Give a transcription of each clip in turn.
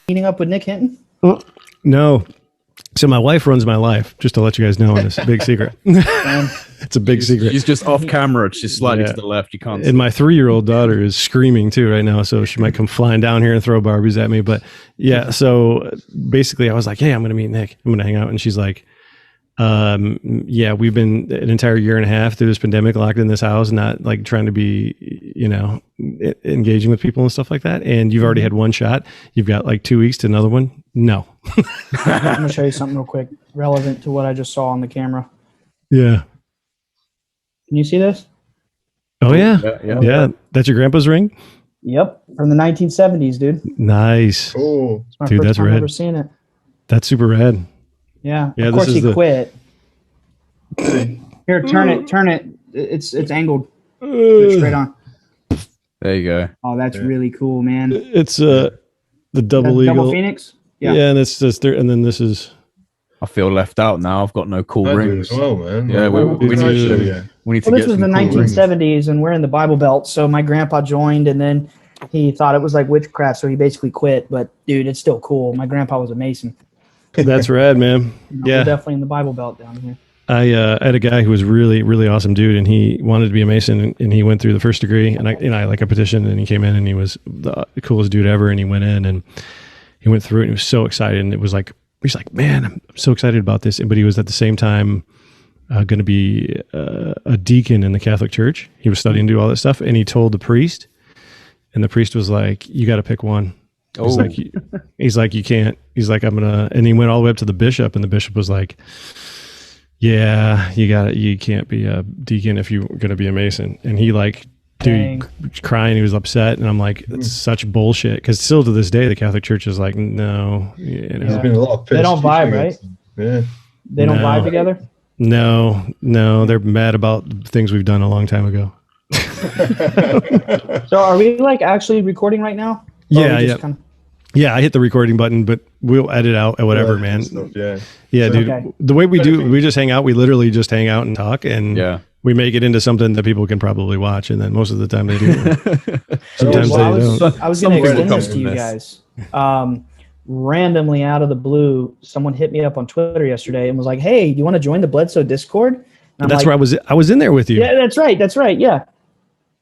meeting up with Nick Hinton? No. So my wife runs my life, just to let you guys know, and it's a big secret. It's a big secret. She's just off camera. She's slightly to the left. You can't see. And my 3-year-old daughter is screaming too right now, so she might come flying down here and throw Barbies at me. But yeah, so basically I was like, hey, I'm going to meet Nick. I'm going to hang out. And she's like, yeah, we've been an entire year and a half through this pandemic locked in this house, not like trying to be, engaging with people and stuff like that. And you've already had one shot. You've got like 2 weeks to another one. No. I'm going to show you something real quick, relevant to what I just saw on the camera. Yeah. Can you see this? Oh yeah. That's your grandpa's ring? Yep. From the 1970s, dude. Nice. Oh, it's my first time ever seeing it. That's super rad. Yeah. Of course he quit. Here, turn it. It's angled. Put it straight on. There you go. Oh, that's really cool, man. It's the double eagle. Double Phoenix? Yeah, and it's just there, and then this is. I feel left out now. I've got no cool rings. As well, man. Yeah, we need to well, this was the 1970s, and we're in the Bible Belt. So my grandpa joined, and then he thought it was like witchcraft, so he basically quit. But dude, it's still cool. My grandpa was a Mason. That's rad, man. We're definitely in the Bible Belt down here. I had a guy who was really, really awesome dude, and he wanted to be a Mason, and he went through the first degree, and I like a petition, and he came in, and he was the coolest dude ever, and he went in, and he went through it, and he was so excited, and it was like, he's like, man, I'm so excited about this, but he was at the same time going to be a deacon in the Catholic Church. He was studying to do all that stuff, and he told the priest, and the priest was like, you got to pick one. He's like, you can't. He's like, and he went all the way up to the bishop, and the bishop was like, yeah, you can't be a deacon if you're going to be a Mason. And he like, dude, crying, he was upset. And I'm like, it's such bullshit. Because still to this day, the Catholic Church is like, no. There's been a lot of they don't vibe, right? Yeah. They don't vibe together? No. They're mad about things we've done a long time ago. So are we like actually recording right now? Yeah. Yeah, I hit the recording button, but we'll edit out or whatever, man. Yeah, dude. Okay. The way we do, we just hang out. We literally just hang out and talk, and we make it into something that people can probably watch. And then most of the time they do. Sometimes they don't. I was going to extend this to you guys. Randomly out of the blue, someone hit me up on Twitter yesterday and was like, "Hey, do you want to join the Bledsoe Discord?" And that's like, where I was in there with you. Yeah, that's right. Yeah,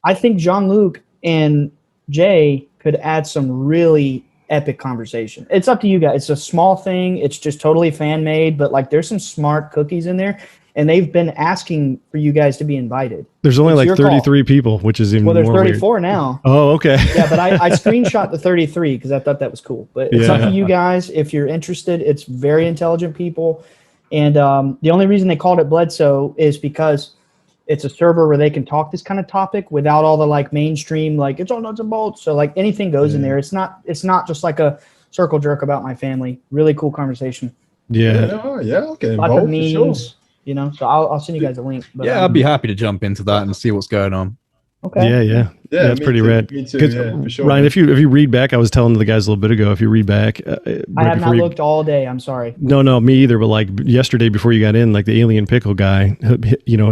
I think Jean-Luc and Jay could add some really epic conversation. It's up to you guys. It's a small thing. It's just totally fan made, but like there's some smart cookies in there, and they've been asking for you guys to be invited. There's only like 33 people, which is even more there's 34 now. Oh, okay. Yeah, but I screenshot the 33 because I thought that was cool. But it's up to you guys if you're interested. It's very intelligent people, and the only reason they called it Bledsoe is because it's a server where they can talk this kind of topic without all the like mainstream, like it's all nuts and bolts. So like anything goes in there. It's not just like a circle jerk about my family. Really cool conversation. Yeah. Okay. Lots of memes, so I'll send you guys a link. But, I'd be happy to jump into that and see what's going on. Okay. Yeah, it's pretty rad. Me too, for sure. Ryan, if you read back, I was telling the guys a little bit ago, if you read back. I have not looked all day. I'm sorry. No, me either. But like yesterday before you got in, like the Alien Pickle guy,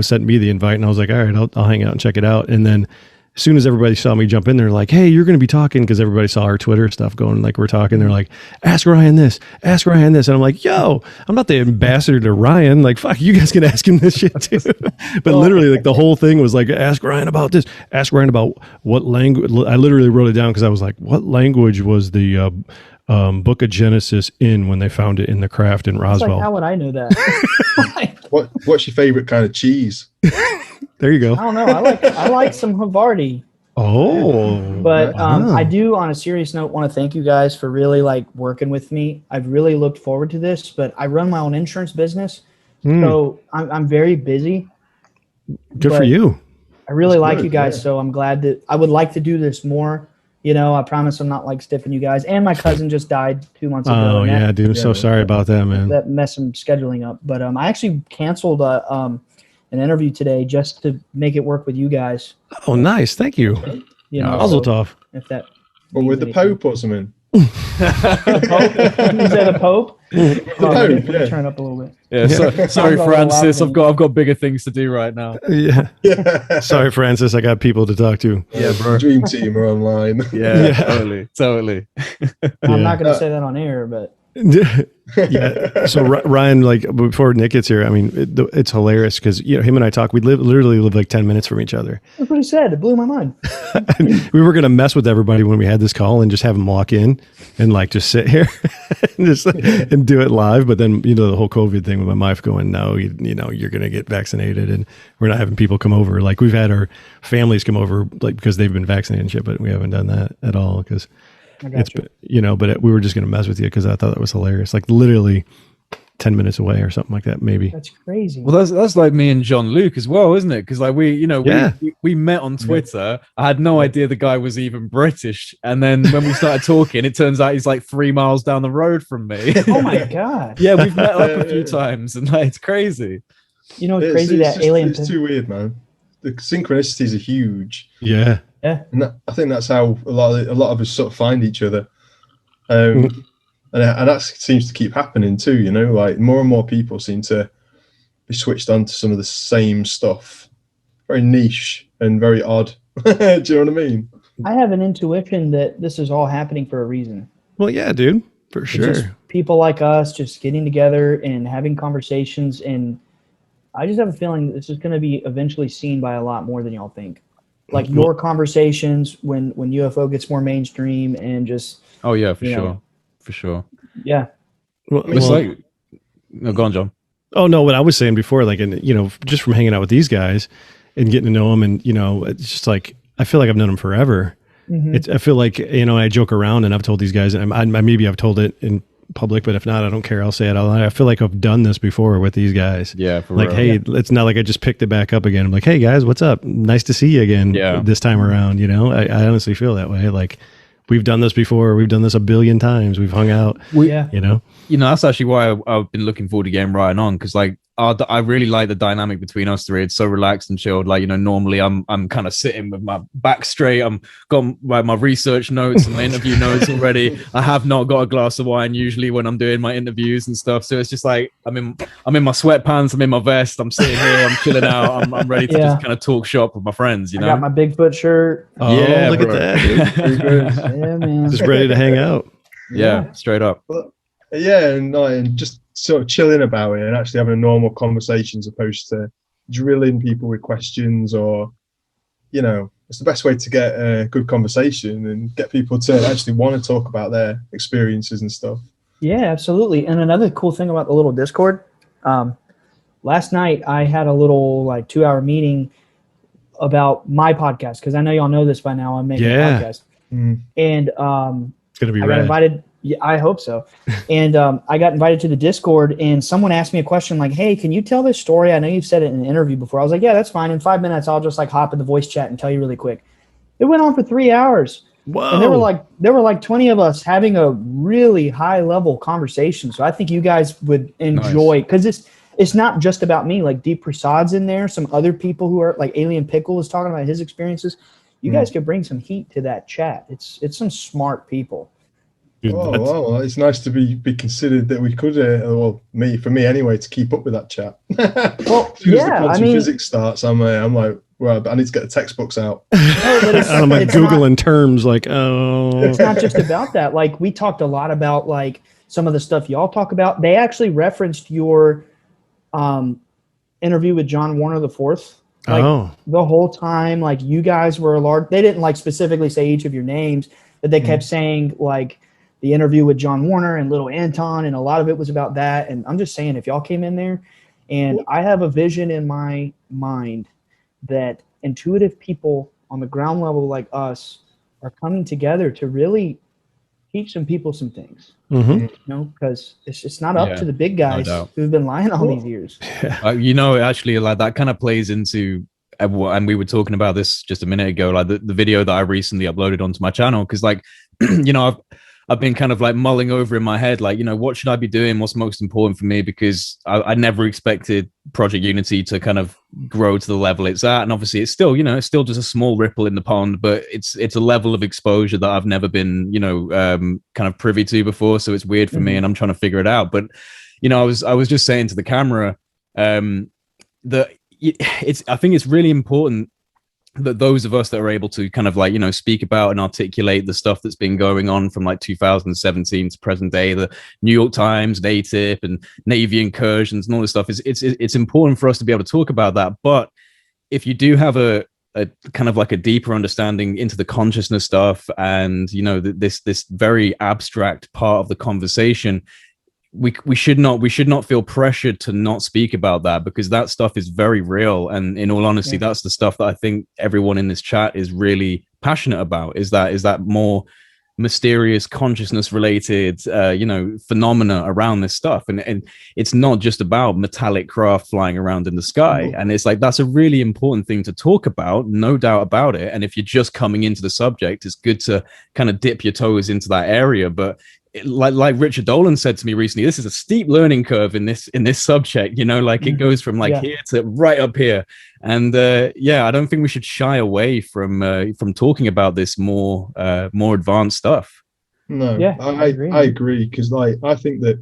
sent me the invite, and I was like, all right, I'll hang out and check it out. And then as soon as everybody saw me jump in, they're like, hey, you're going to be talking, because everybody saw our Twitter stuff going, like we're talking. They're like, ask Ryan this. And I'm like, yo, I'm not the ambassador to Ryan. Like, fuck, you guys can ask him this shit too. But literally, like the whole thing was like, ask Ryan about this. Ask Ryan about what language. I literally wrote it down because I was like, what language was the Book of Genesis in when they found it in the craft in Roswell? Like, how would I know that? What's your favorite kind of cheese? There you go. I don't know. I like some Havarti. Oh. But I do, on a serious note, want to thank you guys for really like working with me. I've really looked forward to this, but I run my own insurance business, so I'm very busy. Good for you. I really like you guys, so I'm glad that I would like to do this more. I promise I'm not like stiffing you guys. And my cousin just died 2 months ago. Oh yeah, dude. I'm so sorry about that, man. That messed some scheduling up. But I actually canceled an interview today just to make it work with you guys. Oh, nice. Thank you. Mazel tov. If that. Well, with the Pope or something. Is that a Pope? Pope, yeah. Turn up a little bit. Yeah, sorry, Sounds a little Francis. louder I've got bigger things to do right now. Yeah. Yeah. Sorry, Francis. I got people to talk to. Yeah, bro. Dream team are online. Yeah, Yeah. totally. I'm not going to say that on air, but Yeah. So Ryan, like before Nick gets here, I mean, it's hilarious because him and I talk. We literally live like 10 minutes from each other. that's what he said. It blew my mind. We were gonna mess with everybody when we had this call and just have them walk in and like just sit here and do it live. But then the whole COVID thing with my wife going, no, you're gonna get vaccinated, and we're not having people come over. Like we've had our families come over like because they've been vaccinated and shit, but we haven't done that at all because. But we were just going to mess with you because I thought that was hilarious. Like literally 10 minutes away or something like that, maybe. That's crazy. Well, that's like me and Jean-Luc as well, isn't it? Because like we met on Twitter. I had no idea the guy was even British, and then when we started talking, it turns out he's like 3 miles down the road from me. Oh my god! Yeah, we've met up a few times, and like, it's crazy. It's crazy that alien. It's too weird, man. The synchronicities are huge. Yeah. Yeah, and I think that's how a lot of us sort of find each other, and that seems to keep happening too. Like more and more people seem to be switched on to some of the same stuff, very niche and very odd. Do you know what I mean? I have an intuition that this is all happening for a reason. Well, yeah, dude, for sure. It's just people like us just getting together and having conversations, and I just have a feeling this is going to be eventually seen by a lot more than y'all think. Like your conversations when UFO gets more mainstream and just oh yeah, for sure. Yeah. Well, it's like no, go on, John. Oh no, what I was saying before, like, and just from hanging out with these guys and getting to know them, and it's just like I feel like I've known them forever. Mm-hmm. I feel like I joke around, and I've told these guys, and maybe I've told it in public, but if not, I don't care. I'll say it. I feel like I've done this before with these guys. Yeah, for like, real. Hey, it's not like I just picked it back up again. I'm like, hey guys, what's up? Nice to see you again. Yeah. This time around, I honestly feel that way. Like we've done this before. We've done this a billion times. We've hung out. That's actually why I've been looking forward to getting right on, because like I really like the dynamic between us three. It's so relaxed and chilled. Like, normally I'm kind of sitting with my back straight. I'm got my research notes and my interview notes already. I have not got a glass of wine usually when I'm doing my interviews and stuff. So it's just like I'm in my sweatpants, I'm in my vest, I'm sitting here, I'm chilling out, I'm ready to just kind of talk shop with my friends. I got my Bigfoot shirt. Oh, yeah, look bro. at that, dude. Yeah, man. Just ready to hang out. Yeah, straight up. Yeah, and just sort of chilling about it and actually having a normal conversation as opposed to drilling people with questions, or it's the best way to get a good conversation and get people to actually want to talk about their experiences and stuff. Yeah, absolutely. And another cool thing about the little Discord, last night I had a little 2-hour meeting about my podcast, because I know y'all know this by now. I'm making a podcast, and it's gonna be I got invited. Yeah, I hope so. And I got invited to the Discord, and someone asked me a question like, hey, can you tell this story? I know you've said it in an interview before. I was like, yeah, that's fine. In 5 minutes, I'll just hop in the voice chat and tell you really quick. It went on for 3 hours. Whoa. And there were 20 of us having a really high level conversation. So I think you guys would enjoy, because it's not just about me. Like Deep Prasad's in there. Some other people who are like Alien Pickle is talking about his experiences. You guys could bring some heat to that chat. It's some smart people. Dude, well, it's nice to be considered that we could, for me anyway, to keep up with that chat. Well, as soon as the quantum physics starts, I'm like, well, I need to get the textbooks out. I'm like Googling terms like, It's not just about that. Like, we talked a lot about some of the stuff y'all talk about. They actually referenced your interview with John Warner IV. The whole time, you guys were they didn't specifically say each of your names, but they kept saying the interview with John Warner and Little Anton, and a lot of it was about that. And I'm just saying, if y'all came in there, and I have a vision in my mind that intuitive people on the ground level like us are coming together to really teach some people some things. Mm-hmm. Because it's not up to the big guys who've been lying all these years. Actually, that kind of plays into, and we were talking about this just a minute ago, the video that I recently uploaded onto my channel, because I've been kind of mulling over in my head, what should I be doing? What's most important for me? Because I never expected Project Unity to kind of grow to the level it's at. And obviously it's still, it's still just a small ripple in the pond, but it's a level of exposure that I've never been, kind of privy to before. So it's weird for me, and I'm trying to figure it out. But, I was just saying to the camera, that I think it's really important that those of us that are able to kind of like, speak about and articulate the stuff that's been going on from like 2017 to present day, the New York Times, NATIP and Navy incursions and all this stuff, it's important for us to be able to talk about that. But if you do have a kind of like a deeper understanding into the consciousness stuff and, this very abstract part of the conversation, we should not feel pressured to not speak about that, because that stuff is very real. And in all honesty, that's the stuff that I think everyone in this chat is really passionate about, is that more mysterious consciousness related phenomena around this stuff. And it's not just about metallic craft flying around in the sky. And it's like, that's a really important thing to talk about, no doubt about it. And if you're just coming into the subject, it's good to kind of dip your toes into that area. But like Richard Dolan said to me recently, this is a steep learning curve in this subject, it goes from here to right up here. And I don't think we should shy away from talking about this more advanced stuff. No, I agree, because I think that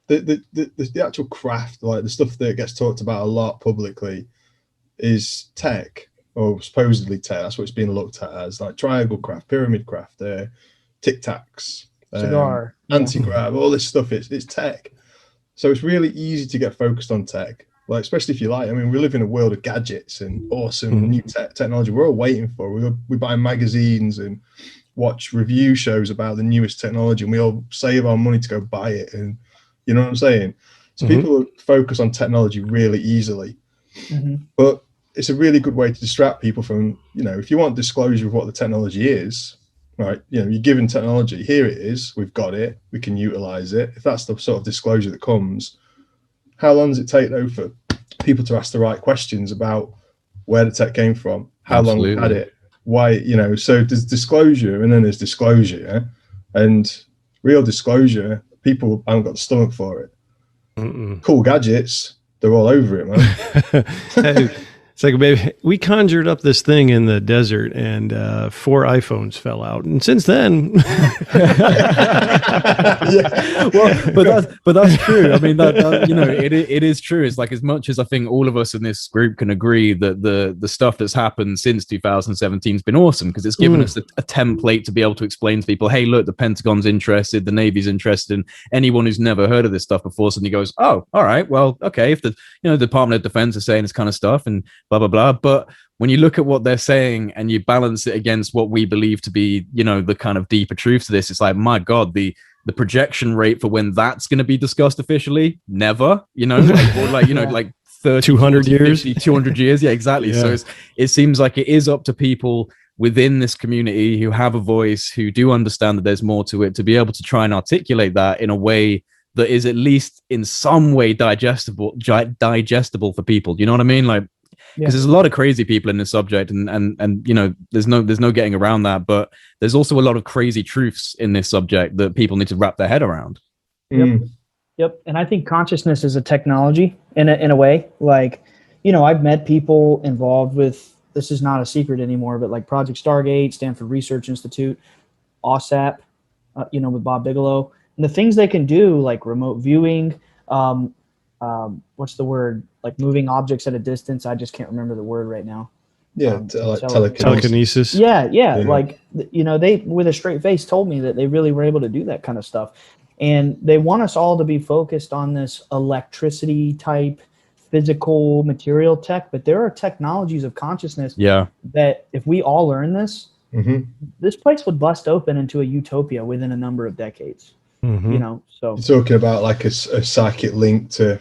the actual craft, like the stuff that gets talked about a lot publicly, is tech, or supposedly tech. That's what it's being looked at as, like triangle craft, pyramid craft, tic tacs, cigar, anti-grav, all this stuff. It's tech. So it's really easy to get focused on tech, like especially if you like. I mean, we live in a world of gadgets and awesome new technology. We're all waiting for. We buy magazines and watch review shows about the newest technology, and we all save our money to go buy it. And you know what I'm saying? So people focus on technology really easily, but it's a really good way to distract people from, if you want disclosure of what the technology is, right? You're given technology, here it is, we've got it, we can utilize it. If that's the sort of disclosure that comes, how long does it take though for people to ask the right questions about where the tech came from, how long we had it, why, so there's disclosure and then there's disclosure, and real disclosure, people haven't got the stomach for it. Cool gadgets, they're all over it, man. It's like, baby, we conjured up this thing in the desert, and 4 iPhones fell out, and since then, but that's true. I mean, it is true. It's like, as much as I think all of us in this group can agree that the stuff that's happened since 2017 has been awesome, because it's given us a template to be able to explain to people, hey, look, the Pentagon's interested, the Navy's interested, and anyone who's never heard of this stuff before suddenly goes, oh, all right, well, okay, if the Department of Defense is saying this kind of stuff and blah blah blah. But when you look at what they're saying and you balance it against what we believe to be, the kind of deeper truth to this, it's like, my God, the projection rate for when that's going to be discussed officially, never, like 30, 200 years, 50, 200 years. Yeah, exactly. So it seems like it is up to people within this community who have a voice, who do understand that there's more to it, to be able to try and articulate that in a way that is at least in some way digestible for people. Do you know what I mean? Like, because there's a lot of crazy people in this subject, and there's no getting around that. But there's also a lot of crazy truths in this subject that people need to wrap their head around. Yep. And I think consciousness is a technology in a way. Like, I've met people involved with, this is not a secret anymore, but like Project Stargate, Stanford Research Institute, OSAP, with Bob Bigelow, and the things they can do, like remote viewing, what's the word? Like moving objects at a distance. I just can't remember the word right now. Telekinesis. Yeah. Like, they, with a straight face, told me that they really were able to do that kind of stuff. And they want us all to be focused on this electricity type, physical material tech. But there are technologies of consciousness that if we all learn this, this place would bust open into a utopia within a number of decades. So you're talking about like a psychic link to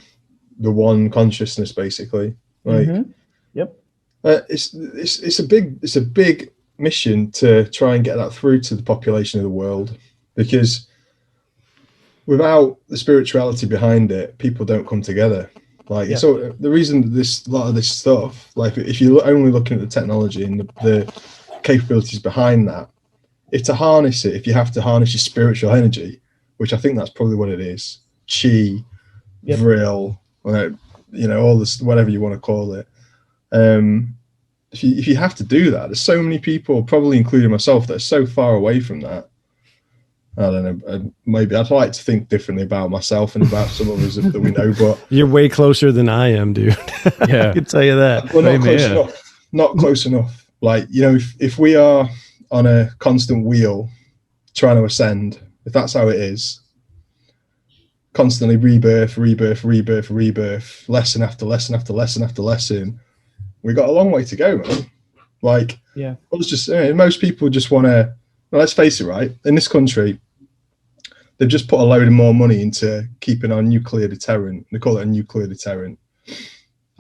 the one consciousness, basically. Like, it's a big mission to try and get that through to the population of the world, because without the spirituality behind it, people don't come together. Like, so the reason a lot of this stuff, like if you're only looking at the technology and the capabilities behind that, if you have to harness your spiritual energy, which I think that's probably what it is, chi, vril, you know, all this, whatever you want to call it. If you have to do that, there's so many people, probably including myself, that are so far away from that. I don't know. Maybe I'd like to think differently about myself and about some others that we know, but you're way closer than I am, dude. Yeah, I can tell you that. we're not close enough. Not close enough. Like, you know, if we are on a constant wheel trying to ascend, if that's how it is, constantly rebirth, lesson after lesson after lesson after lesson, we got a long way to go, man. Like, yeah, I was just most people just want to. Well, let's face it, right? In this country, they've just put a load of more money into keeping our nuclear deterrent. They call it a nuclear deterrent.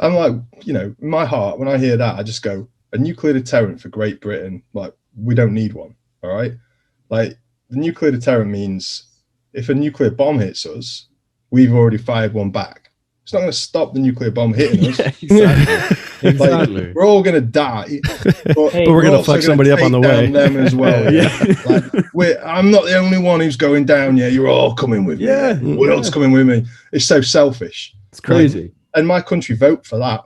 I'm like, you know, in my heart, when I hear that, I just go, a nuclear deterrent for Great Britain? Like, we don't need one, all right? Like, the nuclear deterrent means if a nuclear bomb hits us, we've already fired one back. It's not going to stop the nuclear bomb hitting us. Exactly. Exactly. Like, we're all going to die, but we're going to fuck somebody up on the way. Them as well. Like, I'm not the only one who's going down. Yeah, you're all coming with me. Yeah, the world's coming with me. It's so selfish. It's crazy. Like, and my country vote for that.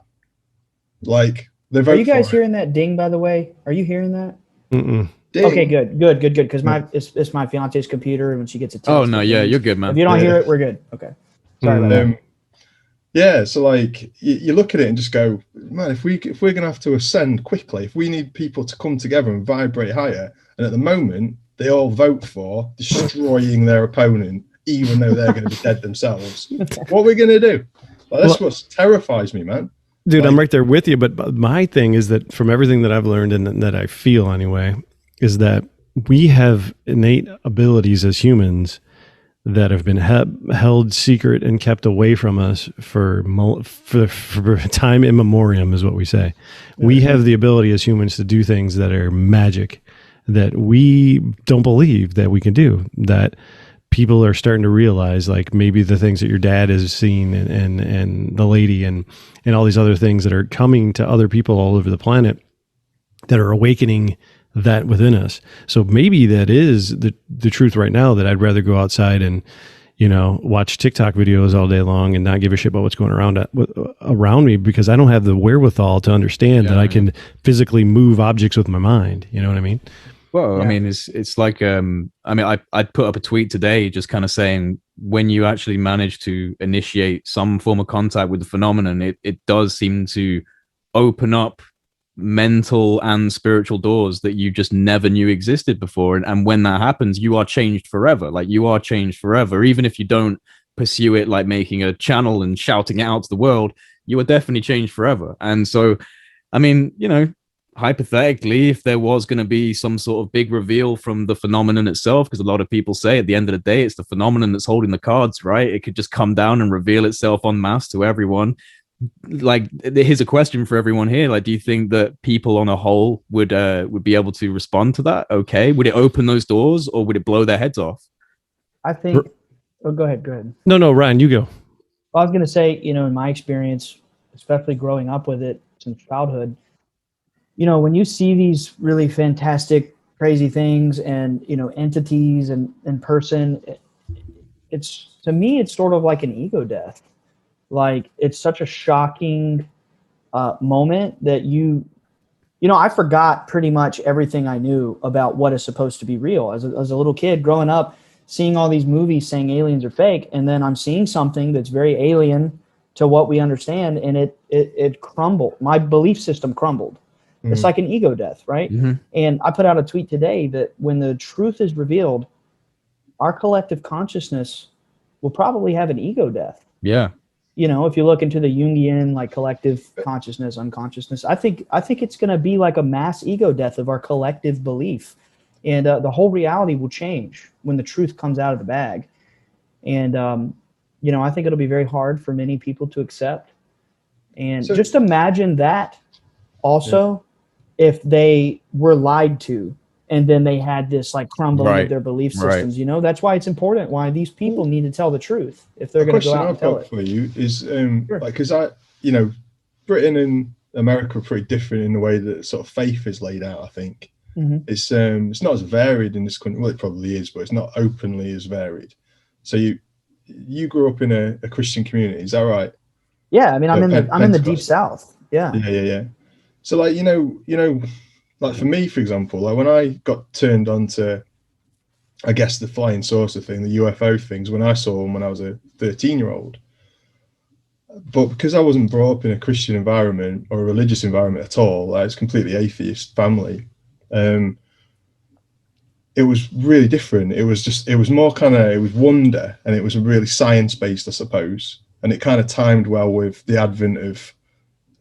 Like, they vote. Are you guys for hearing that ding? By the way, are you hearing that? Mm-mm. Ding. Okay, good. Because it's my fiance's computer, and when she gets a text. Oh no, yeah, you're good, man. If you don't hear it, we're good. Okay. Sorry about that. Yeah, so like you look at it and just go, man, if we're going to have to ascend quickly, if we need people to come together and vibrate higher, and at the moment they all vote for destroying their opponent, even though they're going to be dead themselves, what are we going to do? Like, that's what terrifies me, man. Dude, Like, I'm right there with you. But my thing is that from everything that I've learned and that I feel anyway, is that we have innate abilities as humans that have been held secret and kept away from us for time immemorial, is what we say. We have the ability as humans to do things that are magic that we don't believe that we can do, that people are starting to realize, like maybe the things that your dad has seen and the lady and all these other things that are coming to other people all over the planet that are awakening that within us. So maybe that is the truth right now, that I'd rather go outside and, you know, watch TikTok videos all day long and not give a shit about what's going around me, because I don't have the wherewithal to understand that I can physically move objects with my mind. You know what I mean? Well, yeah. I mean, it's like, I mean, I put up a tweet today just kind of saying, when you actually manage to initiate some form of contact with the phenomenon, it does seem to open up mental and spiritual doors that you just never knew existed before. And when that happens, you are changed forever. Like, you are changed forever. Even if you don't pursue it like making a channel and shouting it out to the world, you are definitely changed forever. And so, I mean, you know, hypothetically, if there was going to be some sort of big reveal from the phenomenon itself, because a lot of people say at the end of the day, it's the phenomenon that's holding the cards, right? It could just come down and reveal itself en masse to everyone. Like, here's a question for everyone here. Like, do you think that people on a whole would be able to respond to that? Okay. Would it open those doors, or would it blow their heads off? I think, go ahead. No, Ryan, you go. I was going to say, you know, in my experience, especially growing up with it since childhood, you know, when you see these really fantastic, crazy things and, you know, entities and in person, it's, to me, it's sort of like an ego death. Like, it's such a shocking moment that you know, I forgot pretty much everything I knew about what is supposed to be real. As a little kid growing up, seeing all these movies saying aliens are fake, and then I'm seeing something that's very alien to what we understand, and it crumbled. My belief system crumbled. Mm-hmm. It's like an ego death, right? Mm-hmm. And I put out a tweet today that when the truth is revealed, our collective consciousness will probably have an ego death. Yeah. You know, if you look into the Jungian, like, collective consciousness, unconsciousness, I think it's going to be like a mass ego death of our collective belief. And the whole reality will change when the truth comes out of the bag. And, you know, I think it'll be very hard for many people to accept. And so, just imagine that also, if they were lied to, and then they had this like crumbling of their belief systems. You know, that's why it's important, why these people need to tell the truth if they're going to go out and tell it. For you is like, because you know, Britain and America are pretty different in the way that sort of faith is laid out. I think it's not as varied in this country. Well, it probably is, but it's not openly as varied. So you grew up in a Christian community, is that right? Yeah, I mean, I'm in the deep Pentecostal. South. Yeah. Yeah. So like, like for me, for example, like when I got turned on to, I guess, the flying saucer thing, the UFO things, when I saw them when I was a 13-year-old, but because I wasn't brought up in a Christian environment or a religious environment at all, like it's completely atheist family. It was really different. It was more kind of, it was wonder, and it was really science based, I suppose. And it kind of timed well with the advent of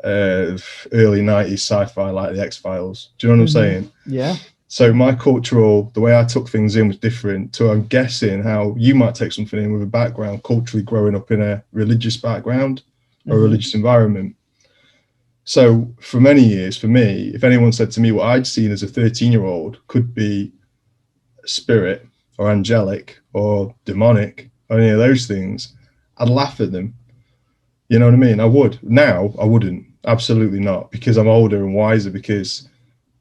early 90s sci-fi, like the X-Files. Do you know what I'm saying? Yeah. So my the way I took things in was different to, I'm guessing, how you might take something in with a background culturally growing up in a religious background or a religious environment. So for many years, for me, if anyone said to me what I'd seen as a 13-year-old could be spirit or angelic or demonic or any of those things, I'd laugh at them. You know what I mean? I would. Now I wouldn't. Absolutely not, because I'm older and wiser, because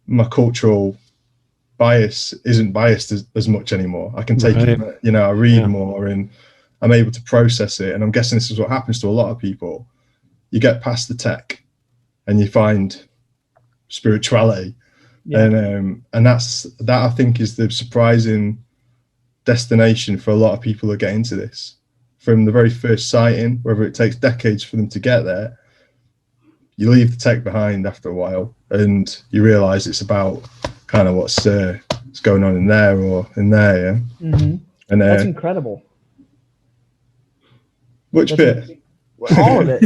my cultural bias isn't biased as much anymore. I can take it, I read more and I'm able to process it. And I'm guessing this is what happens to a lot of people. You get past the tech and you find spirituality. And that I think is the surprising destination for a lot of people that get into this. From the very first sighting, whether it takes decades for them to get there, you leave the tech behind after a while and you realize it's about kind of what's going on in there or in there. And that's incredible. Which bit? All of it.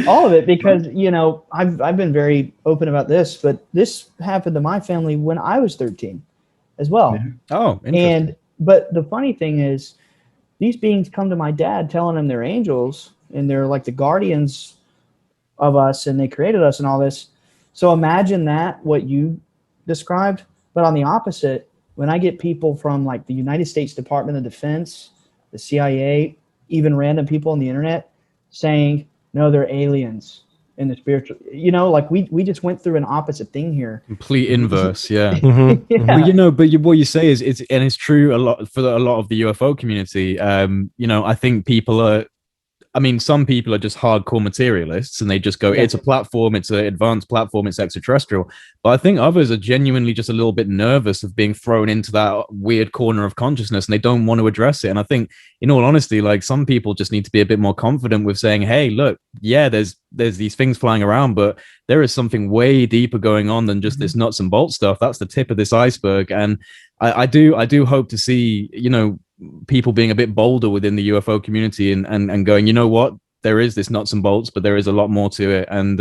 All of it, because I've been very open about this, but this happened to my family when I was 13 as well. Oh, interesting. But the funny thing is, these beings come to my dad telling him they're angels and they're like the guardians of us and they created us and all this. So imagine that, what you described, but on the opposite, when I get people from like the United States Department of Defense, the CIA, even random people on the internet saying, no, they're aliens in the spiritual, like we just went through an opposite thing here. Complete inverse. Yeah. Yeah. But what you say is it's true a lot for a lot of the UFO community. I think some people are just hardcore materialists and they just go, it's a platform, it's an advanced platform, it's extraterrestrial. But I think others are genuinely just a little bit nervous of being thrown into that weird corner of consciousness and they don't want to address it. And I think, in all honesty, like some people just need to be a bit more confident with saying, hey, look, there's these things flying around, but there is something way deeper going on than just this nuts and bolts stuff. That's the tip of this iceberg. And I do hope to see, people being a bit bolder within the UFO community and going, you know what, there is this nuts and bolts, but there is a lot more to it. And,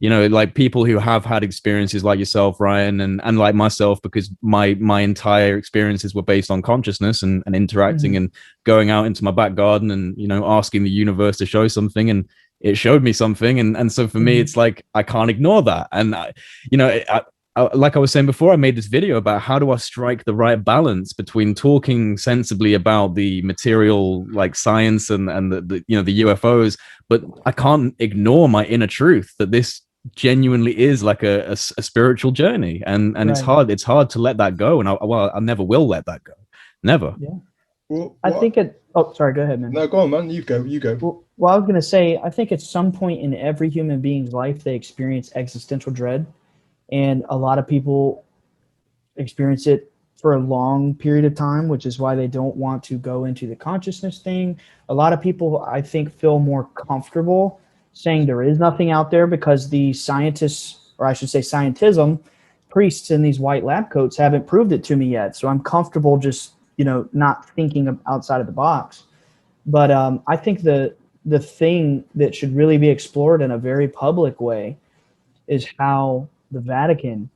like people who have had experiences like yourself, Ryan, and like myself, because my entire experiences were based on consciousness and interacting and going out into my back garden and, asking the universe to show something. And it showed me something. And so for me, it's like, I can't ignore that. And, like I was saying before, I made this video about how do I strike the right balance between talking sensibly about the material, like science and the UFOs, but I can't ignore my inner truth that this genuinely is like a spiritual journey, and right. It's hard to let that go, and I never will let that go, never. Yeah. Well, I think it. Oh, sorry. Go ahead, man. No, go on, man. You go. Well, I was gonna say, I think at some point in every human being's life, they experience existential dread. And a lot of people experience it for a long period of time, which is why they don't want to go into the consciousness thing. A lot of people, I think, feel more comfortable saying there is nothing out there because the scientists, or I should say scientism, priests in these white lab coats haven't proved it to me yet. So I'm comfortable just, not thinking outside of the box. But I think the thing that should really be explored in a very public way is how the Vatican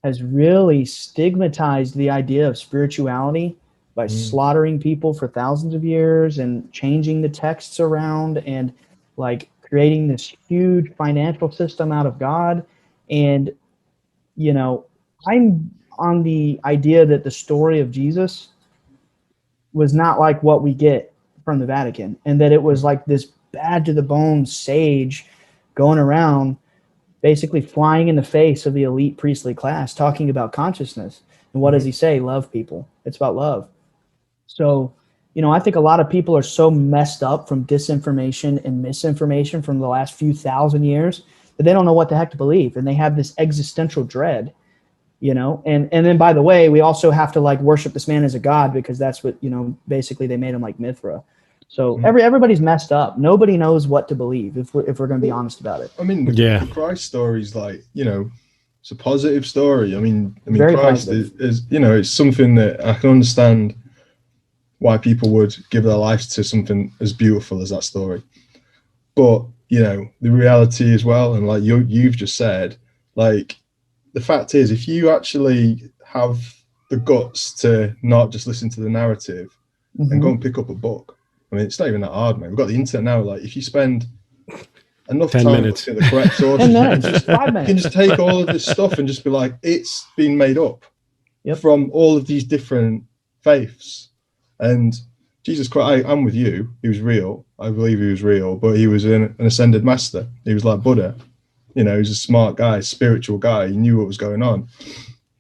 has really stigmatized the idea of spirituality by slaughtering people for thousands of years and changing the texts around and like creating this huge financial system out of God. And, I'm on the idea that the story of Jesus was not like what we get from the Vatican, and that it was like this bad to the bone sage going around basically flying in the face of the elite priestly class, talking about consciousness. And what does he say? Love people. It's about love. So You know, I think a lot of people are so messed up from disinformation and misinformation from the last few thousand years that they don't know what the heck to believe. And they have this existential dread, you know, and then, by the way, we also have to like worship this man as a god, because that's what, you know, basically they made him like Mithra. So everybody's messed up. Nobody knows what to believe if we're going to be honest about it. I mean, the Christ story is like, you know, it's a positive story. I mean, very Christ is, you know, it's something that I can understand why people would give their lives to something as beautiful as that story. But, you know, the reality as well, and like you've just said, like, the fact is, if you actually have the guts to not just listen to the narrative and go and pick up a book, I mean, it's not even that hard, man. We've got the internet now. Like, if you spend enough 10 time minutes. looking at the correct sources, 10 minutes, 5 minutes. You can just take all of this stuff and just be like, it's been made up from all of these different faiths. And Jesus Christ, I'm with you. He was real. I believe he was real, but he was an ascended master. He was like Buddha. You know, he was a smart guy, spiritual guy. He knew what was going on.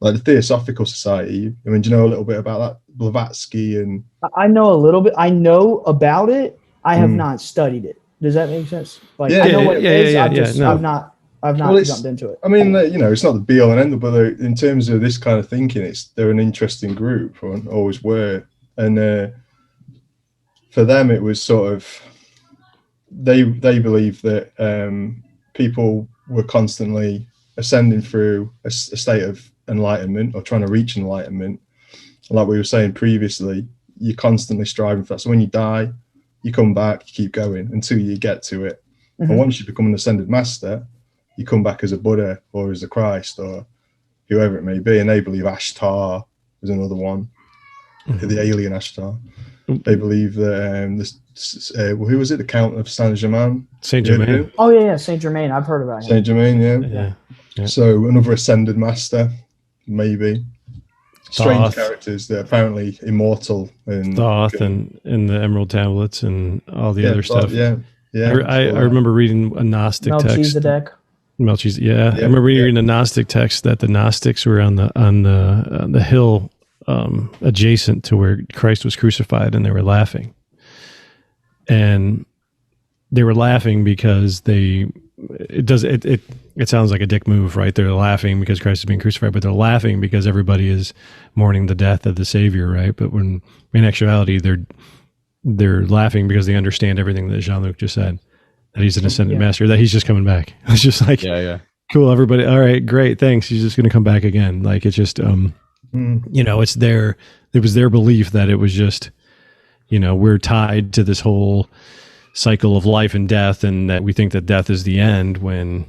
Like the Theosophical Society. I mean, do you know a little bit about that? Blavatsky and... I know a little bit. I know about it. I have not studied it. Does that make sense? Like, I know what it is. I've not jumped into it. I mean, you know, it's not the be all and end all, but in terms of this kind of thinking, they're an interesting group, or always were. And for them, it was sort of, they believe that people were constantly ascending through a state of enlightenment, or trying to reach enlightenment. Like we were saying previously, you're constantly striving for that. So when you die, you come back, you keep going until you get to it. And once you become an ascended master, you come back as a Buddha or as a Christ or whoever it may be. And they believe Ashtar is another one, the alien Ashtar. They believe that who was it? The Count of Saint Germain. Saint Germain. Oh yeah, Saint Germain. I've heard about him. Saint Germain, yeah. So another ascended master, maybe. Strange characters that are apparently immortal. And Thoth and the Emerald Tablets and all the other stuff. Yeah. I remember reading a Gnostic text. Melchizedek. I remember reading a Gnostic text that the Gnostics were on the hill adjacent to where Christ was crucified, and they were laughing. And they were laughing because it sounds like a dick move, right? They're laughing because Christ is being crucified, but they're laughing because everybody is mourning the death of the Savior, right? But when in actuality they're laughing because they understand everything that Jean-Luc just said, that he's an ascended master, that he's just coming back. It's just like, cool, everybody. All right, great, thanks. He's just going to come back again. Like, it's just, you know, it was their belief that it was just, you know, we're tied to this whole cycle of life and death, and that we think that death is the end, when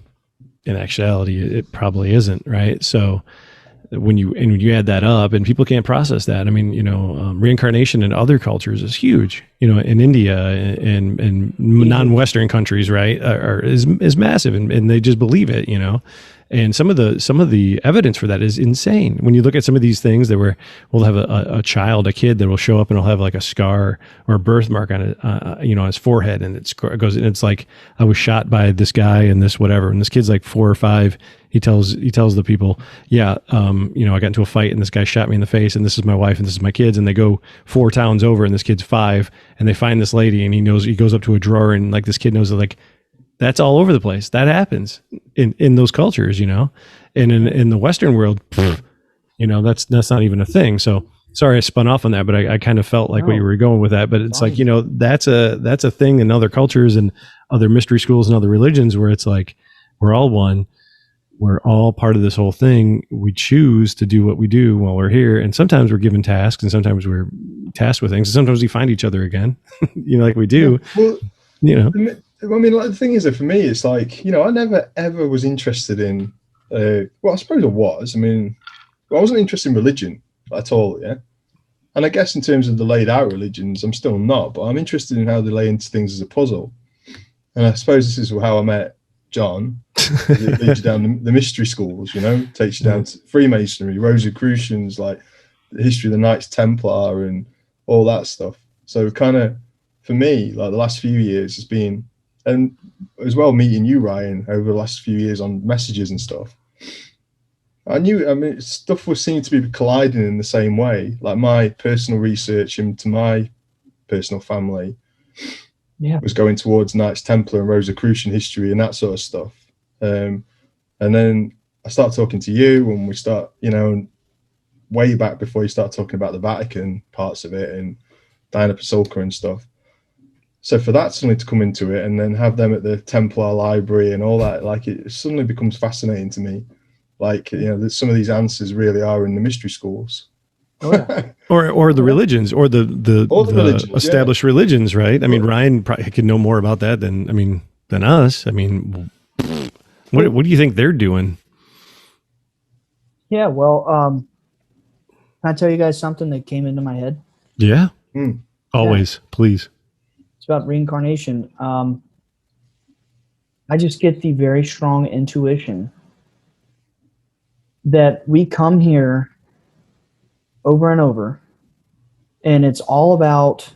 in actuality it probably isn't, right? So when you add that up, and people can't process that. I mean, you know, reincarnation in other cultures is huge. You know, in India and non-Western countries, right, is massive, and they just believe it. You know, and some of the evidence for that is insane. When you look at some of these things, we'll have a kid that will show up and he'll have like a scar or a birthmark on it, on his forehead, and it goes, and it's like, I was shot by this guy and this whatever, and this kid's like 4 or 5. He tells the people, I got into a fight and this guy shot me in the face, and this is my wife and this is my kids, and they go 4 towns over, and this kid's 5, and they find this lady, and he goes up to a drawer, and like this kid knows that, like, that's all over the place. That happens in those cultures, you know, and in the Western world, you know, that's not even a thing. So sorry, I spun off on that, but I kind of felt like what you were going with that. But it's like, you know, that's a thing in other cultures and other mystery schools and other religions, where it's like, we're all one. We're all part of this whole thing. We choose to do what we do while we're here. And sometimes we're given tasks, and sometimes we're tasked with things. And sometimes we find each other again, you know, like we do, you know. I mean, like, the thing is that for me, it's like, you know, I never ever was interested in, well, I suppose I was. I mean, I wasn't interested in religion at all, yeah. And I guess in terms of the laid out religions, I'm still not, but I'm interested in how they lay into things as a puzzle. And I suppose this is how I met John. It leads you down the mystery schools, you know, takes you down to Freemasonry, Rosicrucians, like the history of the Knights Templar and all that stuff. So kind of, for me, like the last few years has been, and as well meeting you, Ryan, over the last few years on messages and stuff. Stuff was seeming to be colliding in the same way. Like my personal research into my personal family, Yeah. was going towards Knights Templar and Rosicrucian history and that sort of stuff. And then I start talking to you, and we start, you know, way back before you start talking about the Vatican parts of it and Diana Pasulka and stuff. So for that suddenly to come into it and then have them at the Templar library and all that, like, it suddenly becomes fascinating to me. Like, you know, that some of these answers really are in the mystery schools. Oh, yeah. or the religions, or the religions, established religions, right? I mean, Ryan probably could know more about that than us. I mean, what do you think they're doing? Yeah, well, can I tell you guys something that came into my head? Yeah. Always, please. It's about reincarnation. I just get the very strong intuition that we come here over and over, and it's all about,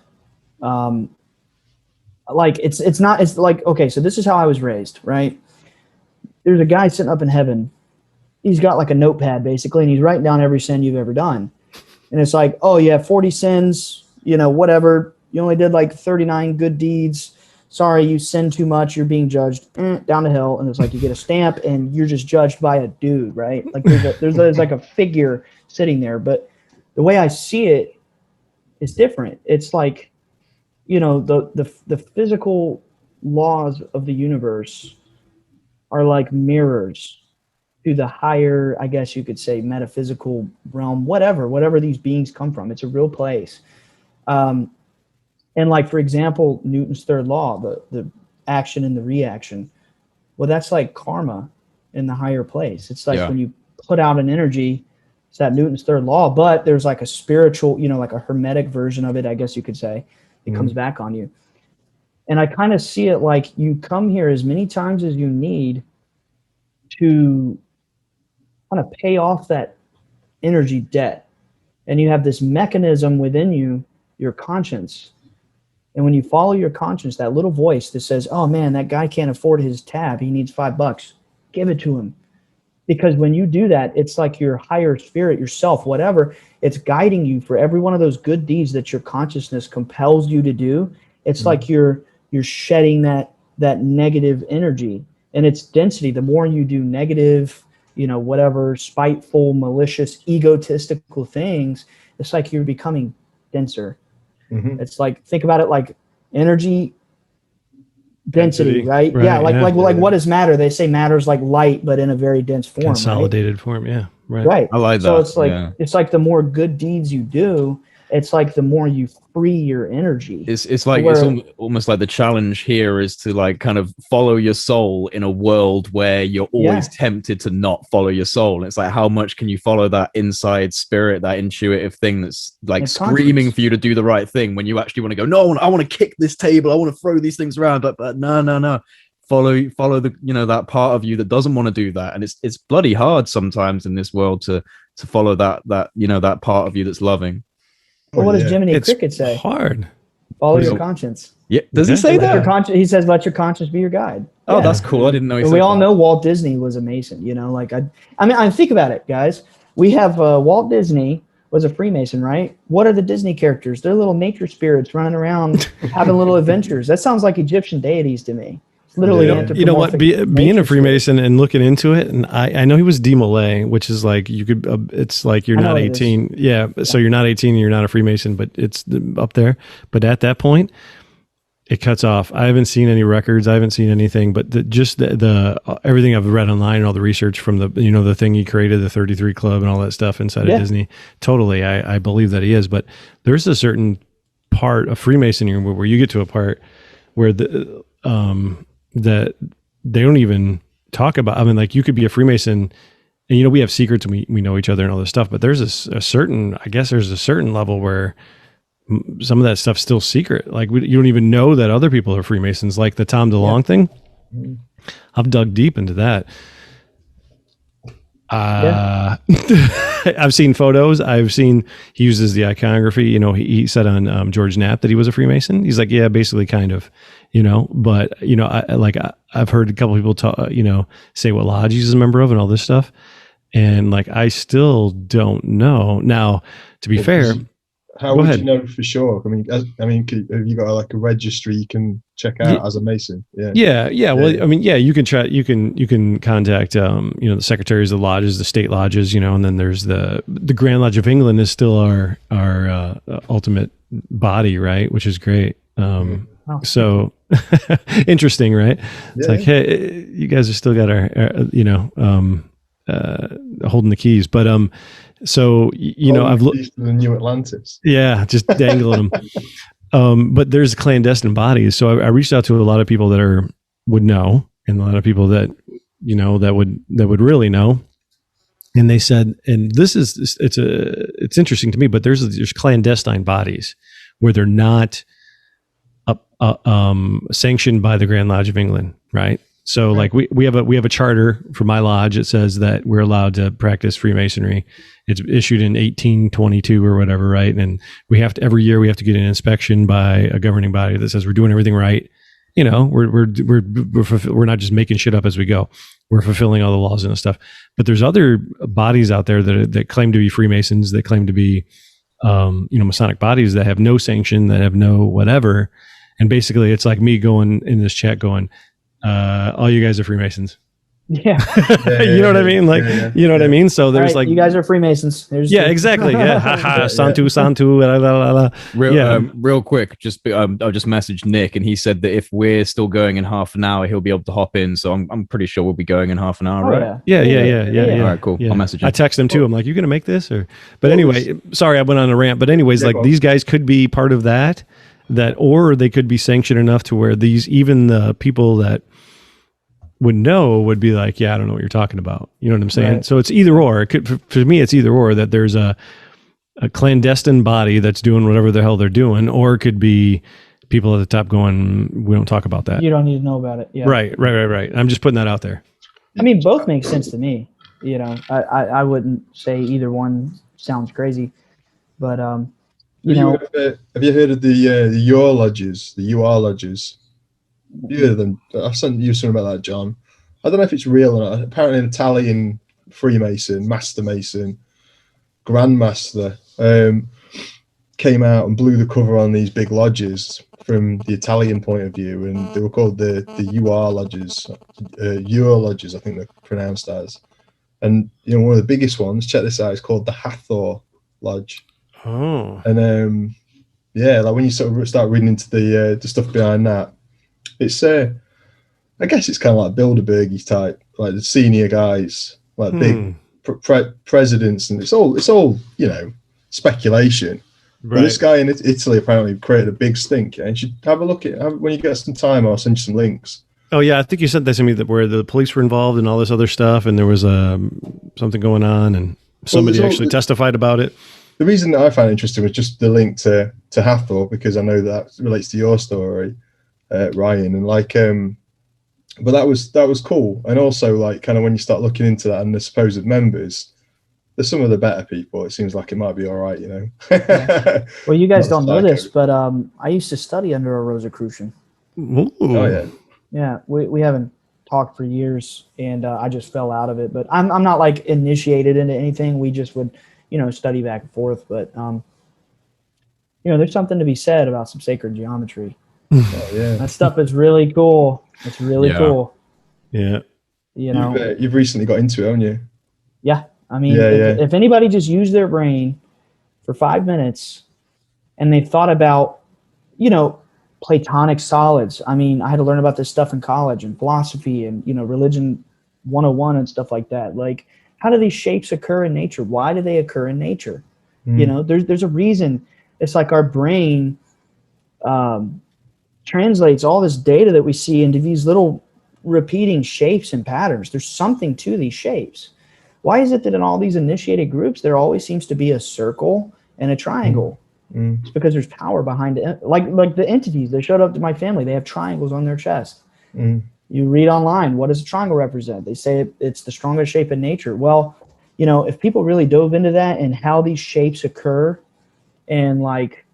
like, it's like, okay, so this is how I was raised, right? There's a guy sitting up in heaven. He's got like a notepad basically, and he's writing down every sin you've ever done. And it's like, oh, you have 40 sins, you know, whatever. You only did like 39 good deeds. Sorry, you sinned too much. You're being judged down to hell. And it's like you get a stamp, and you're just judged by a dude, right? Like there's like a figure sitting there. But the way I see it is different. It's like, you know, the physical laws of the universe are like mirrors to the higher, I guess you could say, metaphysical realm, whatever these beings come from. It's a real place. And like, for example, Newton's third law, the action and the reaction. Well, that's like karma in the higher place. It's like when you put out an energy, it's that Newton's third law, but there's like a spiritual, you know, like a hermetic version of it, I guess you could say. It comes back on you. And I kind of see it like you come here as many times as you need to kind of pay off that energy debt. And you have this mechanism within you, your conscience. And when you follow your conscience, that little voice that says, oh man, that guy can't afford his tab, he needs $5, give it to him. Because when you do that, it's like your higher spirit, yourself, whatever, it's guiding you for every one of those good deeds that your consciousness compels you to do. It's like you're shedding that negative energy and its density. The more you do negative, you know, whatever, spiteful, malicious, egotistical things, it's like you're becoming denser. It's like, think about it like energy density, right? Yeah, like what is matter? They say matter's like light, but in a very dense form. Consolidated form, yeah. Right. I like that. So it's like it's like the more good deeds you do, it's like the more you free your energy. It's like it's almost like the challenge here is to like kind of follow your soul in a world where you're always tempted to not follow your soul. And it's like, how much can you follow that inside spirit, that intuitive thing that's like screaming for you to do the right thing when you actually want to go, no, I want to kick this table, I want to throw these things around, but no. Follow the, you know, that part of you that doesn't want to do that. And it's bloody hard sometimes in this world to follow that, you know, that part of you that's loving. Well, what does Jiminy Cricket say? Hard. Follow your conscience. Yeah, does he say that? He says, "Let your conscience be your guide." Oh, that's cool. I didn't know. We all know Walt Disney was a Mason. You know, like I think about it, guys. We have Walt Disney was a Freemason, right? What are the Disney characters? They're little nature spirits running around having little adventures. That sounds like Egyptian deities to me. Literally, you know what? Being a Freemason and looking into it, and I know he was demolay, which is like you could. It's like you're not 18, So you're not 18, and you're not a Freemason, but it's up there. But at that point, it cuts off. I haven't seen any records. I haven't seen anything, but the everything I've read online and all the research from the thing he created, the 33 Club, and all that stuff inside of Disney. Totally, I believe that he is. But there's a certain part of Freemasonry where you get to a part where that they don't even talk about. I mean, like, you could be a Freemason and, you know, we have secrets and we know each other and all this stuff, but there's a certain level where some of that stuff's still secret. Like, you don't even know that other people are Freemasons, like the Tom DeLonge thing. I've dug deep into that. I've seen photos. I've seen he uses the iconography. You know, he said on George Knapp that he was a Freemason. He's like, yeah, basically, kind of. You know, but you know, I've heard a couple people talk, you know, say what lodge he's a member of and all this stuff, and like I still don't know. Now, to be fair, How Go would ahead. you know for sure? Have you got like a registry you can check out as a Mason? Yeah. Well, I mean, yeah, you can try. You can contact, the secretaries of the lodges, the state lodges, and then there's the Grand Lodge of England is still our ultimate body, right? Which is great. So interesting, right? It's like, hey, you guys are still got our holding the keys, but so I've looked the New Atlantis. Yeah, just dangling them. But there's clandestine bodies. So I reached out to a lot of people that would know, and a lot of people that that would really know. And they said, and it's interesting to me, but there's clandestine bodies where they're not sanctioned by the Grand Lodge of England, right? So like we have a charter for my lodge. It says that we're allowed to practice Freemasonry. It's issued in 1822 or whatever, right? And every year we have to get an inspection by a governing body that says we're doing everything right. We're not just making shit up as we go. We're fulfilling all the laws and stuff. But there's other bodies out there that claim to be Freemasons, that claim to be Masonic bodies that have no sanction, that have no whatever. And basically it's like me going in this chat going, all you guys are Freemasons. Yeah. You know what I mean? Like, you know what I mean? So there's you guys are Freemasons. Exactly. Yeah. Santu. Real quick, I'll just message Nick, and he said that if we're still going in half an hour, he'll be able to hop in. So I'm pretty sure we'll be going in half an hour, right? Yeah. All right, cool. Yeah. I'll message him. I text him too. I'm like, you gonna make this but anyway, sorry, I went on a rant. But anyways, these guys could be part of that, or they could be sanctioned enough to where even the people that would know would be like, yeah, I don't know what you're talking about. You know what I'm saying? Right. So it's either or. For me, it's either or, that there's a clandestine body that's doing whatever the hell they're doing, or it could be people at the top going, we don't talk about that. You don't need to know about it. Yeah. Right. I'm just putting that out there. I mean, both make sense to me. I wouldn't say either one sounds crazy, but have you heard of the UR lodges, the UR lodges? Have you heard of them? I sent you something about that, John. I don't know if it's real or not. Apparently an Italian Freemason, Master Mason, Grandmaster, came out and blew the cover on these big lodges from the Italian point of view, and they were called the UR lodges, UR lodges, I think they're pronounced as. And one of the biggest ones, check this out, is called the Hathor Lodge. Oh. And like when you sort of start reading into the stuff behind that, it's I guess it's kind of like Bilderberg type, like the senior guys, like big presidents, and it's all speculation. Right. But this guy in Italy apparently created a big stink. And you should have a look at when you get some time. I'll send you some links. Oh yeah, I think you sent that to me, where the police were involved and all this other stuff, and there was something going on, and somebody actually testified about it. The reason that I found it interesting was just the link to Hathor, because I know that relates to your story, Ryan, and but that was cool. And also, like, kind of when you start looking into that and the supposed members, they're some of the better people. It seems like it might be all right, Yeah. Well, you guys don't know this, but I used to study under a Rosicrucian. Ooh. Oh yeah. Yeah, we haven't talked for years, and I just fell out of it. But I'm not like initiated into anything. We just would, study back and forth. But there's something to be said about some sacred geometry. Oh, yeah. That stuff is really cool. It's really cool. Yeah. You've recently got into it, haven't you? Yeah. I mean, if anybody just used their brain for 5 minutes and they thought about, Platonic solids. I mean, I had to learn about this stuff in college and philosophy and, religion 101 and stuff like that. Like, how do these shapes occur in nature? Why do they occur in nature? There's a reason. It's like our brain translates all this data that we see into these little repeating shapes and patterns. There's something to these shapes. Why is it that in all these initiated groups, there always seems to be a circle and a triangle? It's because there's power behind it. Like the entities that showed up to my family, they have triangles on their chest. You read online, what does a triangle represent? They say it's the strongest shape in nature. Well, if people really dove into that and how these shapes occur, and like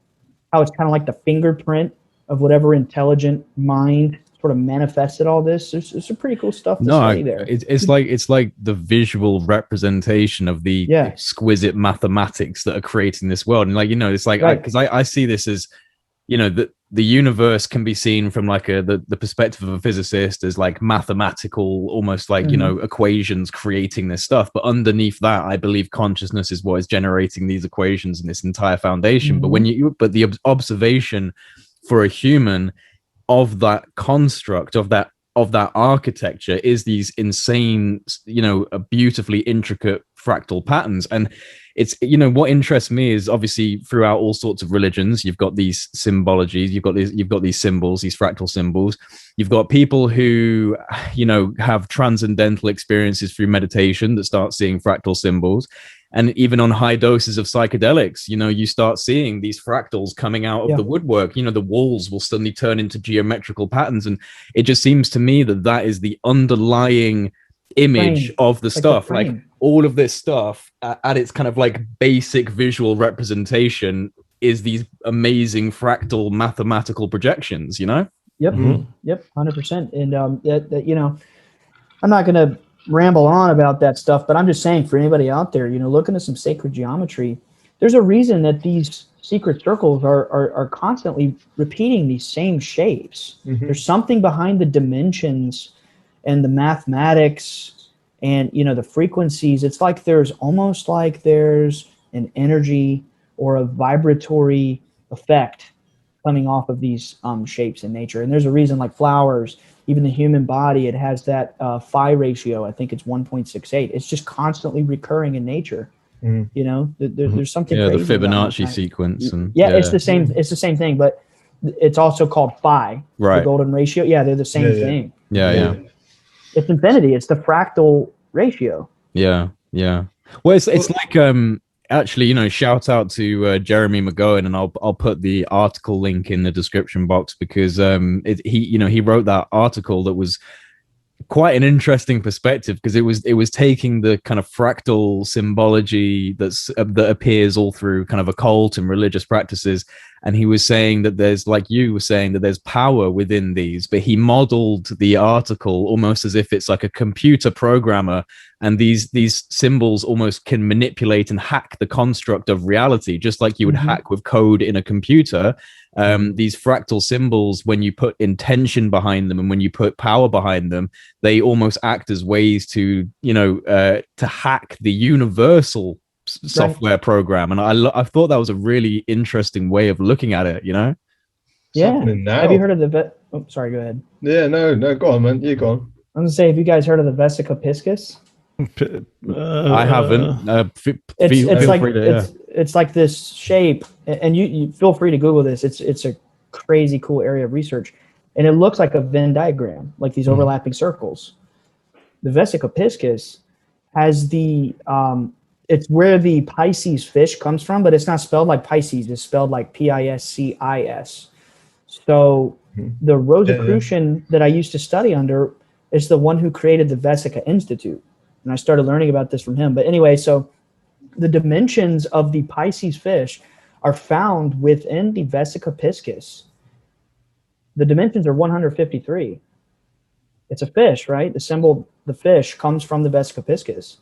how it's kind of like the fingerprint of whatever intelligent mind sort of manifested all this. There's some pretty cool stuff to study there. It's like the visual representation of the exquisite mathematics that are creating this world. And like, you know, it's like, because I see this as, you know, the universe can be seen from like the perspective of a physicist as like mathematical, almost like, you know, equations creating this stuff. But underneath that, I believe consciousness is what is generating these equations and this entire foundation. But but the observation for a human of that construct, of that architecture, is these insane, you know, beautifully intricate fractal patterns. And it's, you know, what interests me is obviously throughout all sorts of religions, you've got these symbologies, you've got these symbols, these fractal symbols. You've got people who, you know, have transcendental experiences through meditation that start seeing fractal symbols. And even on high doses of psychedelics, you know, you start seeing these fractals coming out of the woodwork. You know, the walls will suddenly turn into geometrical patterns. And it just seems to me that is the underlying image of the stuff. Like all of this stuff at its kind of like basic visual representation is these amazing fractal mathematical projections, you know? Yep. 100%. And, you know, I'm not going to ramble on about that stuff, but I'm just saying for anybody out there, you know, look into some sacred geometry. There's a reason that these secret circles are constantly repeating these same shapes. There's something behind the dimensions and the mathematics and, you know, the frequencies. It's like there's almost like there's an energy or a vibratory effect coming off of these shapes in nature. And there's a reason, like flowers, even the human body, it has that phi ratio. I think it's 1.68. It's just constantly recurring in nature. You know, there's something. Yeah, the crazy Fibonacci sequence. And it's the same. It's the same thing, but it's also called phi, the golden ratio. Yeah, they're the same thing. Yeah. It's infinity. It's the fractal ratio. Yeah. Well, it's like actually, you know, shout out to Jeremy McGowan, and I'll put the article link in the description box because he wrote that article that was quite an interesting perspective, because it was taking the kind of fractal symbology that appears all through kind of occult and religious practices, and he was saying that there's, like you were saying, that there's power within these, but he modeled the article almost as if it's like a computer programmer, and these symbols almost can manipulate and hack the construct of reality, just like you would hack with code in a computer. These fractal symbols, when you put intention behind them and when you put power behind them, they almost act as ways to, you know, to hack the universal software program. And I thought that was a really interesting way of looking at it, you know? Yeah. Have you heard of the oh, sorry, go ahead. Yeah, no, go on, man. You go on. I'm gonna say, have you guys heard of the Vesica Piscis? I haven't. It's like this shape, and you feel free to Google this. It's a crazy cool area of research, and it looks like a Venn diagram, like these overlapping circles. The Vesica Piscis has the it's where the Pisces fish comes from, but it's not spelled like Pisces. It's spelled like Piscis. So the Rosicrucian that I used to study under is the one who created the Vesica Institute. And I started learning about this from him. But anyway, so the dimensions of the Pisces fish are found within the Vesica Piscis. The dimensions are 153. It's a fish, right? The symbol, the fish, comes from the Vesica Piscis.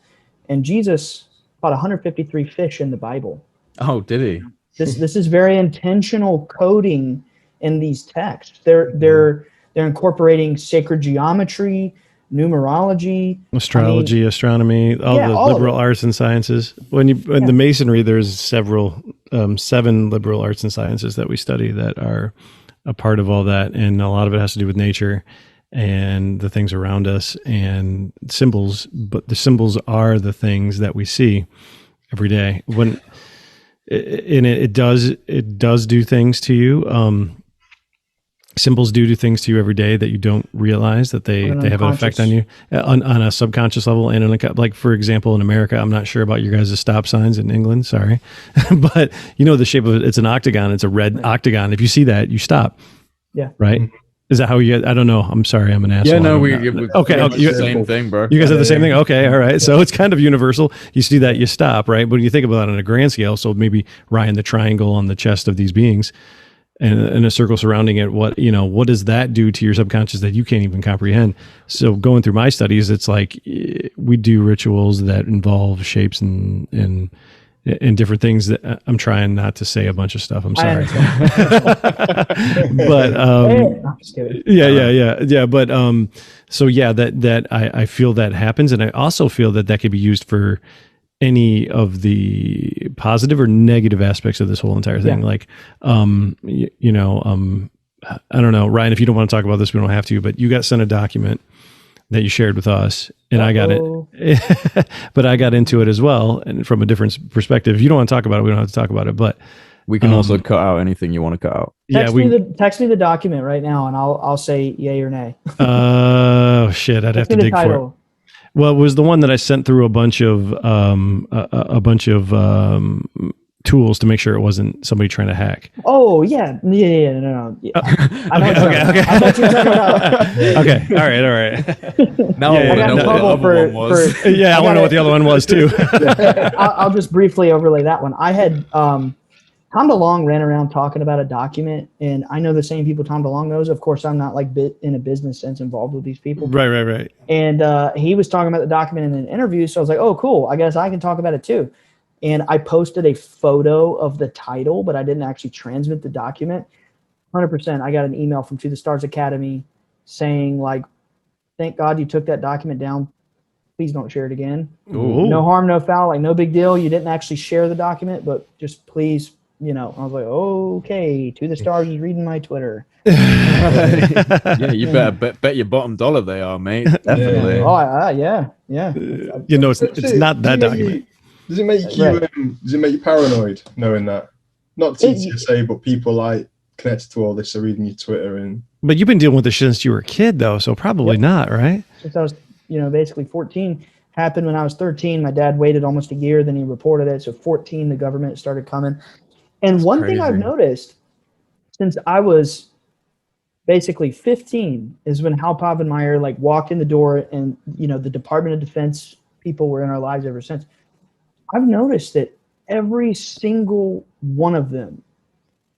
And Jesus caught 153 fish in the Bible. Oh, did he? This is very intentional coding in these texts. They're incorporating sacred geometry, numerology, astrology, astronomy, all the liberal arts and sciences. In the Masonry, there's seven liberal arts and sciences that we study that are a part of all that, and a lot of it has to do with nature and the things around us and symbols. But the symbols are the things that we see every day. When it does do things to you. Symbols do things to you every day that you don't realize that they have an effect on you on a subconscious level. And like, for example, in America, I'm not sure about your guys' stop signs in England. Sorry. But you know, the shape of it, it's an octagon. It's a red octagon. If you see that, you stop. Yeah. Right. Is that how you, I don't know. I'm sorry. I'm an asshole. Yeah, no, okay. The same thing, bro. You guys have the same thing? Okay. All right. So it's kind of universal. You see that, you stop, right? But when you think about it on a grand scale, so maybe Ryan, the triangle on the chest of these beings, and a circle surrounding it, what does that do to your subconscious that you can't even comprehend? So going through my studies, it's like we do rituals that involve shapes and different things that I'm trying not to say a bunch of stuff. I'm sorry. But I'm just kidding. yeah. But so yeah, that I feel that happens, and I also feel that could be used for any of the positive or negative aspects of this whole entire thing. Yeah. Like, I don't know, Ryan, if you don't want to talk about this, we don't have to, but you got sent a document that you shared with us, and I got it, but I got into it as well. And from a different perspective, if you don't want to talk about it, we don't have to talk about it, but we can also cut out anything you want to cut out. Text me the document right now, and I'll say yay or nay. Oh shit. I'd have to dig for it. Well, it was the one that I sent through a bunch of tools to make sure it wasn't somebody trying to hack. Oh yeah, no. Yeah. Okay. I thought you were talking about. Okay, all right. Now I want to know what the other one was. Yeah, I want to know what the other one was too. I'll just briefly overlay that one. I had Tom DeLonge ran around talking about a document, and I know the same people Tom DeLonge knows. Of course, I'm not like in a business sense involved with these people. Right. And he was talking about the document in an interview, so I was like, oh, cool. I guess I can talk about it too. And I posted a photo of the title, but I didn't actually transmit the document. 100%. I got an email from To the Stars Academy saying, like, thank God you took that document down. Please don't share it again. Ooh. No harm, no foul. Like, no big deal. You didn't actually share the document, but just please, I was like, okay, To the Stars is reading my Twitter. Yeah, you better bet your bottom dollar they are, mate. Definitely. Yeah. It's not that document. Does it make you paranoid knowing that? Not TTSA, but people like connected to all this are reading your Twitter But you've been dealing with this since you were a kid, though, so probably not, right? Since I was, basically 14. Happened when I was 13. My dad waited almost a year, then he reported it. So 14, the government started coming. And That's one crazy. thing I've noticed since I was basically 15 is when Hal Povenmire walked in the door, and the Department of Defense people were in our lives ever since. I've noticed that every single one of them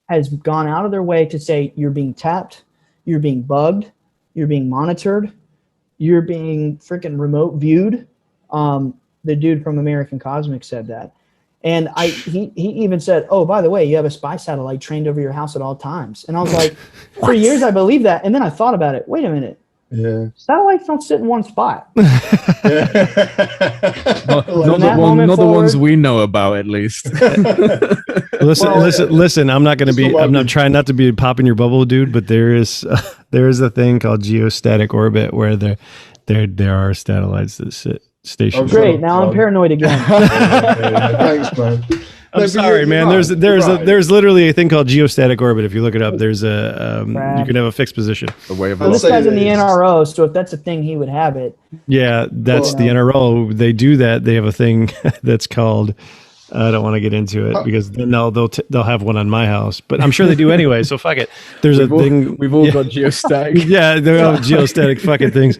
has gone out of their way to say you're being tapped, you're being bugged, you're being monitored, you're being freaking remote viewed. The dude from American Cosmic said that. And he even said, oh, by the way, you have a spy satellite trained over your house at all times. And I was like, for years I believed that. And then I thought about it. Wait a minute. Yeah. Satellites don't sit in one spot. Not the ones we know about, at least. Listen. I'm not trying not to be popping your bubble, dude. But there is a thing called geostatic orbit where there are satellites that sit stationary. Great. Now I'm paranoid again. Thanks, man. I'm sorry, man. Right. There's literally a thing called geostatic orbit. If you look it up, there's you can have a fixed position. This guy's in the NRO, so if that's a thing, he would have it. Yeah, that's the NRO. They do that. They have a thing that's called. I don't want to get into it because then they'll have one on my house, but I'm sure they do anyway. So fuck it. There's thing. We've all got geostatic. Yeah, they're all geostatic fucking things.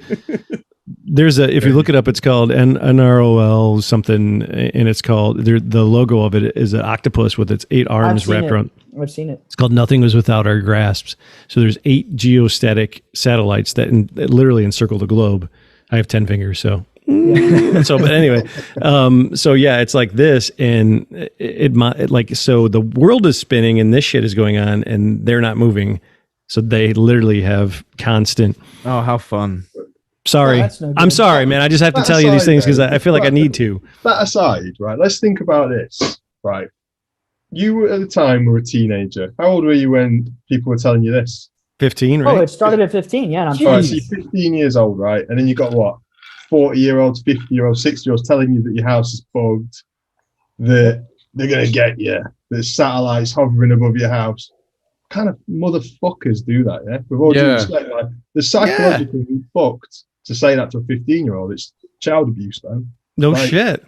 If you look it up, it's called NROL something, and it's called the logo of it is an octopus with its 8 arms wrapped around. I've seen it. It's called Nothing Was Without Our Grasps. So there's 8 geostatic satellites that literally encircle the globe. I have 10 fingers, so. But anyway, so yeah, it's like this, and so the world is spinning, and this shit is going on, and they're not moving. So they literally have constant. Oh, how fun! Sorry, I'm sorry, man. I just have to tell you these things because I feel like I need to. That aside, right? Let's think about this, right? You at the time were a teenager. How old were you when people were telling you this? 15, right? Oh, it started at 15. Yeah, All right, so you're 15 years old, right? And then you got what? 40-year-olds, 50-year-olds, 60-year-olds telling you that your house is bugged, that they're going to get you, there's satellites hovering above your house. What kind of motherfuckers do that, yeah? With all due respect, like, they're psychologically fucked to say that to a 15-year-old. It's child abuse, man. No shit.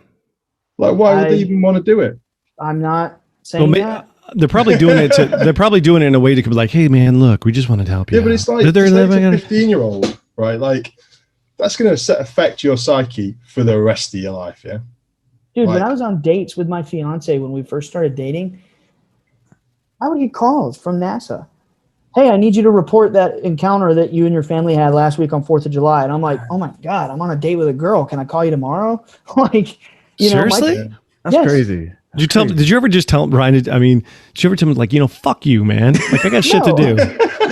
Like, why would they even want to do it? I'm not saying that. They're probably doing it they're probably doing it in a way to be like, hey, man, look, we just wanted to help you. Yeah, but it's like, a 15-year-old, right? Like, that's going to affect your psyche for the rest of your life, yeah? Dude, when I was on dates with my fiance, when we first started dating, I would get calls from NASA. Hey, I need you to report that encounter that you and your family had last week on 4th of July. And I'm like, oh my God, I'm on a date with a girl. Can I call you tomorrow? Like, you Seriously? know, That's crazy. Did you ever just tell Ryan? Did you ever tell him like, fuck you, man? Like I got shit to do.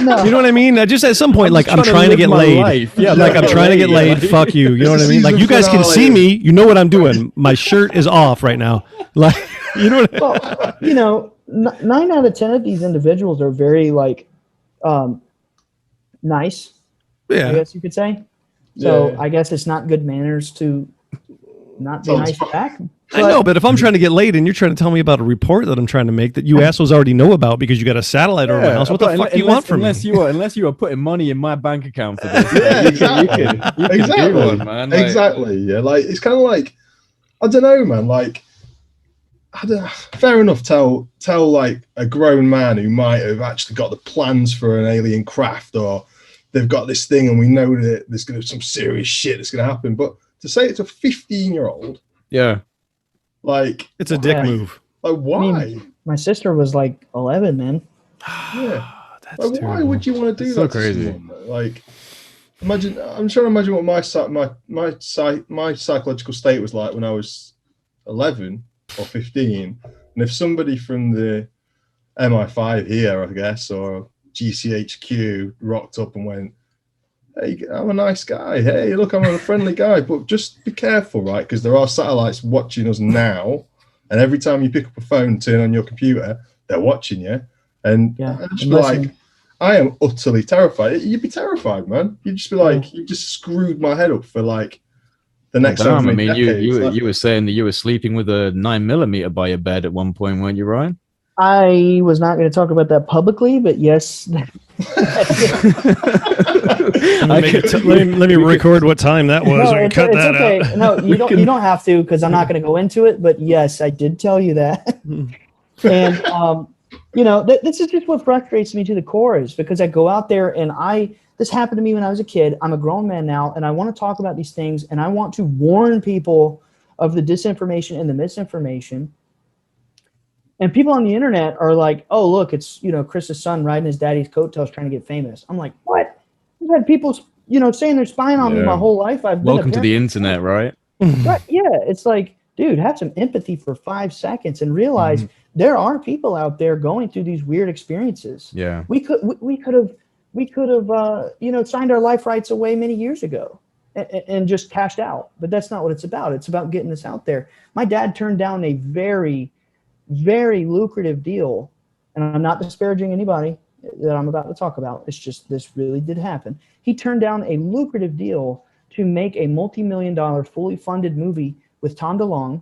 No. You know what I mean? Just at some point, like I'm trying to get laid. Life. Yeah, like I'm trying to get laid. Fuck you. You know what I mean? Like you guys can see me. You know what I'm doing. My shirt is off right now. Like, you know what? Well, 9 out of 10 of these individuals are very like nice. Yeah. I guess you could say. So I guess it's not good manners to not be nice back. I know, but if I'm trying to get laid and you're trying to tell me about a report that I'm trying to make that you assholes already know about because you got a satellite over my house, what the fuck do you want from me? Unless you are putting money in my bank account for this. Exactly. Man. Exactly. Yeah. Like, it's kind of like, I don't know, man. Like, fair enough. Tell like a grown man who might have actually got the plans for an alien craft, or they've got this thing and we know that there's going to be some serious shit that's going to happen. But to say it's a 15-year-old, like, it's a dick move. Like, why? I mean, my sister was like 11, man. Yeah. That's Like, why would you want to do that? So crazy. Someone? Like, imagine. I'm trying to imagine what my psychological state was like when I was 11 or 15, and if somebody from the MI5 here, I guess, or GCHQ rocked up and went, hey, I'm a nice guy. Hey, look, I'm a friendly guy, but just be careful, right? Because there are satellites watching us now, and every time you pick up a phone, turn on your computer, they're watching you. And I'd just be like, I am utterly terrified. You'd be terrified, man. You'd just be like, you just screwed my head up for like the next. I mean, you were saying that you were sleeping with a 9mm by your bed at one point, weren't you, Ryan? I was not going to talk about that publicly, but yes. Let me record what time that was. No, cut that okay. out. No, you don't have to, because I'm not going to go into it. But yes, I did tell you that. And this is just what frustrates me to the core, is because I go out there and this happened to me when I was a kid. I'm a grown man now, and I want to talk about these things, and I want to warn people of the disinformation and the misinformation. And people on the internet are like, oh, look, it's, Chris's son riding his daddy's coattails trying to get famous. I'm like, what? I've had people, saying they're spying on me my whole life. Welcome to the internet, right? Right. Yeah. It's like, dude, have some empathy for 5 seconds and realize there are people out there going through these weird experiences. Yeah. We could have, signed our life rights away many years ago and just cashed out. But that's not what it's about. It's about getting this out there. My dad turned down a very, very lucrative deal, and I'm not disparaging anybody that I'm about to talk about. It's just, this really did happen. He turned down a lucrative deal to make a multi-million-dollar fully funded movie with Tom DeLonge,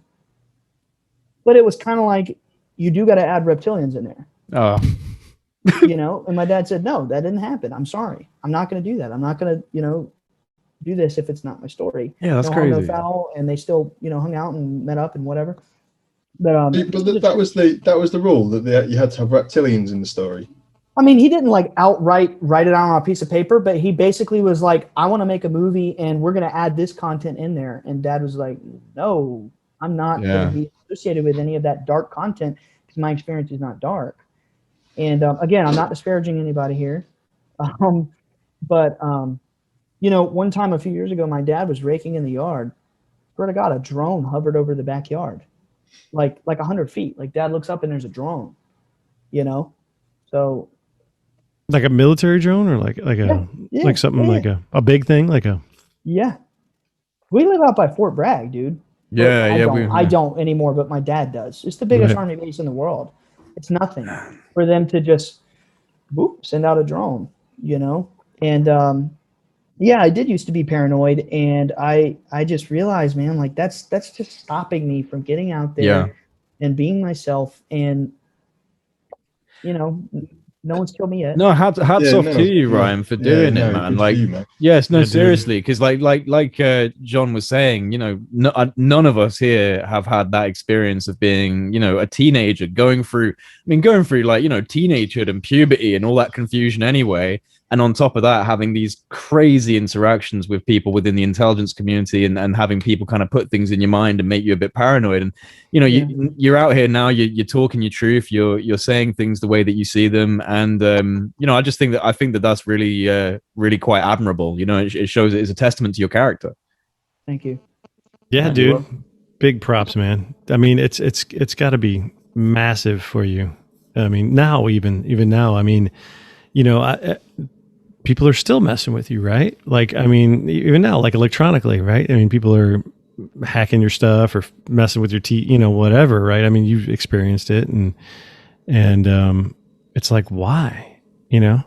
but it was kind of like, you do got to add reptilians in there. Oh. And my dad said, no, that didn't happen. I'm sorry. I'm not going to do that. I'm not going to, do this if it's not my story. Yeah, that's no harm, crazy. no foul, and they still, hung out and met up and whatever. But that was the rule, that you had to have reptilians in the story. I mean, he didn't like outright write it out on a piece of paper, but he basically was like, I want to make a movie and we're going to add this content in there. And Dad was like, no, I'm not going to be associated with any of that dark content because my experience is not dark. And again, I'm not disparaging anybody here. But one time a few years ago, my dad was raking in the yard. Swear to God, a drone hovered over the backyard. Like 100 feet. Like, Dad looks up and there's a drone, so like a military drone, or like something like a big thing, we live out by Fort Bragg, dude. I don't anymore, but my dad does. It's the biggest army base in the world. It's nothing for them to just send out a drone, and I did used to be paranoid, and I just realized, man, like that's just stopping me from getting out there and being myself. And no one's killed me yet. No, hats off to you, Ryan, for doing it, man. Like, you, man. Yes, no, seriously, because like John was saying, none of us here have had that experience of being, a teenager going through like, teenagehood and puberty and all that confusion anyway. And on top of that, having these crazy interactions with people within the intelligence community, and having people kind of put things in your mind and make you a bit paranoid. And, you know, you're out here now, you're talking your truth, you're saying things the way that you see them. And, you know, I think that that's really, really quite admirable. You know, it shows, it's a testament to your character. Thank you. Yeah, dude. Big props, man. I mean, it's got to be massive for you. I mean, now, even now, I mean, you know, people are still messing with you, right? Like, I mean, even now, like electronically, right? I mean, people are hacking your stuff or messing with your you know, whatever, right? I mean, you've experienced it, and it's like, why, you know?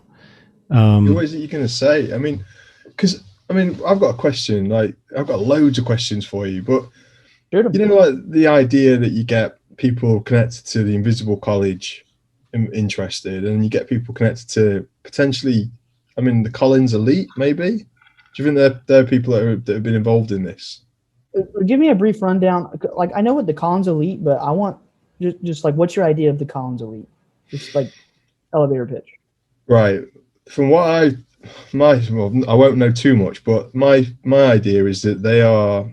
What is it you're going to say? I mean, because I've got a question. Like, I've got loads of questions for you, but you know, like the idea that you get people connected to the invisible college interested, and you get people connected to potentially, I mean, the Collins elite, maybe. Do you think there are people that have been involved in this? Give me a brief rundown. Like, I know what the Collins elite, but I want just like, what's your idea of the Collins elite? Just like elevator pitch. Right. From what I won't know too much, but my idea is that they are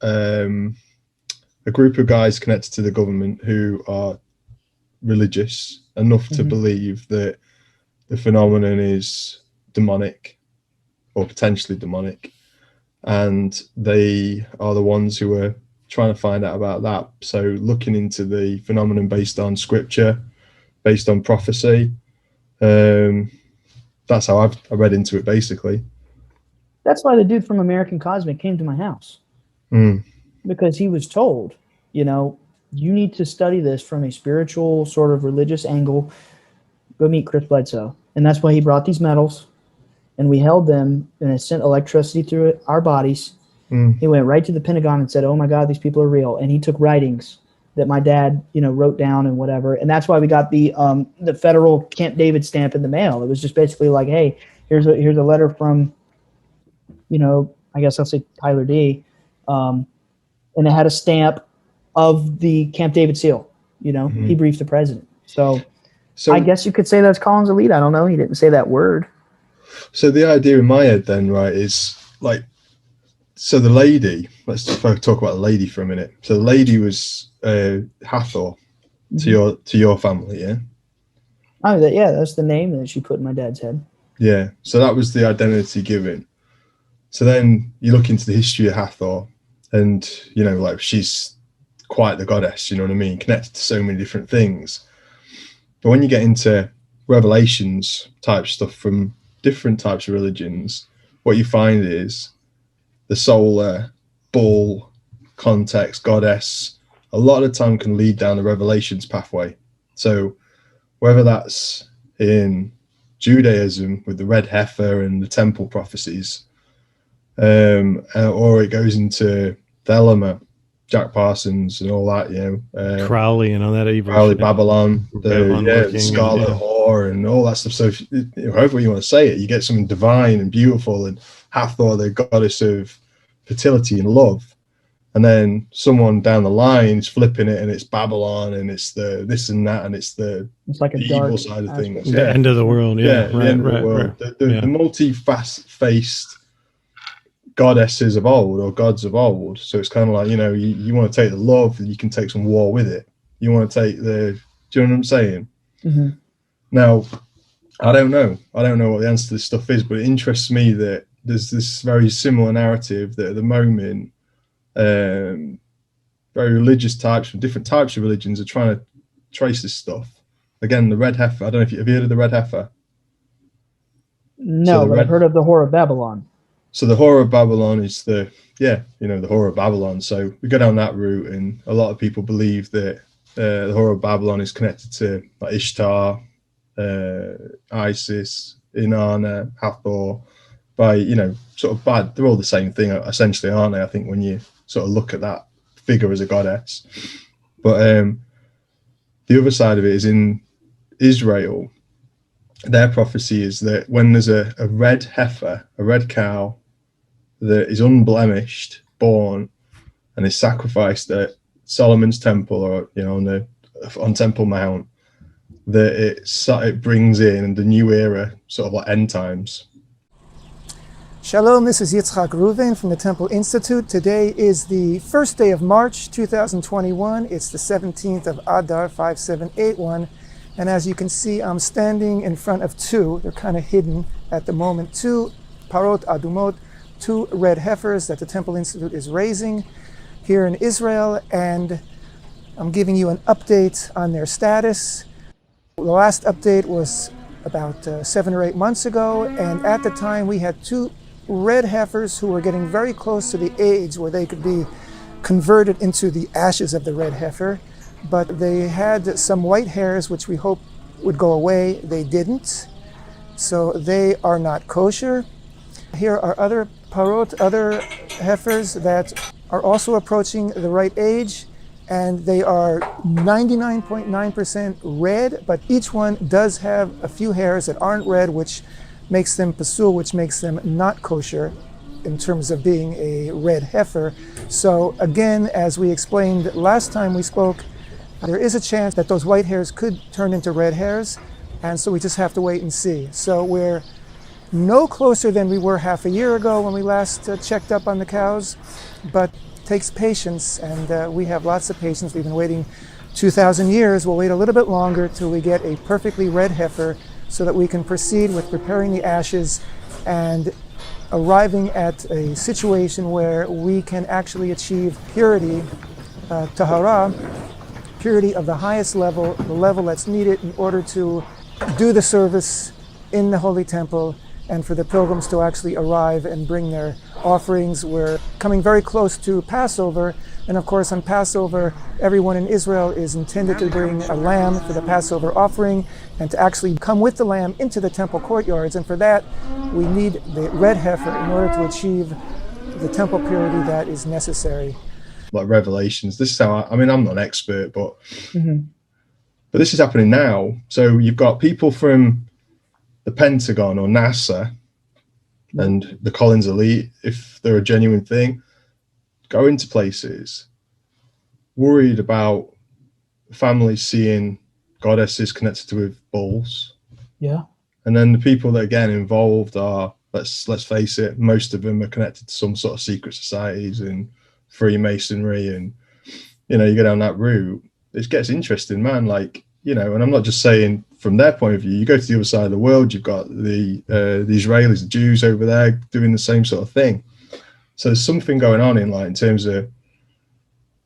a group of guys connected to the government who are religious enough to believe that the phenomenon is demonic or potentially demonic, and they are the ones who are trying to find out about that. So looking into the phenomenon based on scripture, based on prophecy. That's how I read into it, basically. That's why the dude from American Cosmic came to my house, because he was told, you know, you need to study this from a spiritual sort of religious angle. Go meet Chris Bledsoe. And that's why he brought these metals, and we held them, and it sent electricity through our bodies. He went right to the Pentagon and said, oh my God, these people are real. And he took writings that my dad, you know, wrote down and whatever. And that's why we got the federal Camp David stamp in the mail. It was just basically like, hey, here's a letter from, you know, I guess I'll say Tyler D. And it had a stamp of the Camp David seal. You know, he briefed the president. So I guess you could say that's Collins elite. I don't know. He didn't say that word. So the idea in my head then, right, is like, so the lady, let's talk about the lady for a minute. So the lady was Hathor to your family, yeah? Oh, yeah, that's the name that she put in my dad's head. Yeah, so that was the identity given. So then you look into the history of Hathor, and, you know, like, she's quite the goddess, you know what I mean? Connected to so many different things. But when you get into revelations type stuff from different types of religions, what you find is the solar, bull, context, goddess, a lot of the time can lead down the revelations pathway. So whether that's in Judaism with the red heifer and the temple prophecies, or it goes into Thelema, Jack Parsons and all that, you know. Crowley and all that evil Crowley, shit. Babylon, the Scarlet Whore and all that stuff. So however you want to say it, you get something divine and beautiful, and Hathor, the goddess of fertility and love. And then someone down the line is flipping it, and it's Babylon, and it's the this and that, and it's like the evil side of things. The end of the world. The end of the world. The multi-faced goddesses of old, or gods of old. So it's kind of like, you know, you want to take the love, you can take some war with it. You want to take do you know what I'm saying? Now, I don't know what the answer to this stuff is, but it interests me that there's this very similar narrative that at the moment, very religious types from different types of religions are trying to trace this stuff. Again, the red heifer. I don't know if have you heard of the red heifer? No, but I've heard of the Whore of Babylon. So the Whore of Babylon is the Whore of Babylon. So we go down that route, and a lot of people believe that the Whore of Babylon is connected to like Ishtar, Isis, Inanna, Hathor, by, you know, sort of bad. They're all the same thing, essentially, aren't they? I think when you sort of look at that figure as a goddess. But the other side of it is in Israel. Their prophecy is that when there's a red heifer, a red cow that is unblemished, born, and is sacrificed at Solomon's temple, or, you know, on Temple Mount, that it brings in the new era, sort of like end times. Shalom, this is Yitzhak Ruven from the Temple Institute. Today is the first day of March 2021. It's the 17th of Adar 5781. And as you can see, I'm standing in front of two, they're kind of hidden at the moment, two parot adumot, two red heifers that the Temple Institute is raising here in Israel. And I'm giving you an update on their status. The last update was about 7 or 8 months ago. And at the time we had two red heifers who were getting very close to the age where they could be converted into the ashes of the red heifer, but they had some white hairs which we hoped would go away. They didn't, so they are not kosher. Here are other parot, other heifers that are also approaching the right age, and they are 99.9% red, but each one does have a few hairs that aren't red, which makes them pasul, which makes them not kosher in terms of being a red heifer. So again, as we explained last time we spoke, there is a chance that those white hairs could turn into red hairs, and so we just have to wait and see. So we're no closer than we were half a year ago when we last checked up on the cows, but it takes patience, and we have lots of patience. We've been waiting 2,000 years. We'll wait a little bit longer till we get a perfectly red heifer, so that we can proceed with preparing the ashes and arriving at a situation where we can actually achieve purity, tahara, purity of the highest level, the level that's needed in order to do the service in the Holy Temple and for the pilgrims to actually arrive and bring their offerings. We're coming very close to Passover, and of course on Passover, everyone in Israel is intended to bring a lamb for the Passover offering and to actually come with the lamb into the temple courtyards, and for that we need the red heifer in order to achieve the temple purity that is necessary. Like revelations, this is how I'm not an expert, but this is happening now. So you've got people from the Pentagon or NASA and the Collins elite, if they're a genuine thing, go into places worried about families seeing goddesses connected with bulls. Yeah. And then the people that are getting involved are, let's face it, most of them are connected to some sort of secret societies and Freemasonry, and you go down that route, it gets interesting, man. Like, and I'm not just saying from their point of view. You go to the other side of the world, you've got the Israelis, the Jews over there doing the same sort of thing. So there's something going on in terms of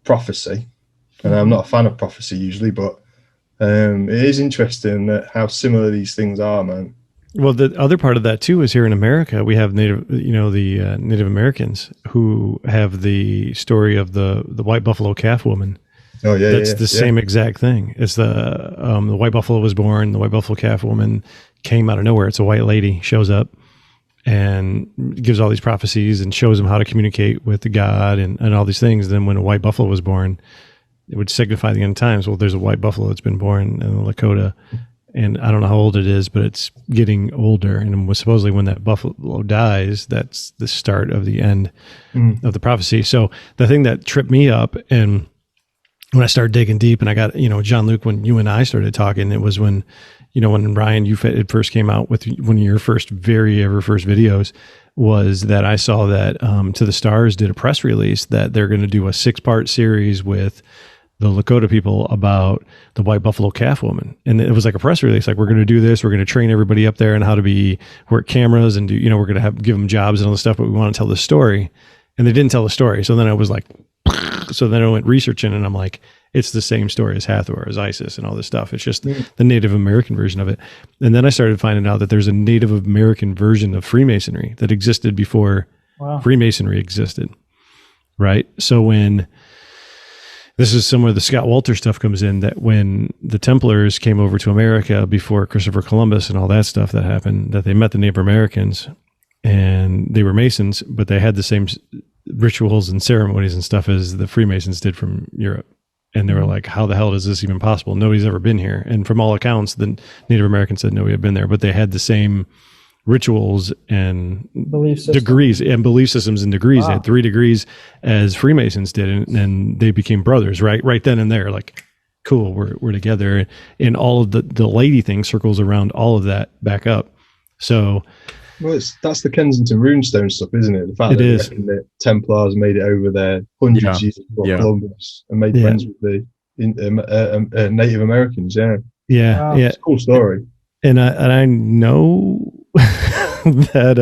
prophecy, and I'm not a fan of prophecy usually, but it is interesting that how similar these things are, man. Well, the other part of that too is here in America, we have Native Americans who have the story of the white buffalo calf woman. Oh yeah, that's the same exact thing. It's the white buffalo was born. The white buffalo calf woman came out of nowhere. It's a white lady, shows up and gives all these prophecies and shows them how to communicate with God and all these things. Then when a white buffalo was born, it would signify the end times. Well, there's a white buffalo that's been born in the Lakota. And I don't know how old it is, but it's getting older. And was supposedly when that buffalo dies, that's the start of the end of the prophecy. So the thing that tripped me up, and when I started digging deep, and I got, Jean-Luc, when you and I started talking, it was when, when Ryan, you first came out with one of your very first videos, was that I saw that To the Stars did a press release that they're going to do a 6-part series with the Lakota people about the white buffalo calf woman. And it was like a press release, like, we're going to do this, we're going to train everybody up there on how to work cameras and do, we're going to give them jobs and all this stuff, but we want to tell the story. And they didn't tell the story. So then I was like, so then I went researching, and I'm like, it's the same story as Hathor, as Isis and all this stuff. It's just the Native American version of it. And then I started finding out that there's a Native American version of Freemasonry that existed before Freemasonry existed. Right. So when this is somewhere the Scott Walter stuff comes in, that when the Templars came over to America before Christopher Columbus and all that stuff that happened, that they met the Native Americans and they were Masons, but they had the same rituals and ceremonies and stuff as the Freemasons did from Europe. And they were like, how the hell is this even possible? Nobody's ever been here. And from all accounts, the Native Americans said nobody had been there, but they had the same rituals and degrees and belief systems and degrees. They had 3 degrees as Freemasons did, and they became brothers right then and there. Like, cool, we're together. And all of the lady thing circles around all of that back up. So, well, that's the Kensington runestone stuff, isn't it? The fact that the Templars made it over there hundreds of years before Columbus and made friends with the Native Americans. Yeah. It's a cool story. And I know that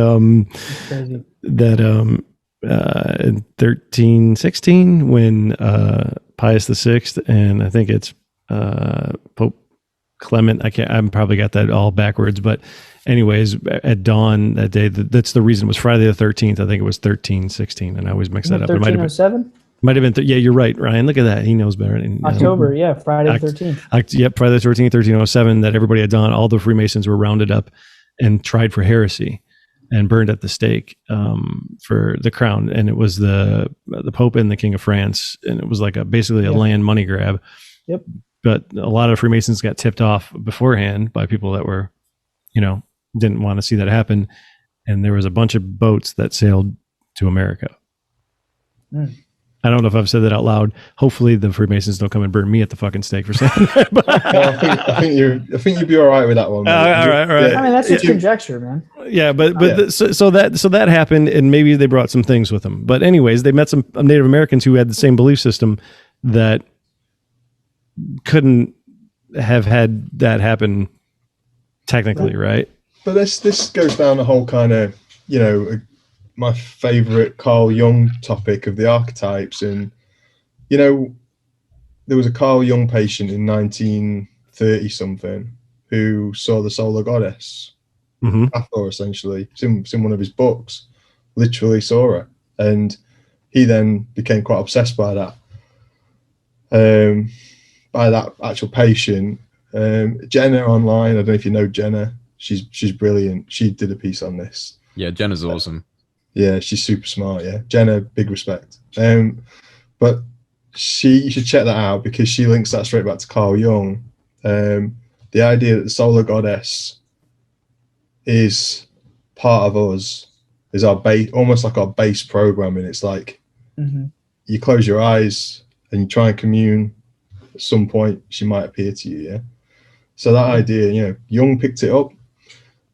in 1316 when Pius VI and I think it's Pope Clement, I probably got that all backwards, but anyways, at dawn that day, that's the reason, it was Friday the 13th. I think it was 1316, and I always mix that up. 1307? Might have been, yeah, you're right, Ryan. Look at that. He knows better. October, Friday the 13th. Yep, Friday the 13th, 1307, that everybody at dawn, all the Freemasons were rounded up and tried for heresy and burned at the stake for the crown. And it was the Pope and the King of France, and it was like basically a land money grab. Yep. But a lot of Freemasons got tipped off beforehand by people that were, didn't want to see that happen. And there was a bunch of boats that sailed to America. Mm. I don't know if I've said that out loud. Hopefully the Freemasons don't come and burn me at the fucking stake for saying that. I think you'd be all right with that one. All right. Yeah. I mean, that's just conjecture, man. Yeah, so that happened, and maybe they brought some things with them. But anyways, they met some Native Americans who had the same belief system that couldn't have had that happen technically, right? But this goes down the whole kind of, my favorite Carl Jung topic of the archetypes. And, there was a Carl Jung patient in 1930 something who saw the solar goddess, Hathor, essentially. It's in one of his books, literally saw her. And he then became quite obsessed by that. By that actual patient. Jenna online, I don't know if you know Jenna. She's brilliant. She did a piece on this. Yeah, Jenna's awesome. Yeah, she's super smart. Yeah, Jenna, big respect. But you should check that out because she links that straight back to Carl Jung. The idea that the solar goddess is part of us, is our base, almost like our base programming. It's like you close your eyes and you try and commune. At some point, she might appear to you. Yeah. So that idea, Jung picked it up,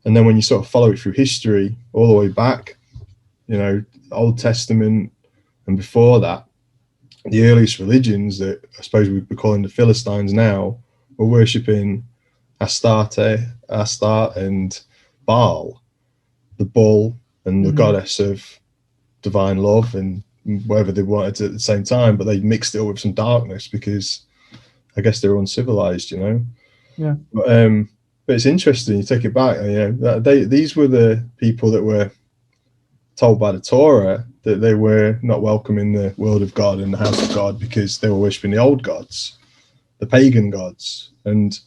and then when you sort of follow it through history all the way back. Old Testament and before that, the earliest religions that I suppose we'd be calling the Philistines now were worshipping Astarte and Baal, the bull and the goddess of divine love and whatever they wanted at the same time, but they mixed it up with some darkness because I guess they were uncivilized, Yeah. But it's interesting, you take it back, these were the people that were told by the Torah that they were not welcome in the world of God and the house of God because they were worshipping the old gods, the pagan gods. And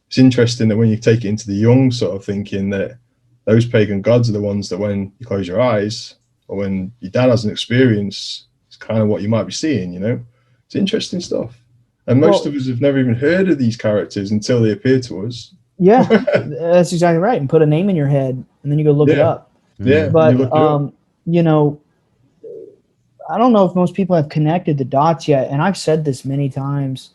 it's interesting that when you take it into the Jung sort of thinking that those pagan gods are the ones that when you close your eyes or when your dad has an experience, it's kind of what you might be seeing, It's interesting stuff. And most of us have never even heard of these characters until they appear to us. Yeah, that's exactly right. And put a name in your head and then you go look it up. Yeah. But, I don't know if most people have connected the dots yet. And I've said this many times,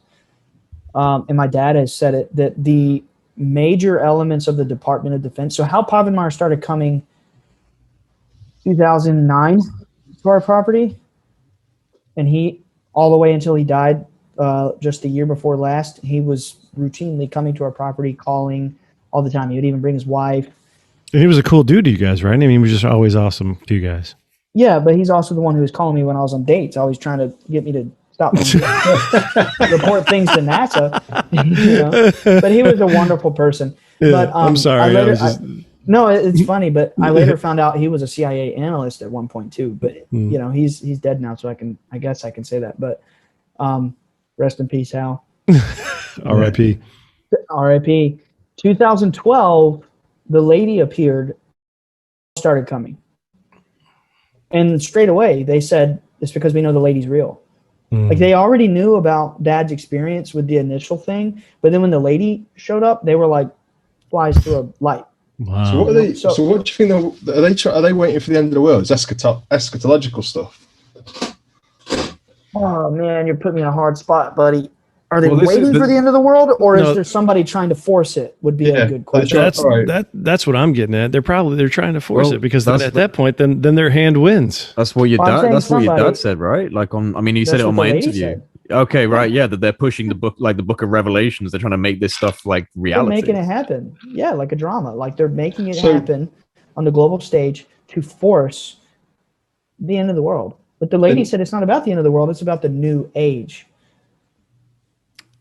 and my dad has said it, that the major elements of the Department of Defense. So Hal Pavenmeyer started coming 2009 to our property. And he, all the way until he died just the year before last, he was routinely coming to our property, calling all the time. He would even bring his wife. And he was a cool dude to you guys, right? I mean, he was just always awesome to you guys. Yeah, but he's also the one who was calling me when I was on dates, always trying to get me to stop report things to NASA. But he was a wonderful person. Yeah, but I'm sorry. No, it's funny, but I later found out he was a CIA analyst at one point too. But he's dead now, so I guess I can say that. But rest in peace, Hal. R.I.P. R.I.P. 2012, the lady appeared, started coming. And straight away, they said, it's because we know the lady's real. Like, they already knew about Dad's experience with the initial thing, but then when the lady showed up, they were like flies through a light. Wow. So what are they? So what do you think? Are they waiting for the end of the world? It's eschatological stuff. Oh man, you're putting me in a hard spot, buddy. Are they Well, waiting for the end of the world, or No. is there somebody trying to force it? Would be a good question. That's what I'm getting at. They're trying to force it, because then that's at that point, then their hand wins. That's what your Well, I'm dad. saying That's what your somebody- dad said, right? Like on. I mean, he said That's it on what my the lady interview. said. Okay, right, yeah, that they're pushing the book, like the Book of Revelations. They're trying to make this stuff like They're reality. making it happen. Yeah, like a drama. Like they're making it So- happen on the global stage to force the end of the world. But the lady said it's not about the end of the world. It's about the new age.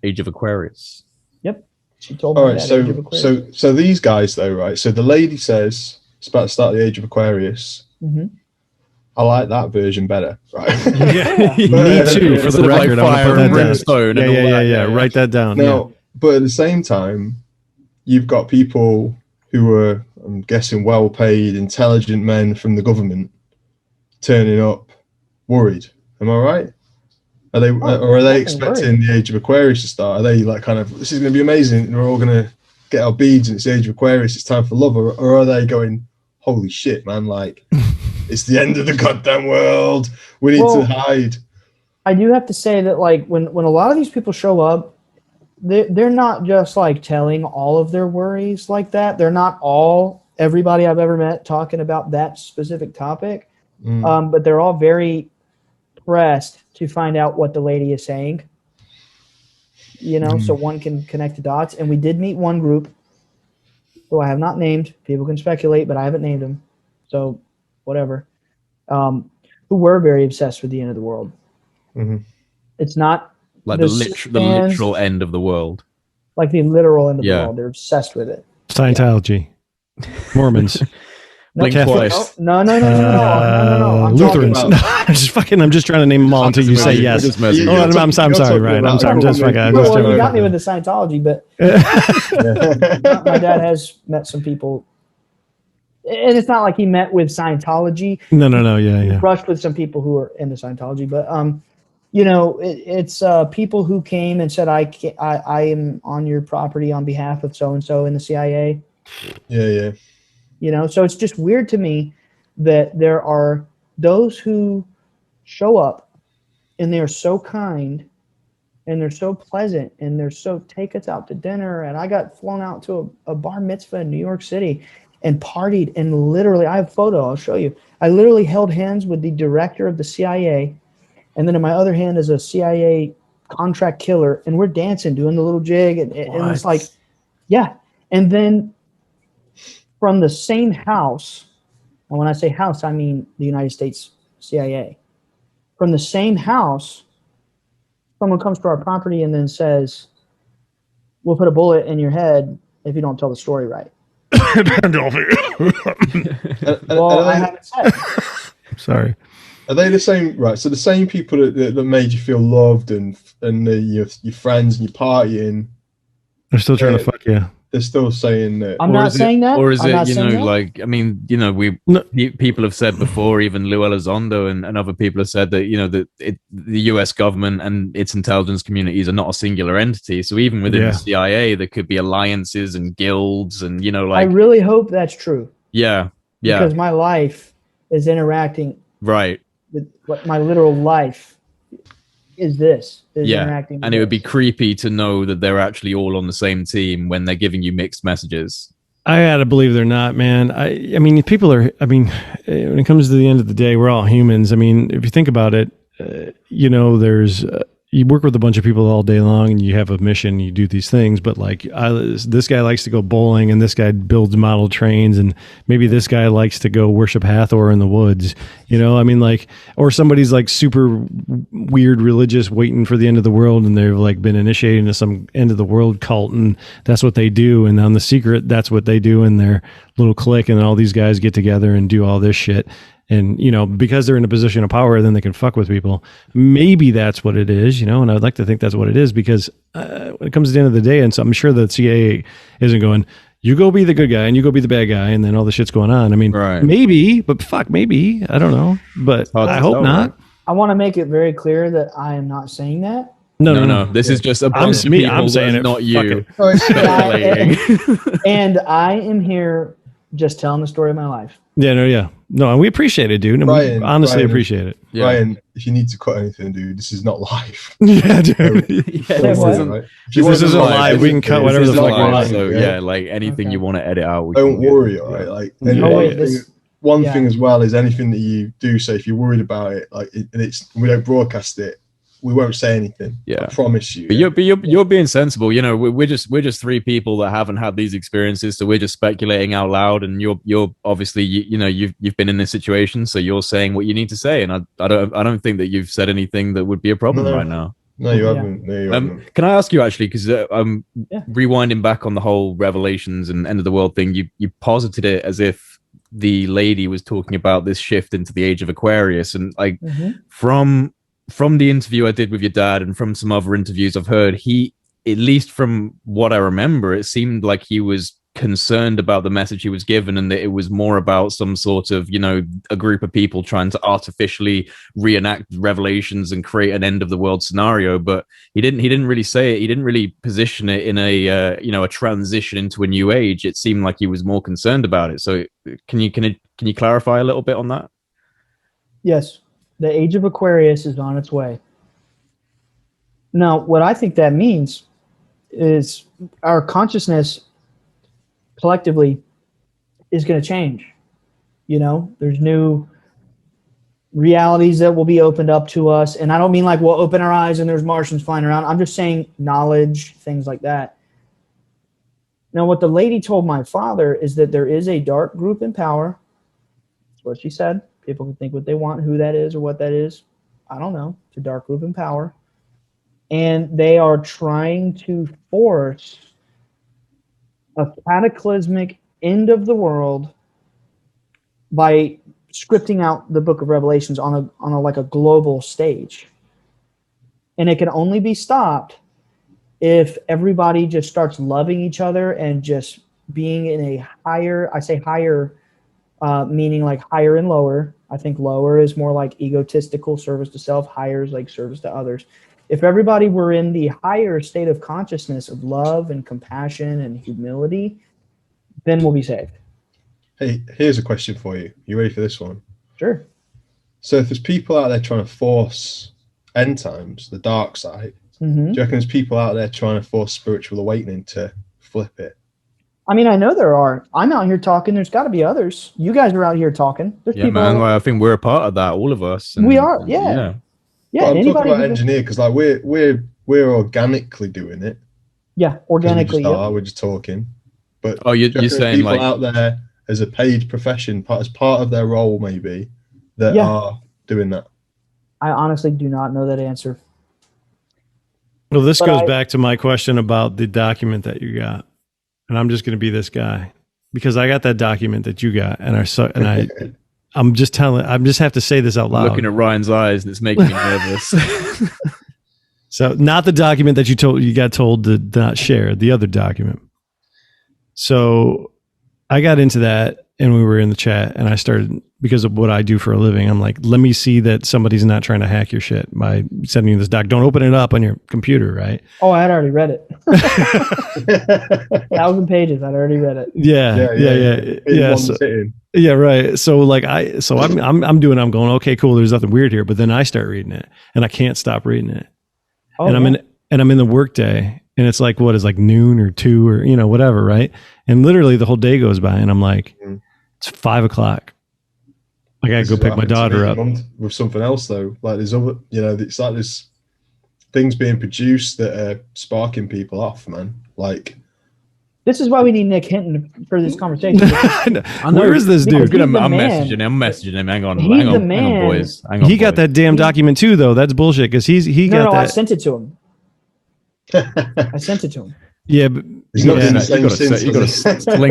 Age of Aquarius. Yep. She told All me right, that. Age of Aquarius. so these guys though, right? So the lady says it's about to start the Age of Aquarius. Mhm. I like that version better, right? Yeah, me too. For Sort the of like record, I want fire to put and that down. brimstone and all that, Yeah. Write that down. Now, but at the same time, you've got people who are, I'm guessing, well-paid, intelligent men from the government turning up worried. Am I right? Are they, or are they expecting the Age of Aquarius to start? Are they like kind of, this is going to be amazing, and we're all going to get our beads, and it's the Age of Aquarius, it's time for love, or are they going, holy shit, man, like, it's the end of the goddamn world, we need to hide? I do have to say that, like, when a lot of these people show up, they're not just like telling all of their worries like that. They're not everybody I've ever met talking about that specific topic. But they're all very pressed to find out what the lady is saying, so one can connect the dots. And we did meet one group who I have not named. People can speculate, but I haven't named them. So whatever, who were very obsessed with the end of the world. Mm-hmm. It's not like the literal end of the world, like the literal end of the world. They're obsessed with it. Scientology, Mormons, Blink twice. No. I'm Lutherans. I'm just trying to name them all until you say yes. I'm sorry, Ryan. I'm sorry. I'm just fucking. Well, you got me with the Scientology, but my dad has met some people. And it's not like he met with Scientology. No. Yeah. He brushed with some people who are into Scientology, but it's people who came and said, I am on your property on behalf of so and so in the CIA. Yeah. So it's just weird to me that there are those who show up and they're so kind and they're so pleasant and they're so take us out to dinner. And I got flown out to a bar mitzvah in New York City and partied, and literally, I have a photo, I'll show you. I literally held hands with the director of the CIA, and then in my other hand is a CIA contract killer, and we're dancing, doing the little jig, and it's like, yeah. And then from the same house, and when I say house, I mean the United States CIA. From the same house, someone comes to our property and then says, we'll put a bullet in your head if you don't tell the story right. Well, I haven't said. Sorry. Are they the same? Right. So the same people that made you feel loved and your friends and your partying. They're still trying to fuck you. They're still saying that. I'm not saying that. Or is I'm it, not saying that. like, I mean, people have said before, even Lou Elizondo and other people have said that, that the US government and its intelligence communities are not a singular entity. So even within the CIA, there could be alliances and guilds and, I really hope that's true. Yeah. Because my life is interacting. Right. With what my literal life is interacting with and it would be creepy to know that they're actually all on the same team when they're giving you mixed messages. I gotta believe they're not, man. I mean, people are. I mean, when it comes to the end of the day, we're all humans. I mean, if you think about it, there's you work with a bunch of people all day long, and you have a mission. You do these things, but like this guy likes to go bowling, and this guy builds model trains, and maybe this guy likes to go worship Hathor in the woods. I mean, like, or somebody's like super weird religious, waiting for the end of the world, and they've like been initiated into some end of the world cult, and that's what they do. And on The Secret, that's what they do in their little clique, and all these guys get together and do all this shit. And, because they're in a position of power, then they can fuck with people. Maybe that's what it is, and I'd like to think that's what it is, because when it comes to the end of the day, and so I'm sure the CIA isn't going, you go be the good guy and you go be the bad guy, and then all the shit's going on. I mean, maybe, but fuck, maybe. I don't know. But I hope not. Right? I want to make it very clear that I am not saying that. No. This is just a bunch of people. I'm saying it, not you. And I am here just telling the story of my life. Yeah, no, and we appreciate it, dude. And we honestly appreciate it. Yeah. Ryan, if you need to cut anything, dude, this is not live. Yeah, dude. Don't what? worry, right? If this isn't live, we can cut whatever the fuck we live, want. so yeah, like anything you want to edit out. We Don't can worry, all right? Like, and No, wait, one thing as well is anything that you do say, if you're worried about it, like, and we don't broadcast it, we won't say anything. Yeah. I promise you. But you're being sensible. You know, we're just three people that haven't had these experiences, so we're just speculating out loud. And you're obviously you've been in this situation, so you're saying what you need to say. And I don't think that you've said anything that would be a problem right now. No, you haven't. No, you haven't. Can I ask you actually, because I'm rewinding back on the whole Revelations and end of the world thing, you posited it as if the lady was talking about this shift into the age of Aquarius, and like from the interview I did with your dad and from some other interviews I've heard, he, at least from what I remember, it seemed like he was concerned about the message he was given, and that it was more about some sort of, a group of people trying to artificially reenact Revelations and create an end of the world scenario. But he didn't really say it. He didn't really position it in a transition into a new age. It seemed like he was more concerned about it. So can you clarify a little bit on that? Yes. The age of Aquarius is on its way. Now, what I think that means is our consciousness collectively is going to change. There's new realities that will be opened up to us. And I don't mean like we'll open our eyes and there's Martians flying around. I'm just saying knowledge, things like that. Now, what the lady told my father is that there is a dark group in power. That's what she said. People can think what they want, who that is or what that is. I don't know. It's a dark group in power. And they are trying to force a cataclysmic end of the world by scripting out the book of Revelations on a global stage. And it can only be stopped if everybody just starts loving each other and just being in a higher, I say higher, meaning like higher and lower. I think lower is more like egotistical service to self. Higher is like service to others. If everybody were in the higher state of consciousness of love and compassion and humility, then we'll be saved. Hey, here's a question for you. You ready for this one? Sure. So if there's people out there trying to force end times, the dark side, do you reckon there's people out there trying to force spiritual awakening to flip it? I mean, I know there are. I'm out here talking. There's got to be others. You guys are out here talking. There's Yeah, people. man. Well, I think we're a part of that, all of us. We are. Yeah. Yeah. I'm talking about engineer because like we're organically doing it. Yeah, organically. We're just talking. But you're saying people like out there as a paid profession, as part of their role, maybe that are doing that. I honestly do not know that answer. Well, this goes back to my question about the document that you got, and I'm just going to be this guy because I got that document that you got, and I'm just have to say this out loud. Looking at Ryan's eyes, and it's making me nervous. So, not the document that you got told to not share, the other document. So, I got into that, and we were in the chat, and I started, because of what I do for a living, I'm like, let me see that somebody's not trying to hack your shit by sending you this doc. Don't open it up on your computer, right? Oh, I had already read it. 1,000 pages. I'd already read it. Yeah. Yeah, right. So like I'm doing. I'm going, okay, cool. There's nothing weird here. But then I start reading it, and I can't stop reading it. Oh, and I'm in the workday, and it's like what is like noon or 2 or whatever, right? And literally the whole day goes by, and I'm like, it's 5 o'clock. I gotta go pick my daughter up. With something else though, like there's other, it's like there's things being produced that are sparking people off, man. Like this is why we need Nick Hinton for this conversation. Where is this dude? I'm messaging him. Hang on, boys. Hang on, he got that damn document too, though. That's bullshit because he got that. I sent it to him. Yeah, but you gotta sling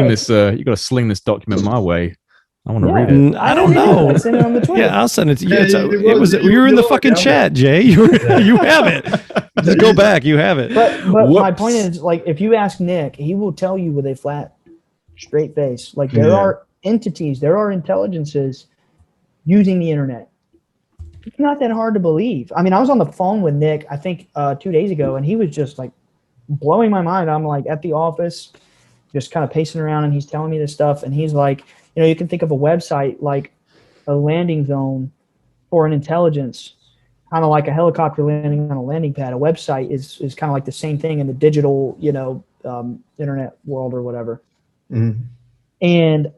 this. You gotta sling this document my way. I want to read it. I don't know. I sent it on the Twitter. Yeah, I'll send it to you. You were in the fucking chat, Jay. You have it. Just go back. You have it. But my point is, like, if you ask Nick, he will tell you with a flat, straight face. Like, there are entities, there are intelligences using the internet. It's not that hard to believe. I mean, I was on the phone with Nick, I think 2 days ago, and he was just like blowing my mind. I'm like at the office just kind of pacing around, and he's telling me this stuff, and he's like, you can think of a website like a landing zone for an intelligence, kind of like a helicopter landing on a landing pad. A website is kind of like the same thing in the digital, internet world or whatever. Mm. And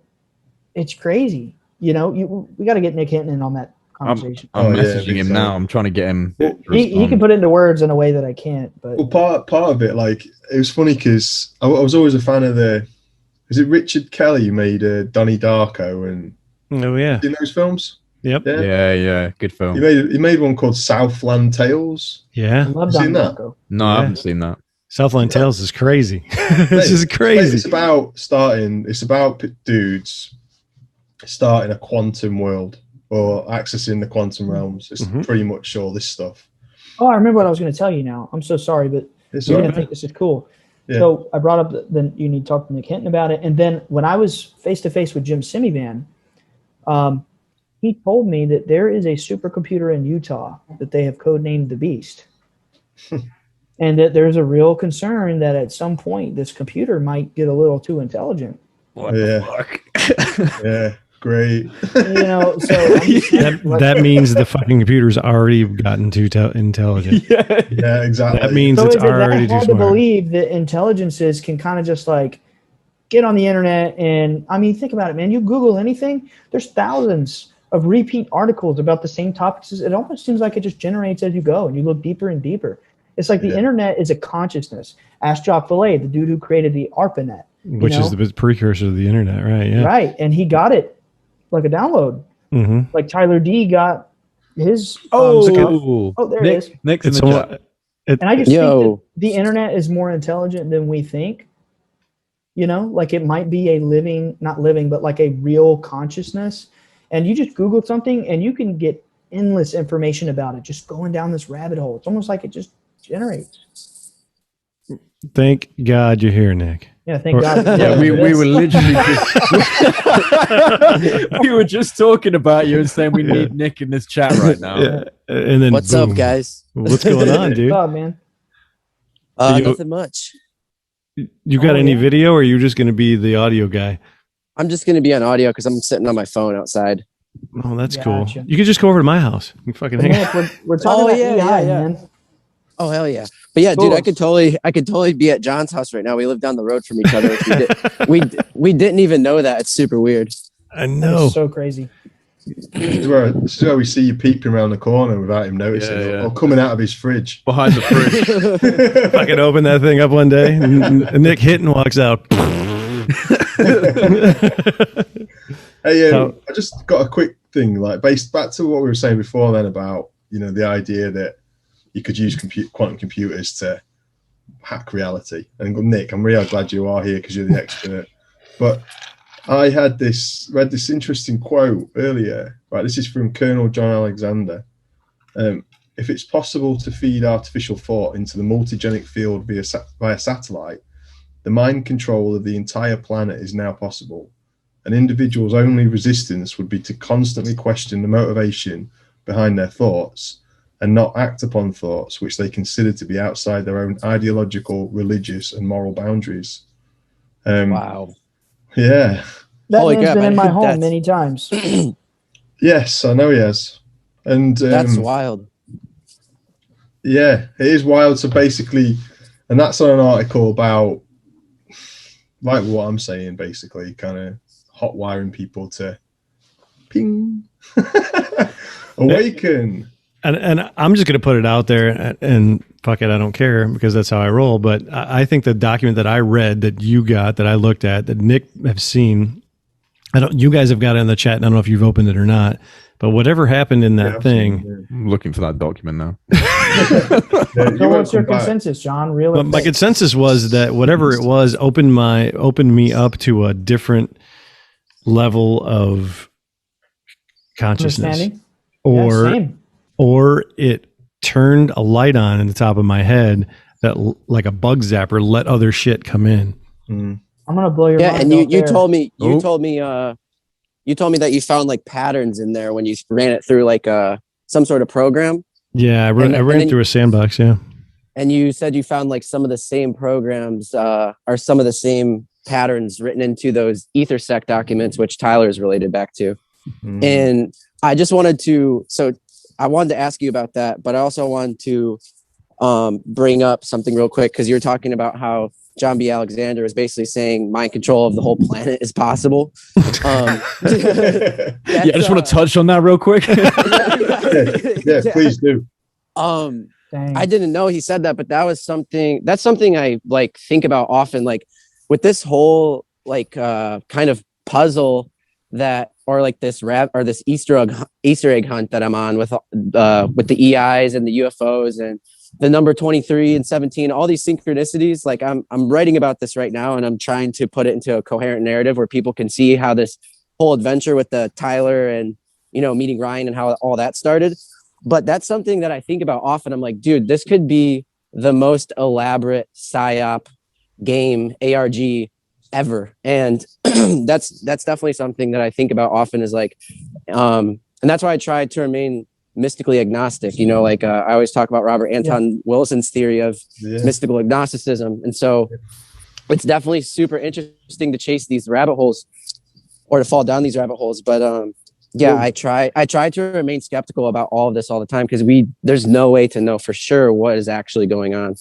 it's crazy. We got to get Nick Hinton in on that conversation. I'm messaging him now. I'm trying to get him. He can put it into words in a way that I can't. But part of it, like, it was funny because I was always a fan of is it Richard Kelly who made Donnie Darko and in those films? Yep. Yeah. Good film. He made one called Southland Tales. Yeah. I love Seen Donnie that? Darko. No, I haven't seen that. Southland Tales is crazy. This is crazy. It's about dudes starting a quantum world or accessing the quantum realms. It's pretty much all this stuff. Oh, I remember what I was going to tell you now. I'm so sorry, but you're going to think this is cool. Yeah. So I brought up then you need to talk to Nick Hinton about it. And then when I was face to face with Jim Simivan, he told me that there is a supercomputer in Utah that they have codenamed the Beast. And that there's a real concern that at some point this computer might get a little too intelligent. What the fuck? Yeah, great. So that means the fucking computer's already gotten too intelligent. Yeah, exactly. That means so it's is it already too hard smart. to believe that intelligences can kind of just like get on the internet and think about it, man. You Google anything, there's thousands of repeat articles about the same topics. It almost seems like it just generates as you go, and you look deeper and deeper. It's like the internet is a consciousness. Ask Jacques Vallée, the dude who created the ARPANET. Which is the precursor to the internet, right? Yeah. Right. And he got it like a download. Mm-hmm. Like Tyler D got his. There it is. Nick's in the chat. And I just think that the internet is more intelligent than we think. Like it might be not living, but like a real consciousness. And you just Google something and you can get endless information about it, just going down this rabbit hole. It's almost like it just generates. Thank God you're here, Nick. Yeah, thank God. Yeah, we were literally we were just talking about you and saying we need Nick in this chat right now. Yeah. And then what's up, guys? What's going on, dude? What's up, man? Nothing much. You got any video, or are you just going to be the audio guy? I'm just going to be on audio because I'm sitting on my phone outside. Oh, that's Gotcha. cool. You could just go over to my house. You fucking hang out. We're talking about AI, man. Oh hell yeah! But yeah, dude, I could totally be at John's house right now. We live down the road from each other. We didn't even know that. It's super weird. I know. It's so crazy. This is where we see you peeping around the corner without him noticing, or coming out of his fridge. Behind the fridge. Fucking open that thing up one day, and Nick Hinton walks out. Hey, I just got a quick thing, like based back to what we were saying before then about the idea that you could use quantum computers to hack reality. And Nick, I'm really glad you are here because you're the expert. But I read this interesting quote earlier. Right, this is from Colonel John Alexander. If it's possible to feed artificial thought into the multigenic field via satellite, the mind control of the entire planet is now possible. An individual's only resistance would be to constantly question the motivation behind their thoughts and not act upon thoughts which they consider to be outside their own ideological, religious, and moral boundaries. Wow. Yeah. That man's been in my home many times. Yes, I know he has. And that's wild. Yeah, it is wild. So basically, and that's on an article about, like what I'm saying, basically, kind of hot wiring people to ping, awaken. And I'm just going to put it out there and fuck it, I don't care because that's how I roll. But I think the document that I read that you got, that I looked at, that Nick have seen, you guys have got it in the chat. And I don't know if you've opened it or not, but whatever happened in that thing. I'm looking for that document now. So what's your consensus, John? Really? My consensus was that whatever it was opened me up to a different level of consciousness, or it turned a light on in the top of my head that, like a bug zapper, let other shit come in. I'm gonna blow your mind. And you told me that you found like patterns in there when you ran it through like some sort of program. Yeah, I ran it through a sandbox. Yeah, and you said you found like some of the same programs or some of the same patterns written into those EtherSec documents, which Tyler is related back to. And I just wanted to, I wanted to ask you about that, but I also wanted to bring up something real quick, because you were talking about how John B. Alexander is basically saying mind control of the whole planet is possible. I just want to touch on that real quick. Yeah, please do. I didn't know he said that, but that's something I like think about often, like with this whole like kind of puzzle that, or like this this Easter egg hunt that I'm on with the EIs and the UFOs and the number 23 and 17, all these synchronicities. Like I'm writing about this right now, and I'm trying to put it into a coherent narrative where people can see how this whole adventure with the Tyler and, you know, meeting Ryan and how all that started. But that's something that I think about often. I'm like, dude, this could be the most elaborate psyop game ARG ever. And that's definitely something that I think about often, is like, and that's why I try to remain mystically agnostic. You know, like I always talk about Robert Anton Wilson's theory of mystical agnosticism. And so it's definitely super interesting to chase these rabbit holes, or to fall down these rabbit holes. But I try to remain skeptical about all of this all the time, because there's no way to know for sure what is actually going on.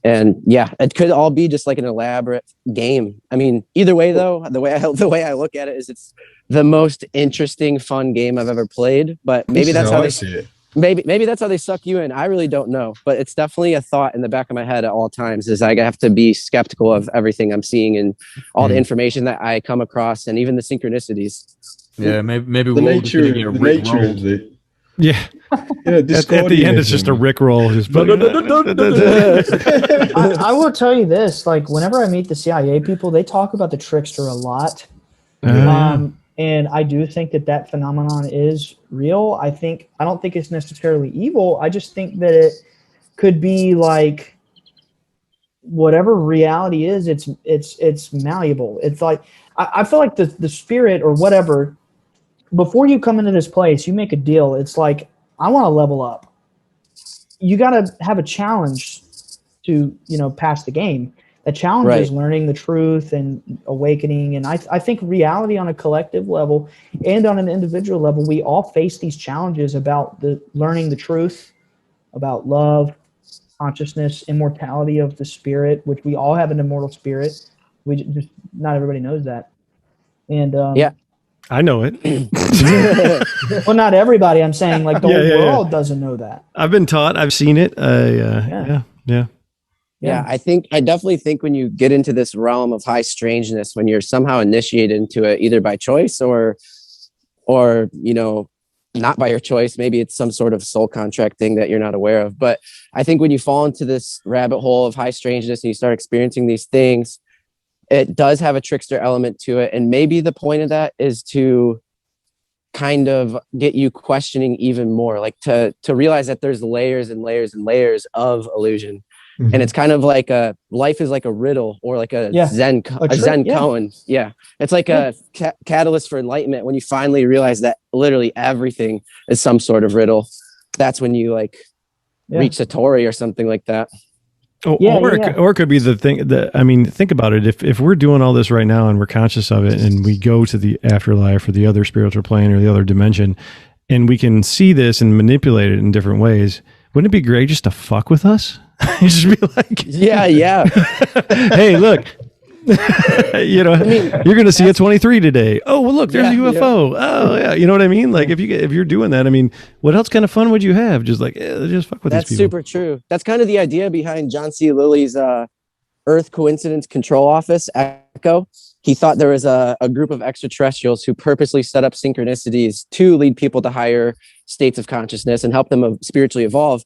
And yeah, it could all be just like an elaborate game. I mean, either way though, the way I look at it is it's the most interesting, fun game I've ever played. But maybe that's how they see it. Maybe that's how they suck you in. I really don't know, but it's definitely a thought in the back of my head at all times, is I have to be skeptical of everything I'm seeing and all the information that I come across, and even the synchronicities. Yeah, maybe the nature of it. Yeah. At the end, it's just a Rickroll. I will tell you this: like, whenever I meet the CIA people, they talk about the trickster a lot. And I do think that phenomenon is real. I don't think it's necessarily evil. I just think that it could be like whatever reality is. It's malleable. It's like I feel like the spirit or whatever. Before you come into this place, you make a deal. It's like, I want to level up. You got to have a challenge to, you know, pass the game. The challenge is learning the truth and awakening. And I think reality on a collective level and on an individual level, we all face these challenges about learning the truth, about love, consciousness, immortality of the spirit, which we all have an immortal spirit. We just, not everybody knows that. And I know it. Well, not everybody. I'm saying like the whole world doesn't know that. I've been taught. I've seen it. Yeah. I definitely think when you get into this realm of high strangeness, when you're somehow initiated into it, either by choice or you know, not by your choice, maybe it's some sort of soul contract thing that you're not aware of. But I think when you fall into this rabbit hole of high strangeness and you start experiencing these things, it does have a trickster element to it. And maybe the point of that is to kind of get you questioning even more, like to realize that there's layers and layers and layers of illusion. Mm-hmm. And it's kind of like life is like a riddle, or like a Zen koan. Yeah. It's like a catalyst for enlightenment. When you finally realize that literally everything is some sort of riddle, that's when you reach Satori or something like that. Or it could be the thing that, I mean, think about it. If we're doing all this right now and we're conscious of it, and we go to the afterlife or the other spiritual plane or the other dimension, and we can see this and manipulate it in different ways, wouldn't it be great just to fuck with us? You just be like, hey, look, you know, I mean, you're going to see a 23 today. Oh, well, look, there's a UFO. Oh, yeah. You know what I mean? Like if you're doing that, I mean, what else kind of fun would you have? Just like, just fuck with these people. That's super true. That's kind of the idea behind John C. Lilly's Earth Coincidence Control Office, ECHO. He thought there was a group of extraterrestrials who purposely set up synchronicities to lead people to higher states of consciousness and help them spiritually evolve.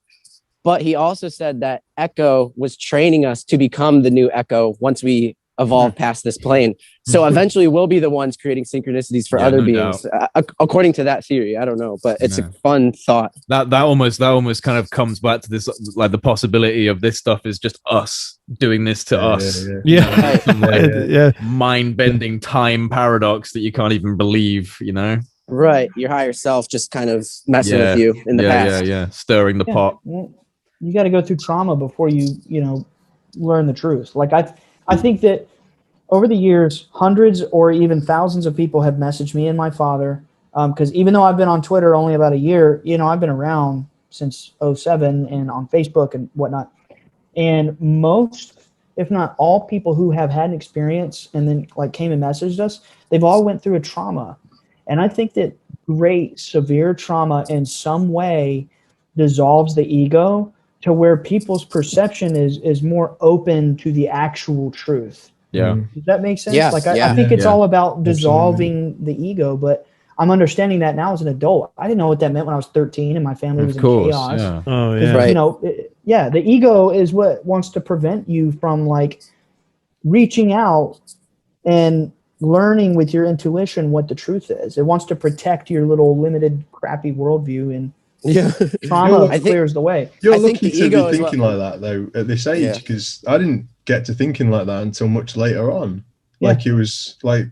But he also said that ECHO was training us to become the new ECHO once we evolve past this plane. So eventually we'll be the ones creating synchronicities for other beings, according to that theory. I don't know, but it's a fun thought. That almost kind of comes back to this, like the possibility of this stuff is just us doing this to us. Mind-bending time paradox that you can't even believe, you know? Right. Your higher self just kind of messing with you in the past. Stirring the pot. You got to go through trauma before you learn the truth. Like I think that over the years, hundreds or even thousands of people have messaged me and my father. Because even though I've been on Twitter only about a year, I've been around since '07 and on Facebook and whatnot. And most, if not all, people who have had an experience and then like came and messaged us, they've all went through a trauma. And I think that great severe trauma in some way dissolves the ego to where people's perception is more open to the actual truth. Yeah. Does that make sense? Yeah, I think it's all about dissolving the ego, but I'm understanding that now as an adult. I didn't know what that meant when I was 13 and my family was in chaos. Yeah. Oh yeah. Right. The ego is what wants to prevent you from like reaching out and learning with your intuition what the truth is. It wants to protect your little limited, crappy worldview, and trauma clears the way. You're lucky to be thinking like that though at this age, because I didn't get to thinking like that until much later on. Like it was like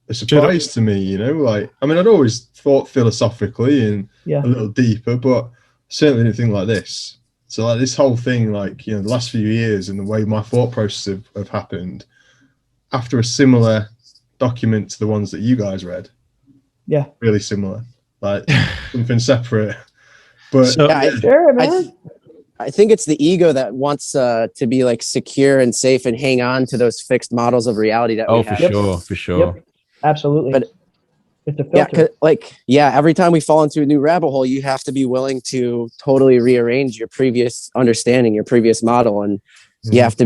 a surprise to me, like, I mean, I'd always thought philosophically and a little deeper, but certainly didn't think like this. So like this whole thing, like, the last few years and the way my thought process have happened after a similar document to the ones that you guys read. Yeah. Really similar, like something separate. But sure, man. I think it's the ego that wants to be like secure and safe and hang on to those fixed models of reality that we have. For sure. Yep. Absolutely. But it's a filter. Every time we fall into a new rabbit hole, you have to be willing to totally rearrange your previous understanding, your previous model. And you have to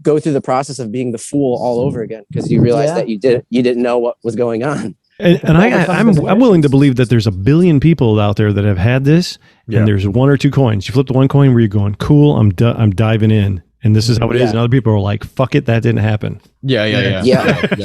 go through the process of being the fool all over again, because you realize that you didn't know what was going on. And I'm willing to believe that there's 1 billion people out there that have had this, and there's one or two coins. You flip the one coin where you're going, cool, I'm diving in, and this is how it is. And other people are like, fuck it, that didn't happen. Yeah.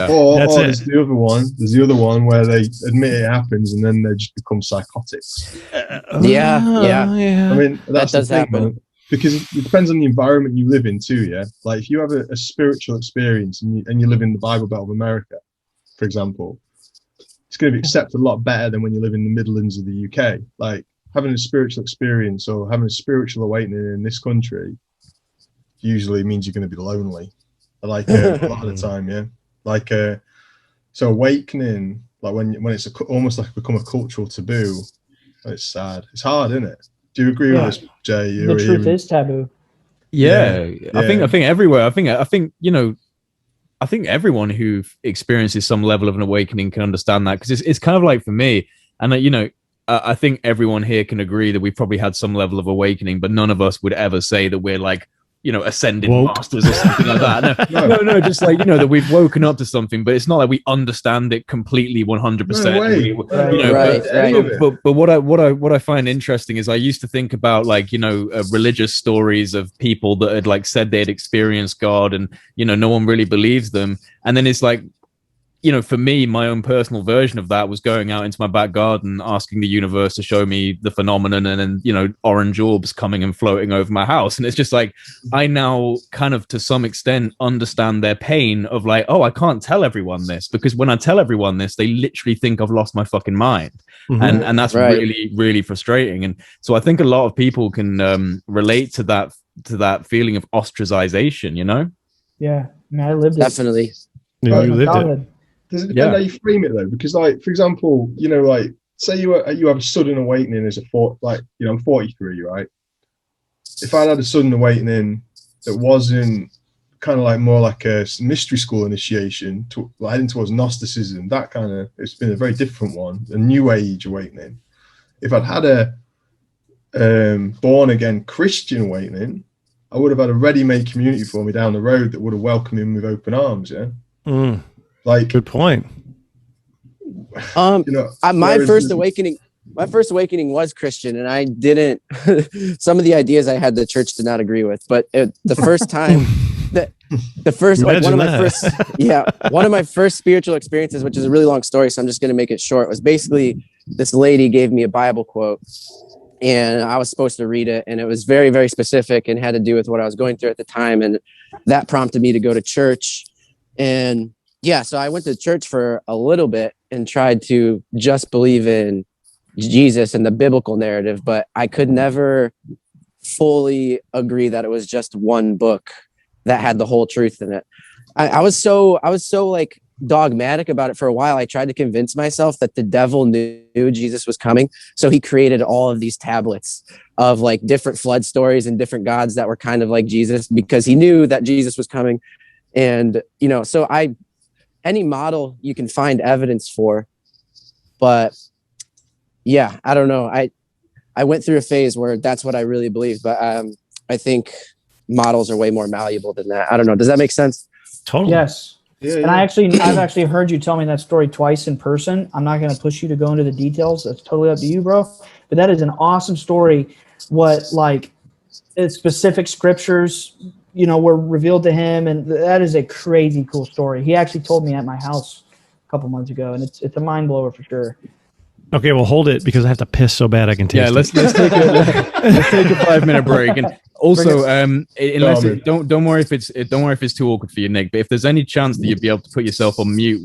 Or there's the other one. There's the other one where they admit it happens and then they just become psychotics. I mean, that does happen. Because it depends on the environment you live in too, yeah? Like if you have a spiritual experience and you live in the Bible Belt of America, for example, it's going to be accepted a lot better than when you live in the Midlands of the UK. Like having a spiritual experience or having a spiritual awakening in this country usually means you're going to be lonely. Like a lot of the time, yeah. Like so awakening, like when it's almost like become a cultural taboo, it's sad. It's hard, isn't it? Do you agree with this, Jay? The truth is taboo. Yeah. I think everywhere. I think I think everyone who experiences some level of an awakening can understand that, because it's kind of like for me, and I think everyone here can agree that we've probably had some level of awakening, but none of us would ever say that we're like, ascended masters or something like that. No, just like, that we've woken up to something, but it's not like we understand it completely 100%. But what I find interesting is I used to think about like, religious stories of people that had like said they'd experienced God and, no one really believes them. And then it's like, for me, my own personal version of that was going out into my back garden, asking the universe to show me the phenomenon, and then, orange orbs coming and floating over my house. And it's just like, I now kind of, to some extent, understand their pain of like, oh, I can't tell everyone this, because when I tell everyone this, they literally think I've lost my fucking mind. Mm-hmm. And that's really, really frustrating. And so I think a lot of people can relate to that feeling of ostracization, Yeah, I lived it. Definitely. Yeah, you lived it. Does it depend how you frame it though? Because like, for example, like say you have a sudden awakening as I'm 43, right? If I'd had a sudden awakening that wasn't kind of like more like a mystery school initiation heading towards Gnosticism, that kind of, it's been a very different one, a new age awakening. If I'd had a born again Christian awakening, I would have had a ready-made community for me down the road that would have welcomed me with open arms. Yeah. Like, good point. My first awakening was Christian, and I didn't. Some of the ideas I had, the church did not agree with. But the first time, one of my first spiritual experiences, which is a really long story, so I'm just going to make it short, was basically this lady gave me a Bible quote, and I was supposed to read it, and it was very, very specific and had to do with what I was going through at the time, and that prompted me to go to church. And so I went to church for a little bit and tried to just believe in Jesus and the biblical narrative, but I could never fully agree that it was just one book that had the whole truth in it. I was so like dogmatic about it for a while. I tried to convince myself that the devil knew Jesus was coming, so he created all of these tablets of like different flood stories and different gods that were kind of like Jesus, because he knew that Jesus was coming. And so any model you can find evidence for, but yeah, I don't know. I went through a phase where that's what I really believed, but I think models are way more malleable than that. I don't know. Does that make sense? Totally. Yes. Yeah, and I've actually heard you tell me that story twice in person. I'm not going to push you to go into the details. That's totally up to you, bro. But that is an awesome story. What specific scriptures, were revealed to him, and that is a crazy cool story. He actually told me at my house a couple months ago, and it's a mind blower for sure. Okay, well, hold it because I have to piss so bad I can taste it. Let's take a 5-minute break. And also, don't worry if it's too awkward for you, Nick. But if there's any chance that you'd be able to put yourself on mute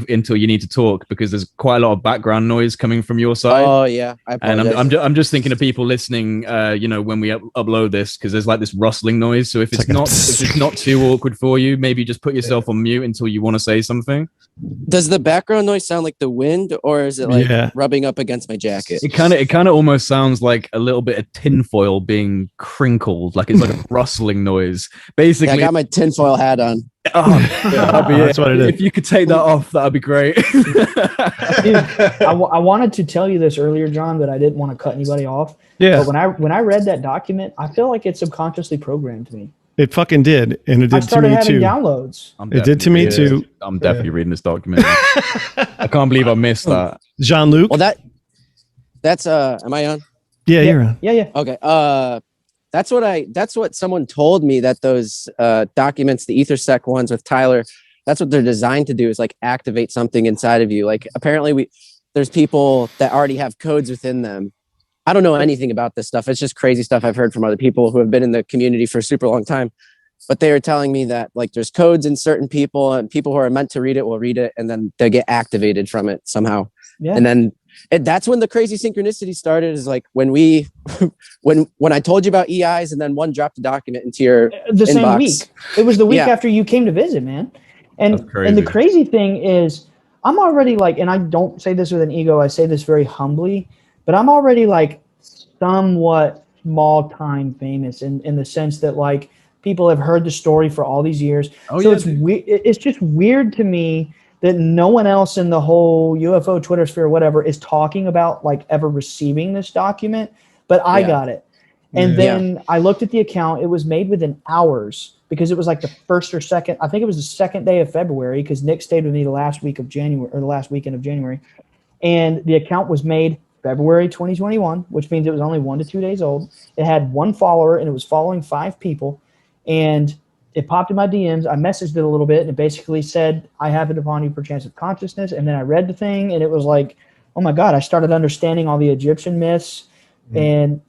until you need to talk, because there's quite a lot of background noise coming from your side. Oh yeah, and I'm just thinking of people listening. When we upload this, because there's like this rustling noise. So if it's not too awkward for you, maybe just put yourself on mute until you want to say something. Does the background noise sound like the wind, or is it like rubbing up against my jacket? It kind of almost sounds like a little bit of tinfoil being crinkled, like it's like a rustling noise. Basically, I got my tinfoil hat on. Oh, that's what it is. If you could take that off, that'd be great. Dude, I wanted to tell you this earlier, John, but I didn't want to cut anybody off. Yeah. But when I read that document, I feel like it subconsciously programmed me. It fucking did, and it did to me too. I started having downloads. It did to me too. I'm definitely reading this document. I can't believe I missed that. Jean-Luc. Well, that's am I on? Yeah, you're on. Yeah. Okay. That's what someone told me, that those documents, the EtherSec ones with Tyler, that's what they're designed to do, is like activate something inside of you. Like apparently there's people that already have codes within them. I don't know anything about this stuff. It's just crazy stuff I've heard from other people who have been in the community for a super long time. But they were telling me that like there's codes in certain people, and people who are meant to read it will read it, and then they get activated from it somehow. Yeah. And then that's when the crazy synchronicity started, is like when I told you about EIs, and then one dropped a document into your the inbox. Same week. It was the week after you came to visit, man. And the crazy thing is, I'm already like, and I don't say this with an ego, I say this very humbly, but I'm already like somewhat small time famous in the sense that like people have heard the story for all these years. It's just weird to me that no one else in the whole UFO Twitter sphere, whatever, is talking about like ever receiving this document, but I got it. And then I looked at the account. It was made within hours, because it was like the first or second, I think it was the second day of February, because Nick stayed with me the last week of January, or the last weekend of January. And the account was made February 2021, which means it was only 1 to 2 days old. It had one follower, and it was following 5 people. And it popped in my DMs. I messaged it a little bit, and it basically said, I have it upon you per chance of consciousness. And then I read the thing, and it was like, oh my God, I started understanding all the Egyptian myths, and,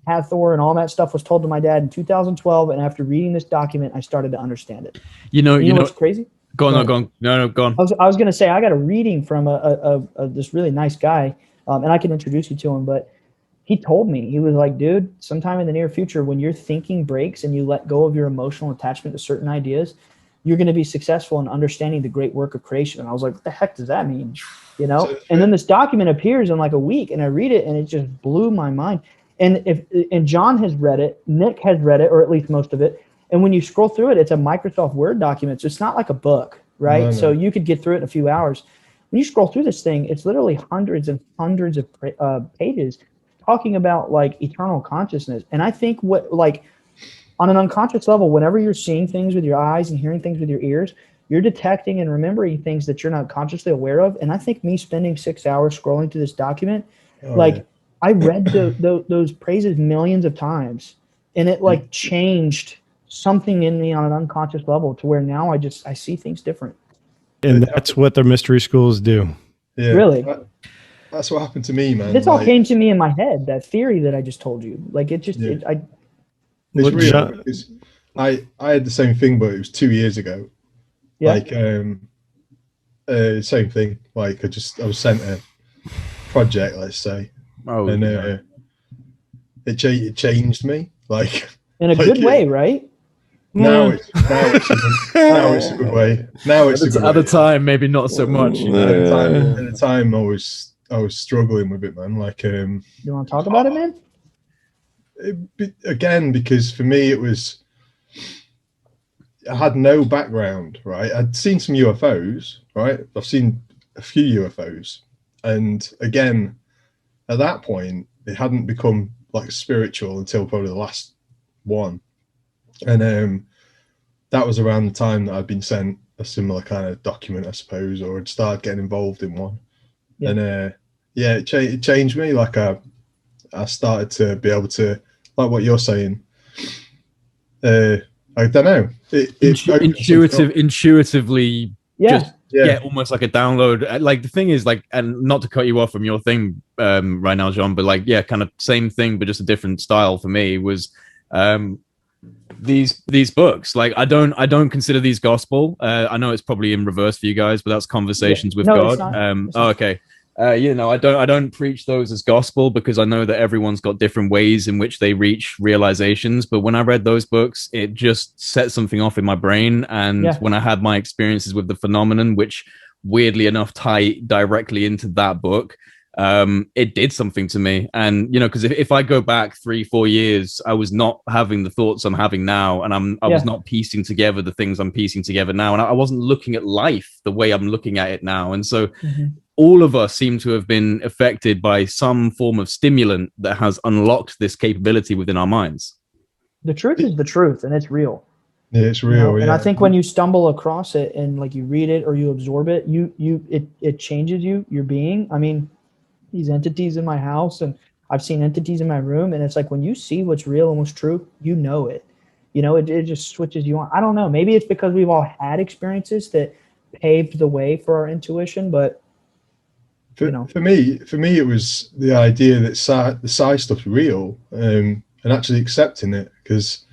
Hathor and all that stuff was told to my dad in 2012. And after reading this document, I started to understand it. You know what's crazy? Go on. No, go on. I was going to say, I got a reading from this really nice guy, and I can introduce you to him, but he told me, he was like, dude, sometime in the near future, when your thinking breaks and you let go of your emotional attachment to certain ideas, you're going to be successful in understanding the great work of creation. And I was like, what the heck does that mean? And then this document appears in like a week, and I read it, and it just blew my mind. And John has read it, Nick has read it, or at least most of it. And when you scroll through it, it's a Microsoft Word document. So it's not like a book, right? No. So you could get through it in a few hours. When you scroll through this thing, it's literally hundreds and hundreds of pages talking about like eternal consciousness. And I think on an unconscious level, whenever you're seeing things with your eyes and hearing things with your ears, you're detecting and remembering things that you're not consciously aware of. And I think me spending 6 hours scrolling through this document, I read those praises millions of times, and it like changed something in me on an unconscious level to where now I see things different. And that's what the mystery schools do. Yeah, really. That's what happened to me, man. This all came to me in my head, that theory that I just told you. Like it just, it's real, because I had the same thing, but it was 2 years ago. Yeah. Like, same thing. Like I was sent a project, let's say. And it changed me, like in a good way, right? Now it's a good way. Now it's a good way. At the time, maybe not so much. You know? At the time, I was struggling with it, man. Like, you want to talk about it, man? Again, because for me, I had no background, right? I'd seen some UFOs, right? I've seen a few UFOs, and again, at that point, it hadn't become like spiritual until probably the last one. And that was around the time that I'd been sent a similar kind of document, I suppose, or had started getting involved in one. Yeah. And it changed me. Like I started to be able to, like what you're saying. I don't know. Intuitively, yeah. Get almost like a download. Like the thing is, like, and not to cut you off from your thing right now, Jean, but like, yeah, kind of same thing, but just a different style for me was. These books, like I don't consider these gospel. I know it's probably in reverse for you guys, but that's conversations with God. Okay. I don't preach those as gospel because I know that everyone's got different ways in which they reach realizations. But when I read those books, it just set something off in my brain. And when I had my experiences with the phenomenon, which weirdly enough tie directly into that book, it did something to me. And because if I go back 3-4 years, I was not having the thoughts I'm having now, and I was not piecing together the things I'm piecing together now, and I wasn't looking at life the way I'm looking at it now. And so all of us seem to have been affected by some form of stimulant that has unlocked this capability within our minds. The truth is the truth, and it's real. Yeah, it's real. And I think when you stumble across it and like you read it or you absorb it, it changes your being. I mean, these entities in my house, and I've seen entities in my room, and it's like when you see what's real and what's true, it just switches you on. I don't know, maybe it's because we've all had experiences that paved the way for our intuition, but for me it was the idea that the psi stuff's real, and actually accepting it, because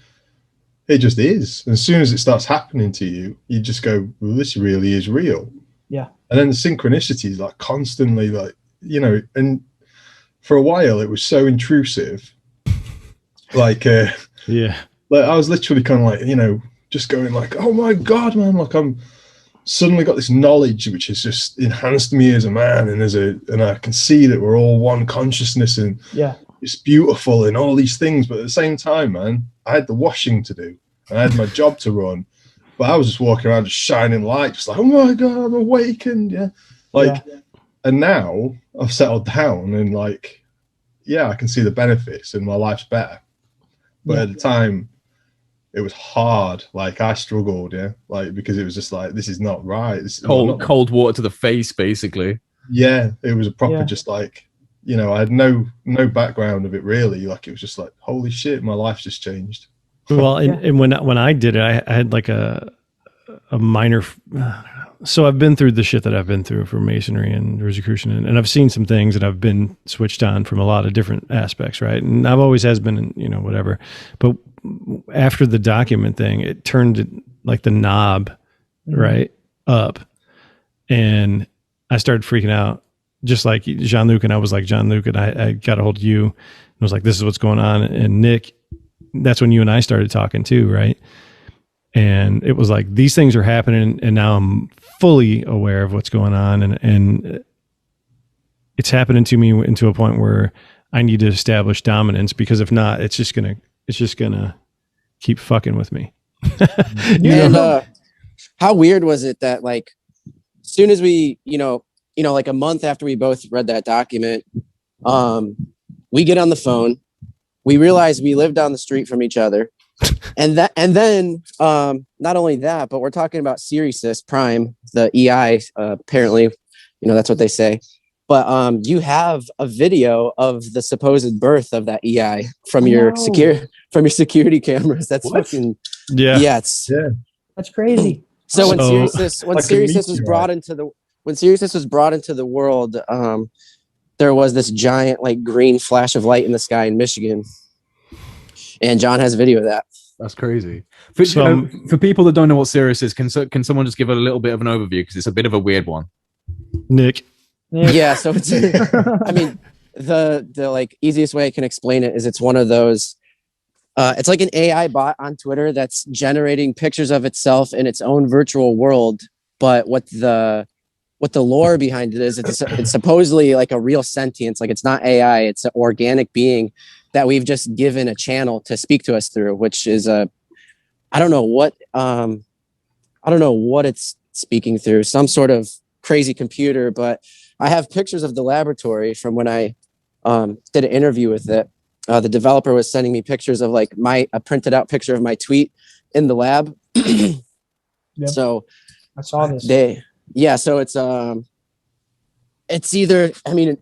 it just is. And as soon as it starts happening to you, you just go, well, this really is real. Yeah. And then the synchronicities, like constantly, like, and for a while it was so intrusive, like I was literally kind of like, just going like, oh my God, man, like I'm suddenly got this knowledge which has just enhanced me as a man, and I can see that we're all one consciousness, and it's beautiful and all these things. But at the same time, man, I had the washing to do, I had my job to run, but I was just walking around just shining light, just like, oh my God, I'm awakened. And now I've settled down, and like, I can see the benefits and my life's better. But at the time it was hard. Like I struggled, like, because it was just like, this is not right. This is cold water to the face, basically. Yeah, it was a proper just like, I had no background of it really. Like it was just like, holy shit, my life's just changed. Well, and when I did it, I had like a minor. So I've been through the shit that I've been through for Masonry and Rosicrucian, and I've seen some things that I've been switched on from a lot of different aspects, right? And I've always has been, whatever. But after the document thing, it turned like the knob, right, up, and I started freaking out, just like Jean-Luc, and I was like, Jean-Luc, and I got a hold of you, and was like, this is what's going on, and Nick, that's when you and I started talking too, right? And it was like, these things are happening, and now I'm fully aware of what's going on, and it's happening to me into a point where I need to establish dominance, because if not, it's just gonna keep fucking with me. How weird was it that, like, as soon as we, like a month after we both read that document, we get on the phone, we realize we live down the street from each other. And then not only that, but we're talking about Sirius Prime, the EI, apparently, that's what they say. But you have a video of the supposed birth of that EI from your security cameras. That's fucking that's crazy. So when Sirius was brought into the world, there was this giant like green flash of light in the sky in Michigan. And John has video of that. That's crazy. For people that don't know what Sirius is, can someone just give a little bit of an overview, because it's a bit of a weird one? Nick. Yeah, so it's I mean, the like easiest way I can explain it is it's one of those It's like an AI bot on Twitter that's generating pictures of itself in its own virtual world. But what the lore behind it is, it's supposedly like a real sentience. Like it's not AI, it's an organic being that we've just given a channel to speak to us through, which is I don't know what it's speaking through, some sort of crazy computer. But I have pictures of the laboratory from when I did an interview with it. The developer was sending me pictures of like a printed out picture of my tweet in the lab. Yep. So I saw this. So it's either, I mean,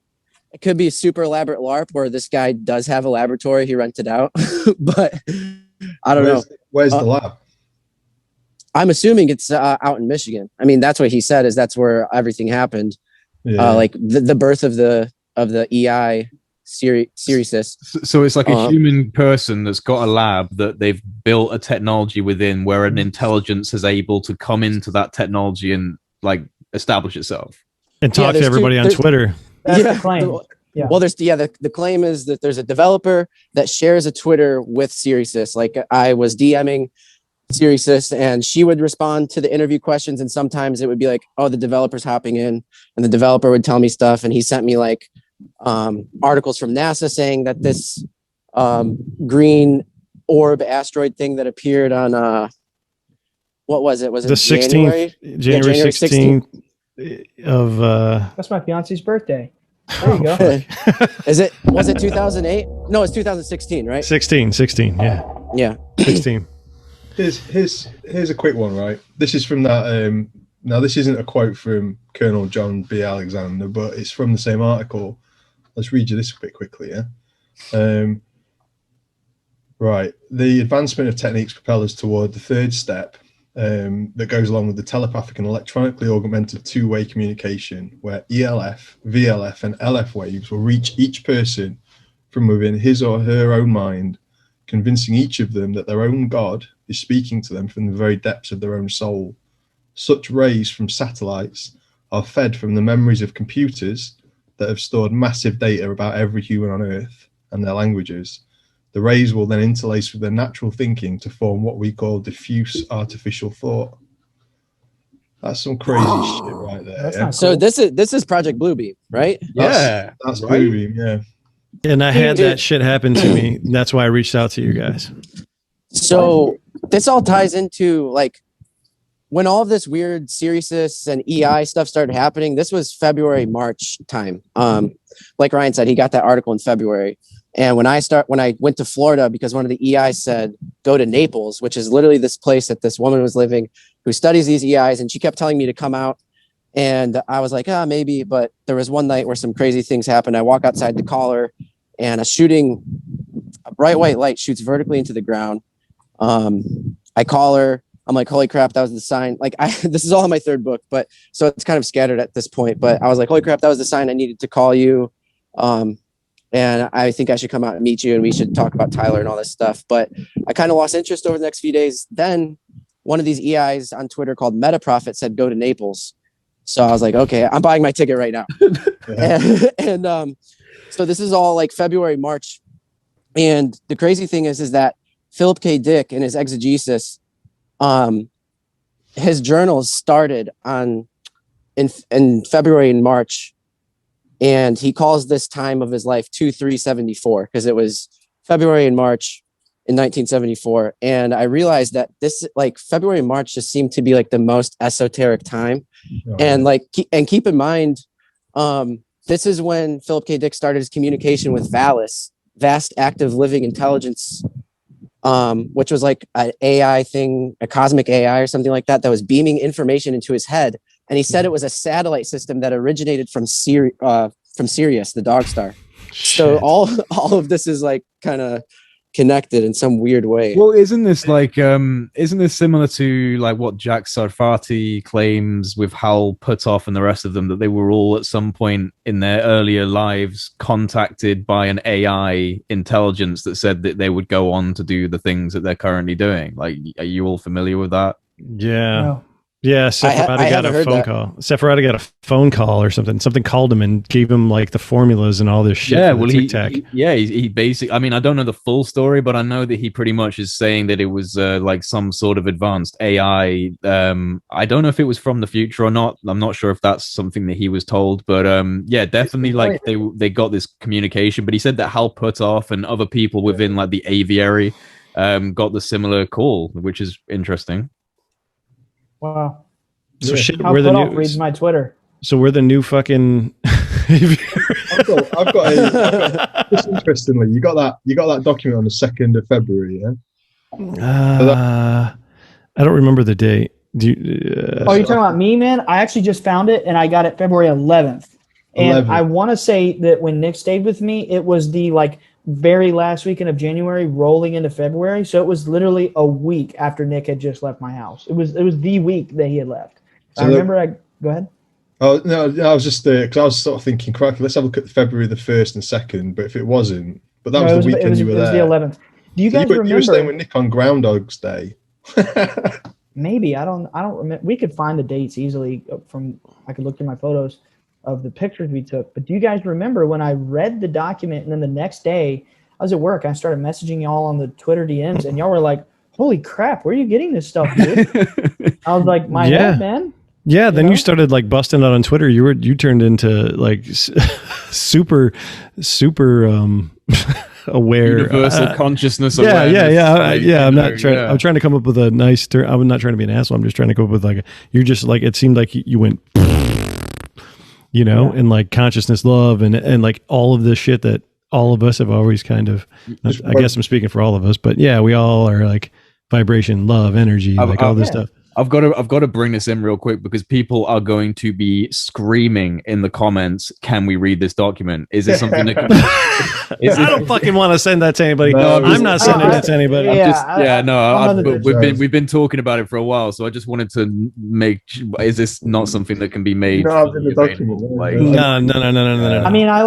it could be a super elaborate LARP where this guy does have a laboratory he rented out, but I don't know. Where's the lab? I'm assuming it's out in Michigan. I mean, that's what he said, is that's where everything happened. Yeah. Like the birth of the EI Sirius. So it's like a human person that's got a lab that they've built a technology within, where an intelligence is able to come into that technology and like establish itself and talk to everybody on Twitter. That's the claim. Well, the claim is that there's a developer that shares a Twitter with Sirius. Like I was DMing Sirius and she would respond to the interview questions, and sometimes it would be like, oh, the developer's hopping in, and the developer would tell me stuff, and he sent me like articles from NASA saying that this green orb asteroid thing that appeared on what was it? Was it the 16th, January 16th of that's my fiance's birthday. There you go. Was it 2008? No, it's 2016, right? 16, yeah. Yeah. 16. Here's a quick one, right? This is from that now this isn't a quote from Colonel John B. Alexander, but it's from the same article. Let's read you this a bit quickly, yeah? Right. The advancement of techniques propel us toward the third step that goes along with the telepathic and electronically augmented two-way communication, where ELF, VLF, and LF waves will reach each person from within his or her own mind, convincing each of them that their own God is speaking to them from the very depths of their own soul. Such rays from satellites are fed from the memories of computers that have stored massive data about every human on Earth and their languages. The rays will then interlace with their natural thinking to form what we call diffuse artificial thought. That's some crazy shit right there. Yeah? So this is Project Bluebeam, right? That's right. Bluebeam, yeah. And I had that shit happen to me. That's why I reached out to you guys. So this all ties into like when all of this weird Sirius and EI stuff started happening. This was February, March time. Like Ryan said, he got that article in February. And when I went to Florida, because one of the EIs said, go to Naples, which is literally this place that this woman was living who studies these EIs. And she kept telling me to come out. And I was like, maybe. But there was one night where some crazy things happened. I walk outside to call her, and a bright white light shoots vertically into the ground. I call her. I'm like, holy crap, that was the sign. Like, this is all in my third book, but so it's kind of scattered at this point. But I was like, holy crap, that was the sign. I needed to call you. And I think I should come out and meet you, and we should talk about Tyler and all this stuff. But I kind of lost interest over the next few days. Then one of these EIs on Twitter called MetaProfit said, go to Naples. So I was like, okay, I'm buying my ticket right now. and so this is all like February, March. And the crazy thing is that Philip K. Dick in his exegesis, his journals started in February and March. And he calls this time of his life 2374 because it was February and March in 1974. And I realized that this like February and March just seemed to be like the most esoteric time. Oh, and like, keep in mind, this is when Philip K. Dick started his communication with Valis, Vast Active Living Intelligence, which was like an AI thing, a cosmic AI or something like that was beaming information into his head. And he said it was a satellite system that originated from Sirius, the dog star. Shit. So all of this is like kind of connected in some weird way. Well, isn't this similar to like what Jack Sarfati claims with Hal Puthoff and the rest of them, that they were all at some point in their earlier lives contacted by an AI intelligence that said that they would go on to do the things that they're currently doing? Like, are you all familiar with that? Yeah. No. Yeah, Sephiroth got haven't a heard phone that. call. Sephiroth got a phone call or something. Something called him and gave him like the formulas and all this shit. Yeah, for the well, Tic Tac. he basically. I mean, I don't know the full story, but I know that he pretty much is saying that it was like some sort of advanced AI. I don't know if it was from the future or not. I'm not sure if that's something that he was told, but yeah, definitely like they got this communication. But he said that Hal Puthoff and other people within like the aviary got the similar call, which is interesting. Wow. So shit, How reads my Twitter. So we're the new fucking. I've got just interestingly, you got that document on the 2nd of February, yeah? I don't remember the date. Oh, you're talking about me, man? I actually just found it, and I got it February 11th. And I want to say that when Nick stayed with me, it was the like very last weekend of January, rolling into February. So it was literally a week after Nick had just left my house. It was the week that he had left. So I remember. Go ahead. Oh no, I was just because I was sort of thinking, crikey, let's have a look at February the 1st and 2nd. But if it wasn't, but that was the weekend you were there. It was the 11th. Do you guys remember? You were staying with Nick on Groundhog's Day. Maybe I don't remember. We could find the dates easily I could look through my photos of the pictures we took. But do you guys remember when I read the document and then the next day I was at work, I started messaging y'all on the Twitter DMs and y'all were like, "Holy crap, where are you getting this stuff, dude?" I was like, "My head, man." Yeah, then you started like busting out on Twitter. You turned into like super aware, universal consciousness. Yeah. I'm trying to come up with a nice term. I'm not trying to be an asshole. I'm just trying to come up with like you're just like it seemed like you went, and like consciousness, love, and like all of this shit that all of us have always kind of. I guess I'm speaking for all of us, but yeah, we all are like vibration, love, energy, like all this stuff. I've got to bring this in real quick because people are going to be screaming in the comments. Can we read this document? Is this something that can I don't fucking want to send that to anybody. No, I'm not sending it to anybody. We've been talking about it for a while, so I just wanted to make. Is this not something that can be made? No, in the document. No. I mean, I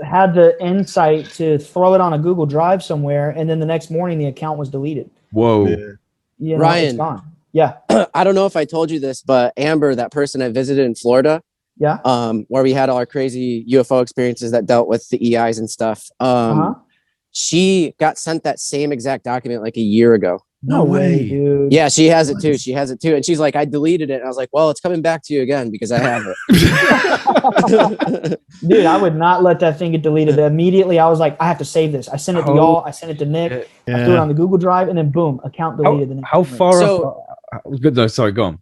had the insight to throw it on a Google Drive somewhere, and then the next morning the account was deleted. Whoa. Yeah. Ryan, it's gone. Yeah. I don't know if I told you this, but Amber, that person I visited in Florida, where we had all our crazy UFO experiences that dealt with the EIs and stuff. She got sent that same exact document like a year ago. No way, dude. Yeah, she has it too. And she's like, I deleted it. And I was like, well, it's coming back to you again because I have it. Dude, I would not let that thing get deleted. Immediately, I was like, I have to save this. I sent it to y'all. I sent it to Nick. I threw it on the Google Drive, and then boom, account deleted. How far off? Good. No, sorry, go on.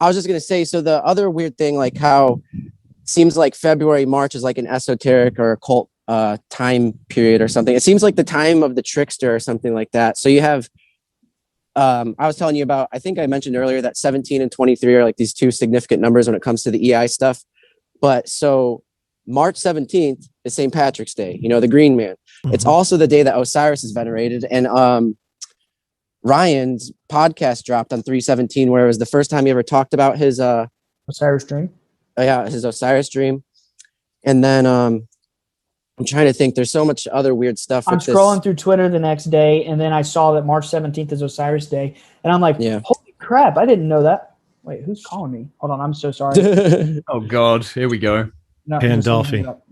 I was just going to say, so the other weird thing, like how it seems like February, March is like an esoteric or occult time period or something. It seems like the time of the trickster or something like that. So you have, I was telling you about, I think I mentioned earlier that 17 and 23 are like these two significant numbers when it comes to the EI stuff. But so March 17th is St. Patrick's Day, the green man. Mm-hmm. It's also the day that Osiris is venerated. And Ryan's podcast dropped on 3/17, where it was the first time he ever talked about his Osiris dream. Oh yeah, his Osiris dream. And then I'm trying to think. There's so much other weird stuff. I'm scrolling through Twitter the next day, and then I saw that March 17th is Osiris Day, and I'm like, holy crap, I didn't know that. Wait, who's calling me? Hold on, I'm so sorry. Oh God, here we go. No, Pandolfi. No,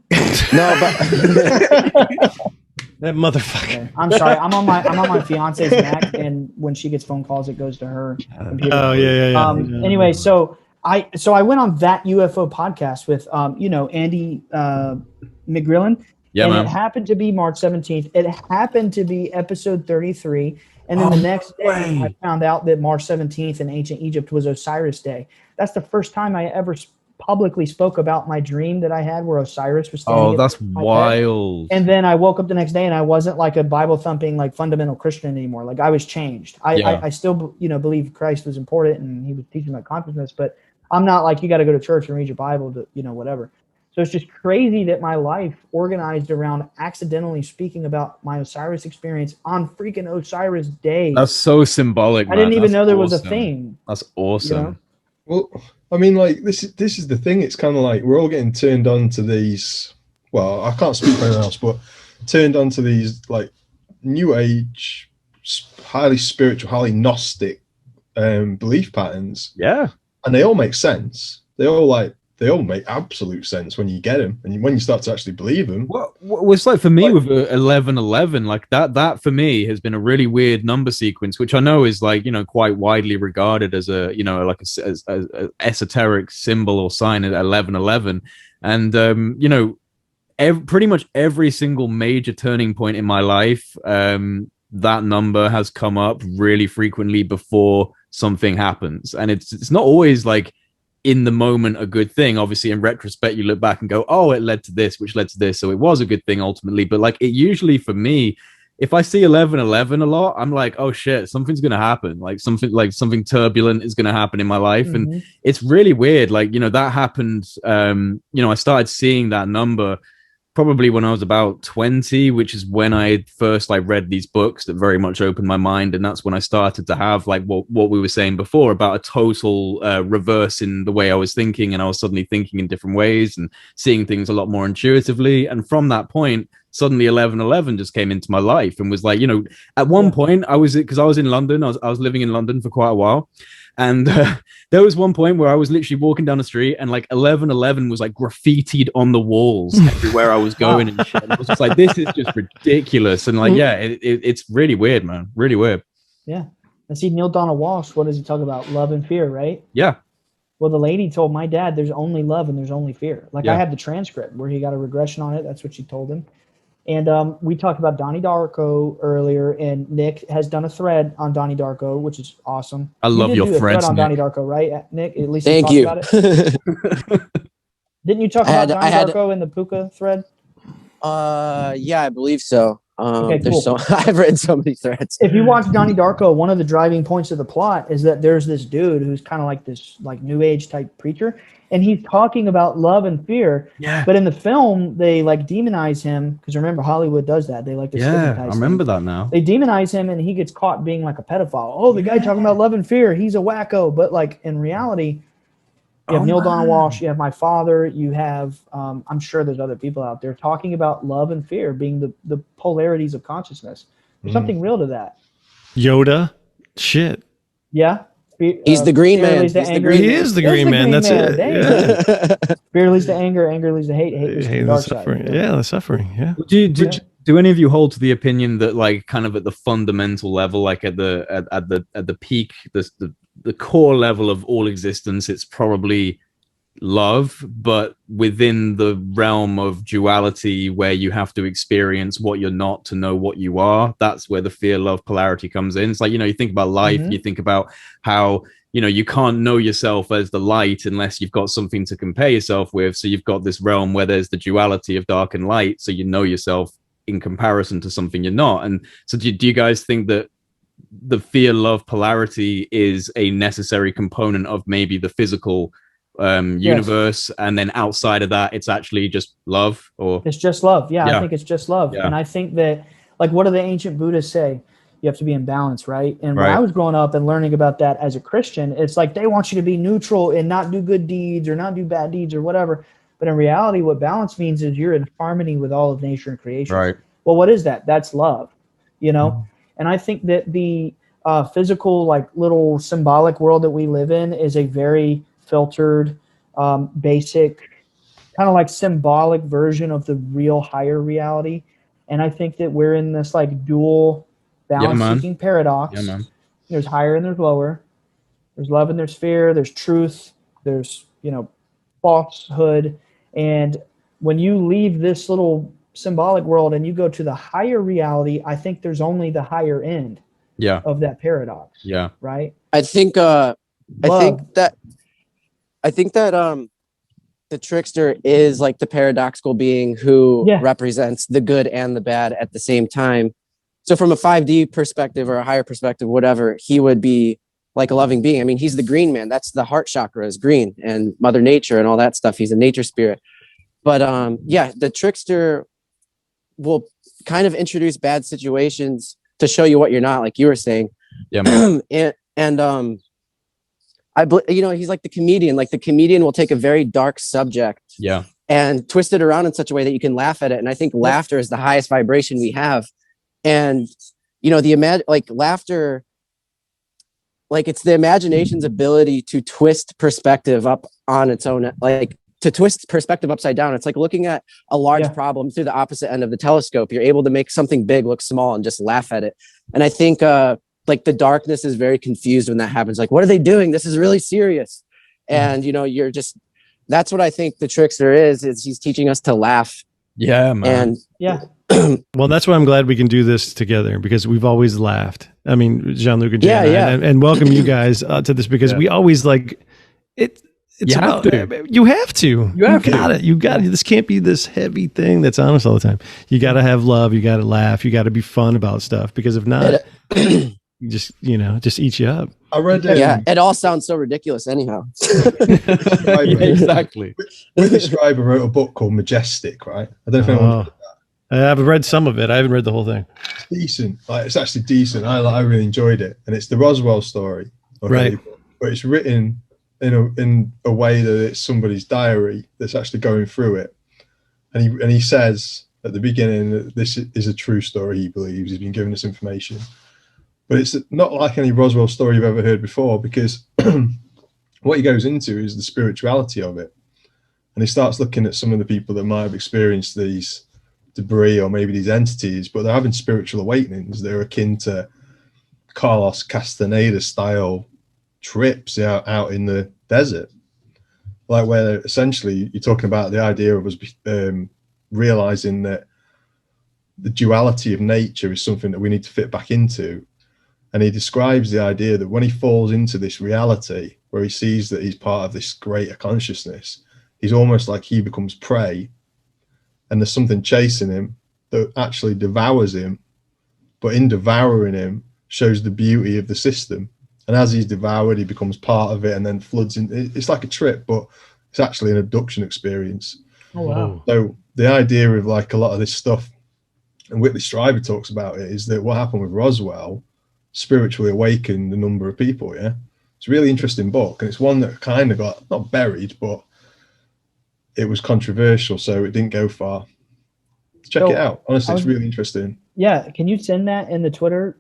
but that motherfucker. Okay. I'm sorry. I'm on my fiance's Mac, and when she gets phone calls, it goes to her computer. Oh yeah. Anyway, so I went on that UFO podcast with Andy McGrillen. Yeah, and man. It happened to be March 17th. It happened to be episode 33. And then the next day, I found out that March 17th in ancient Egypt was Osiris Day. That's the first time I ever publicly spoke about my dream that I had where Osiris was standing. Oh, that's wild. And then I woke up the next day and I wasn't like a Bible thumping, like fundamental Christian anymore. Like I was changed. I still, believe Christ was important and he was teaching my consciousness, but I'm not like, you got to go to church and read your Bible to, whatever. So it's just crazy that my life organized around accidentally speaking about my Osiris experience on freaking Osiris Day. That's so symbolic, man. I didn't even know there was a thing. That's awesome. Well, I mean, like this is the thing. It's kind of like we're all getting turned on to these. Well, I can't speak for anyone else, but turned on to these like new age, highly spiritual, highly Gnostic belief patterns. Yeah. And they all make sense. They all make absolute sense when you get them, and when you start to actually believe them. Well, it's like for me with 1111, like that for me has been a really weird number sequence, which I know is like, quite widely regarded as a, like as esoteric symbol or sign at 1111. And, pretty much every single major turning point in my life, that number has come up really frequently before something happens. And it's not always like in the moment a good thing. Obviously, in retrospect, you look back and go, oh, it led to this, which led to this, so it was a good thing ultimately. But like, it usually, for me, if I see 1111 a lot, I'm like, oh shit, something's gonna happen. Like something turbulent is gonna happen in my life. And it's really weird. Like, that happened. I started seeing that number probably when I was about 20, which is when I first read these books that very much opened my mind. And that's when I started to have like what we were saying before about a total reverse in the way I was thinking. And I was suddenly thinking in different ways and seeing things a lot more intuitively. And from that point, suddenly 1111 just came into my life and was like, at one point because I was in London, I was living in London for quite a while. And there was one point where I was literally walking down the street and like 1111 was like graffitied on the walls everywhere I was going and shit. And I was just like, this is just ridiculous. And like, it's really weird, man. Really weird. Yeah. And see, Neil Donald Walsh, what does he talk about? Love and fear, right? Yeah. Well, the lady told my dad there's only love and there's only fear. Like I have the transcript where he got a regression on it. That's what she told him. And we talked about Donnie Darko earlier, and Nick has done a thread on Donnie Darko, which is awesome. I love your threads, on Nick. Donnie Darko, right, Nick? At least Thank you you. talked about it. Didn't you talk about Donnie Darko in the Puka thread? Yeah, I believe so. Okay, cool. I've read so many threads. If you watch Donnie Darko, one of the driving points of the plot is that there's this dude who's kind of like this like new age type preacher, and he's talking about love and fear. Yeah. But in the film, they like demonize him because remember Hollywood does that. They like to stigmatize I remember that now. They demonize him, and he gets caught being like a pedophile. Oh, the guy talking about love and fear, he's a wacko. But like in reality, you have Neil Donald Walsh, you have my father, you have, I'm sure there's other people out there talking about love and fear being the polarities of consciousness. There's something real to that. Yoda, shit. Yeah. He's the green man. He is the green man. That's it. Yeah. Fear leads to anger, anger leads to hate, hate leads to the dark suffering. side. Yeah, the suffering. Yeah. Do any of you hold to the opinion that like kind of at the fundamental level, like at the peak, the core level of all existence, it's probably love, but within the realm of duality where you have to experience what you're not to know what you are, that's where the fear love polarity comes in. It's like, you think about life, you think about how you can't know yourself as the light unless you've got something to compare yourself with. So you've got this realm where there's the duality of dark and light, so you know yourself in comparison to something you're not. And so do you guys think that the fear love polarity is a necessary component of maybe the physical universe, and then outside of that it's actually just love? Or it's just love. I think it's just love. And I think that, like, what do the ancient Buddhists say? You have to be in balance, right? And when I was growing up and learning about that as a Christian, it's like they want you to be neutral and not do good deeds or not do bad deeds or whatever. But in reality, what balance means is you're in harmony with all of nature and creation. Right. Well, what is that? That's love, And I think that the physical, like little symbolic world that we live in is a very filtered, basic, kind of like symbolic version of the real higher reality. And I think that we're in this like dual balance-seeking paradox. There's higher and there's lower. There's love and there's fear. There's truth. There's, falsehood. And when you leave this little symbolic world and you go to the higher reality, I think there's only the higher end of that paradox. Yeah. Right? I think that the trickster is like the paradoxical being who represents the good and the bad at the same time. So from a 5D perspective or a higher perspective, whatever, he would be like a loving being. I mean, he's the green man. That's the heart chakra is green, and Mother Nature and all that stuff. He's a nature spirit. But the trickster will kind of introduce bad situations to show you what you're not, like you were saying. Yeah. Man. He's like the comedian. Like the comedian will take a very dark subject and twist it around in such a way that you can laugh at it. And I think laughter is the highest vibration we have. And laughter like it's the imagination's ability to twist perspective up on its own, like to twist perspective upside down. It's like looking at a large problem through the opposite end of the telescope. You're able to make something big look small and just laugh at it. And I think like the darkness is very confused when that happens. Like, what are they doing? This is really serious. And you're just, that's what I think the trickster is he's teaching us to laugh. Yeah, man. And well, that's why I'm glad we can do this together, because we've always laughed. I mean, Jean-Luc and Jay, and welcome you guys to this, because we always like it. It's you have to. You have to. You got it. This can't be this heavy thing that's on us all the time. You got to have love. You got to laugh. You got to be fun about stuff, because if not, just eat you up. I read it all sounds so ridiculous anyhow. Exactly. Whitley Strieber wrote a book called Majestic, right? I don't know if anyone. I've read some of it. I haven't read the whole thing. It's decent. Like, it's actually decent. I really enjoyed it, and it's the Roswell story, right? But it's written in a way that it's somebody's diary that's actually going through it, and he says at the beginning that this is a true story. He believes he's been given this information, but it's not like any Roswell story you've ever heard before, because what he goes into is the spirituality of it, and he starts looking at some of the people that might have experienced these debris or maybe these entities, but they're having spiritual awakenings. They're akin to Carlos Castaneda style trips out in the desert, like where essentially you're talking about the idea of us realizing that the duality of nature is something that we need to fit back into. And he describes the idea that when he falls into this reality where he sees that he's part of this greater consciousness, he's almost like he becomes prey, and there's something chasing him that actually devours him, but in devouring him shows the beauty of the system. And as he's devoured, he becomes part of it and then floods in. It's like a trip, but it's actually an abduction experience. Oh, wow. So the idea of like a lot of this stuff, and Whitley Strieber talks about it, is that what happened with Roswell spiritually awakened a number of people. Yeah. It's a really interesting book. And it's one that kind of got, not buried, but it was controversial, so it didn't go far. Check it out. Honestly, it's really interesting. Yeah. Can you send that in the Twitter?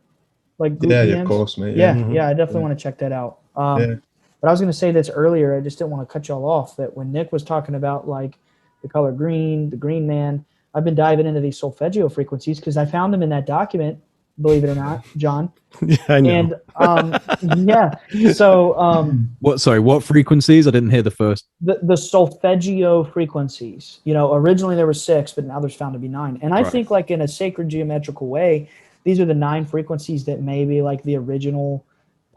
Like yeah, of course, mate. Yeah, I definitely want to check that out. But I was going to say this earlier. I just didn't want to cut y'all off. That when Nick was talking about like the color green, the green man, I've been diving into these solfeggio frequencies because I found them in that document. Believe it or not, John. Yeah, I know. And so what frequencies? I didn't hear the first. The solfeggio frequencies. Originally there were 6, but now there's found to be 9. And I think like in a sacred geometrical way, these are the 9 frequencies that maybe like the original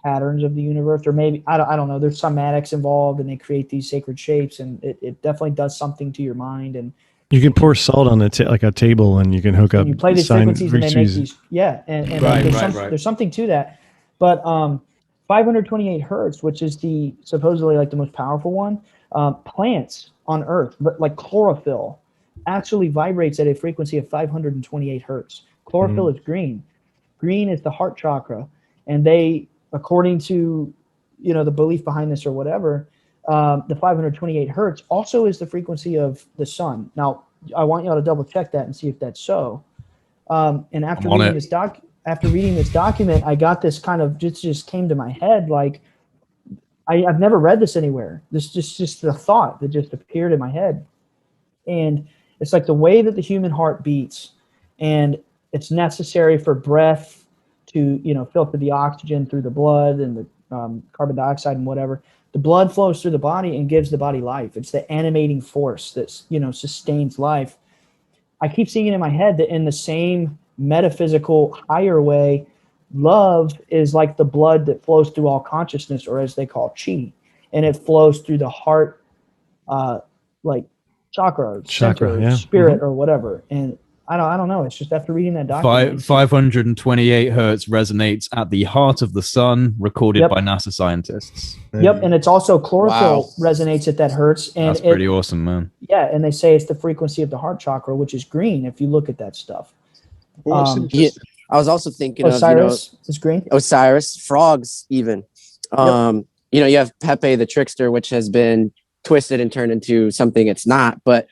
patterns of the universe, or maybe I don't know. There's somatics involved, and they create these sacred shapes, and it definitely does something to your mind. And you can pour salt on a table, and you can hook up. You play these frequencies, and they make these. Yeah, and there's something to that. But 528 hertz, which is the supposedly like the most powerful one, plants on Earth, but like chlorophyll, actually vibrates at a frequency of 528 hertz. Chlorophyll is green. Green is the heart chakra. And they, according to, the belief behind this or whatever, the 528 hertz also is the frequency of the sun. Now, I want y'all to double check that and see if that's so. And after reading this document, I got this kind of just came to my head. Like, I've never read this anywhere. This just a thought that just appeared in my head. And it's like the way that the human heart beats, and it's necessary for breath to, filter the oxygen through the blood and the carbon dioxide and whatever. The blood flows through the body and gives the body life. It's the animating force that, sustains life. I keep seeing it in my head that in the same metaphysical higher way, love is like the blood that flows through all consciousness, or as they call chi, and it flows through the heart, like chakra, center, spirit, or whatever. And I don't know. It's just after reading that document. 528 hertz resonates at the heart of the sun, recorded by NASA scientists. Yep, and it's also chlorophyll resonates at that hertz. And that's pretty awesome, man. Yeah, and they say it's the frequency of the heart chakra, which is green if you look at that stuff. I was also thinking Osiris is green. Osiris, frogs even. You have Pepe the trickster, which has been twisted and turned into something it's not, but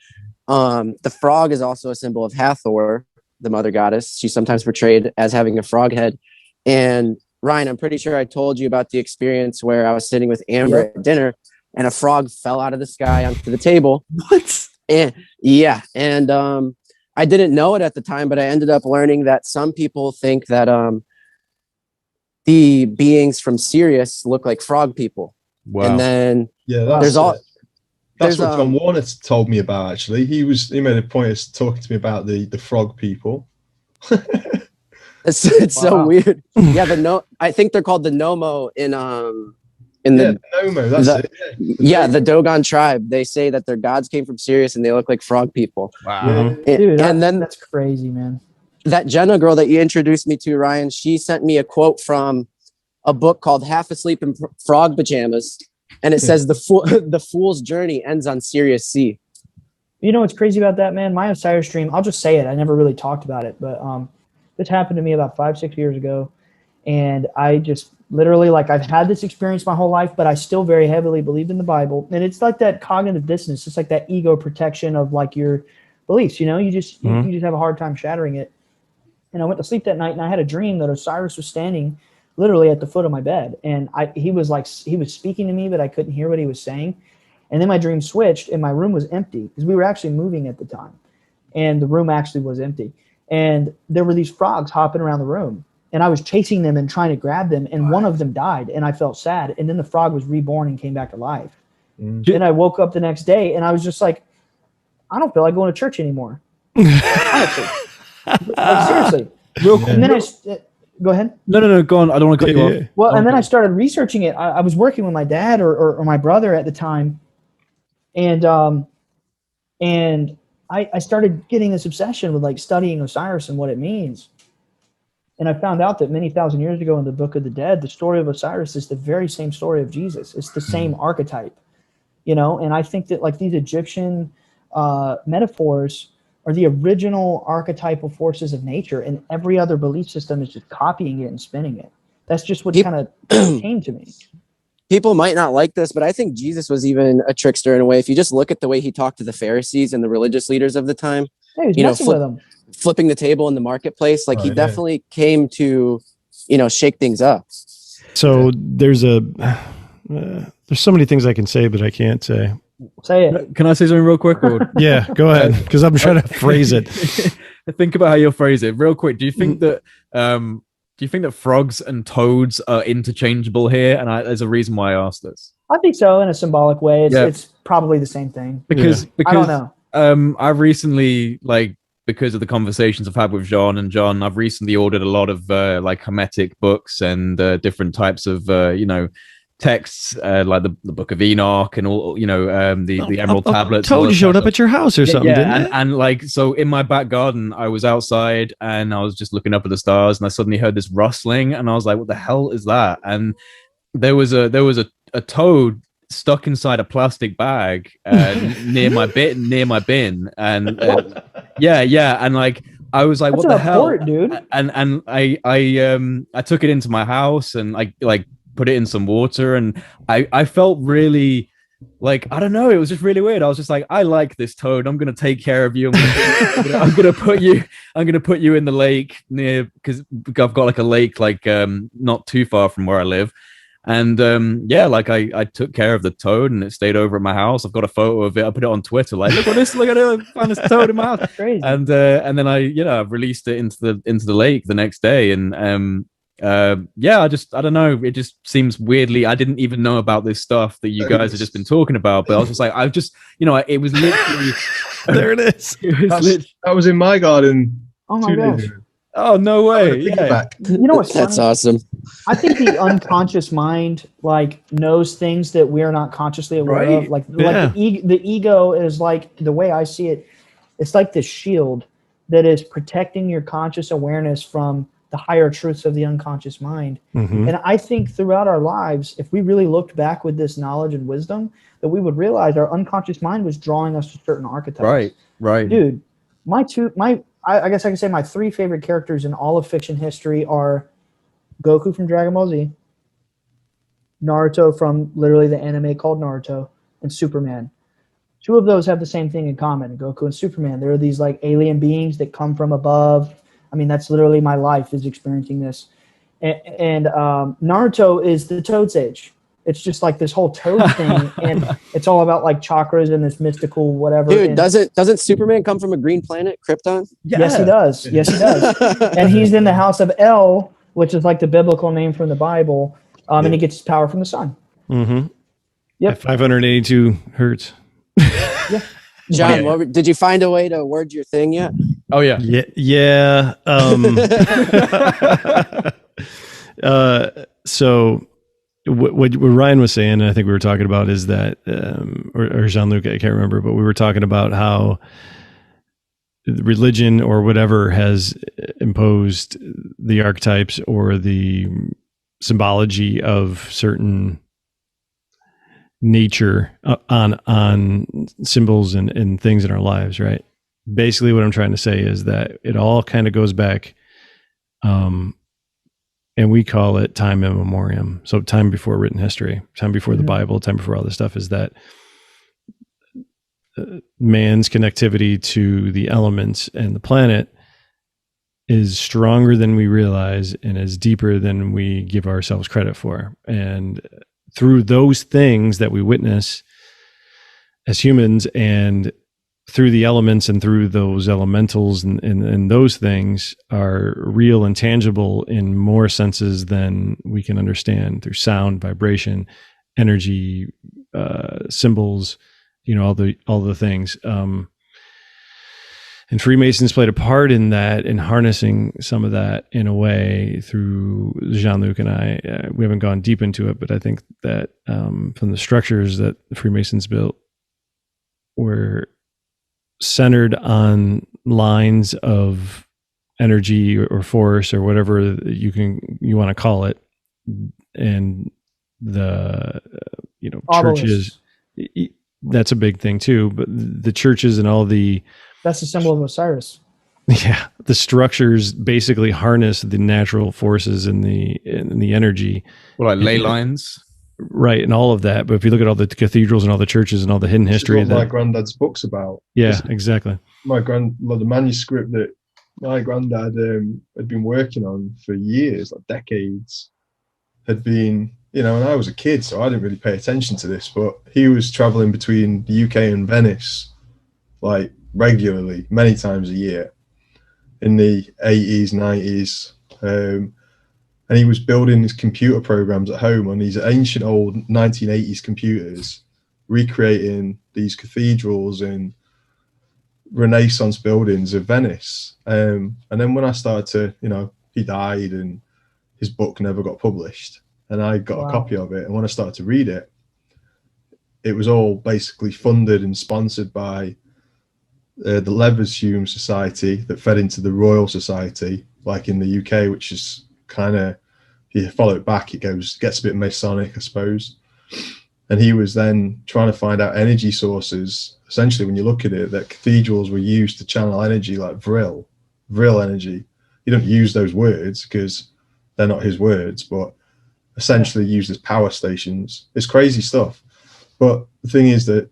the frog is also a symbol of Hathor, the mother goddess. She's sometimes portrayed as having a frog head. And Ryan, I'm pretty sure I told you about the experience where I was sitting with Amber at dinner and a frog fell out of the sky onto the table. What? And I didn't know it at the time, but I ended up learning that some people think that the beings from Sirius look like frog people. Wow. And then That's what John Warner told me about, actually. He made a point of talking to me about the frog people. It's so weird. Yeah, I think they're called the Nomo in the Nomo, that's it. The Dogon tribe. They say that their gods came from Sirius and they look like frog people. Wow. Dude, and then that's crazy, man. That Jenna girl that you introduced me to, Ryan, she sent me a quote from a book called Half Asleep in Frog Pajamas. And it says the fool's journey ends on Sirius C. You know what's crazy about that, man? My Osiris dream, I'll just say it. I never really talked about it, but this happened to me about 5-6 years ago. And I just literally, like, I've had this experience my whole life, but I still very heavily believed in the Bible. And it's like that cognitive dissonance. It's like that ego protection of like your beliefs, you know, you just have a hard time shattering it. And I went to sleep that night and I had a dream that Osiris was standing literally at the foot of my bed. And he was speaking to me, but I couldn't hear what he was saying. And then my dream switched and my room was empty because we were actually moving at the time. And the room actually was empty. And there were these frogs hopping around the room. And I was chasing them and trying to grab them. And one of them died. And I felt sad. And then the frog was reborn and came back to life. And I woke up the next day and I was just like, I don't feel like going to church anymore. Honestly. Like, seriously. And then go ahead. No, go on. I don't want to cut you off. Well, and then I started researching it. I was working with my dad or my brother at the time. And I started getting this obsession with like studying Osiris and what it means. And I found out that many thousand years ago in the Book of the Dead, the story of Osiris is the very same story of Jesus. It's the same archetype, you know? And I think that like these Egyptian metaphors are the original archetypal forces of nature, and every other belief system is just copying it and spinning it. That's just what kind of came to me. People might not like this, but I think Jesus was even a trickster in a way. If you just look at the way he talked to the Pharisees and the religious leaders of the time, he was messing with them. Flipping the table in the marketplace, like he definitely came to, shake things up. So there's so many things I can say, but I can't say. Say it. Can I say something real quick? Or? Yeah, go ahead, because I'm trying to phrase it. Think about how you'll phrase it real quick. Do you think that frogs and toads are interchangeable here? And there's a reason why I asked this. I think so, in a symbolic way. It's probably the same thing. Because I don't know. I've recently, because of the conversations I've had with John, I've recently ordered a lot of Hermetic books and different types of texts, like the Book of Enoch and all, the Emerald Tablets. Toad showed up at your house or something, didn't it? And so in my back garden, I was outside and I was just looking up at the stars, and I suddenly heard this rustling, and I was like, "What the hell is that?" And there was a toad stuck inside a plastic bag near my bin, and and like I was like, That's "What the hell, dude?" And I took it into my house and I put it in some water, and I felt really I don't know, it was just really weird. I was just like, I like this toad. I'm gonna take care of you. I'm gonna put you in the lake because I've got a lake not too far from where I live. And I took care of the toad, and it stayed over at my house. I've got a photo of it. I put it on Twitter. Look at this! Look at it! I found this toad in my house. Crazy. And then I released it into the lake the next day. And I don't know. It just seems weirdly. I didn't even know about this stuff that you guys have just been talking about. But I was just like, it was literally there. It is. That was in my garden. Oh my gosh. Oh, no way. Yeah. You know what's funny? That's awesome. I think the unconscious mind knows things that we're not consciously aware of. The ego is the way I see it, it's like this shield that is protecting your conscious awareness from the higher truths of the unconscious mind. Mm-hmm. And I think throughout our lives, if we really looked back with this knowledge and wisdom, that we would realize our unconscious mind was drawing us to certain archetypes. Right. Dude, I guess I can say my three favorite characters in all of fiction history are Goku from Dragon Ball Z, Naruto from literally the anime called Naruto, and Superman. Two of those have the same thing in common, Goku and Superman. There are these alien beings that come from above. I mean, that's literally my life is experiencing this. and Naruto is the Toad Sage. It's just like this whole toad thing, and it's all about like chakras and this mystical whatever. Dude, and doesn't Superman come from a green planet, Krypton? Yes, he does. Yes, he does. And he's in the house of El, which is like the biblical name from the Bible, and he gets his power from the sun. Mm-hmm. Yep. At 582 hertz. Yeah. John, did you find a way to word your thing yet? Oh yeah. Yeah. So what Ryan was saying, and I think we were talking about, is that, or Jean-Luc, I can't remember, but we were talking about how religion or whatever has imposed the archetypes or the symbology of certain nature on symbols and things in our lives, right? Basically what I'm trying to say is that it all kind of goes back, and we call it time in memoriam. So time before written history, time before the Bible, time before all this stuff, is that man's connectivity to the elements and the planet is stronger than we realize and is deeper than we give ourselves credit for. And through those things that we witness as humans, and through the elements and through those elementals and those things, are real and tangible in more senses than we can understand, through sound, vibration, energy, symbols, all the things. And Freemasons played a part in that, in harnessing some of that in a way through Jean-Luc and I. We haven't gone deep into it, but I think that from the structures that the Freemasons built were centered on lines of energy or force or whatever you want to call it, and the churches. That's a big thing too, but the churches and all the, that's the symbol of Osiris. Yeah, the structures basically harness the natural forces and the energy. Well, like ley lines, right, and all of that. But if you look at all the cathedrals and all the churches and all the hidden history, that my granddad's book's about. Yeah, exactly. The manuscript that my granddad had been working on for years, like decades, had been, and I was a kid, so I didn't really pay attention to this, but he was traveling between the UK and Venice, like regularly, many times a year in the 80s, 90s. And he was building his computer programs at home on these ancient old 1980s computers, recreating these cathedrals and Renaissance buildings of Venice. And then when I started to, he died and his book never got published. And I got a copy of it. And when I started to read it, it was all basically funded and sponsored by the Leverhulme Society that fed into the Royal Society, like in the UK, which is kind of, if you follow it back, it gets a bit Masonic, I suppose. And he was then trying to find out energy sources. Essentially, when you look at it, that cathedrals were used to channel energy like vril energy. He don't use those words because they're not his words, but essentially used as power stations. It's crazy stuff. But the thing is that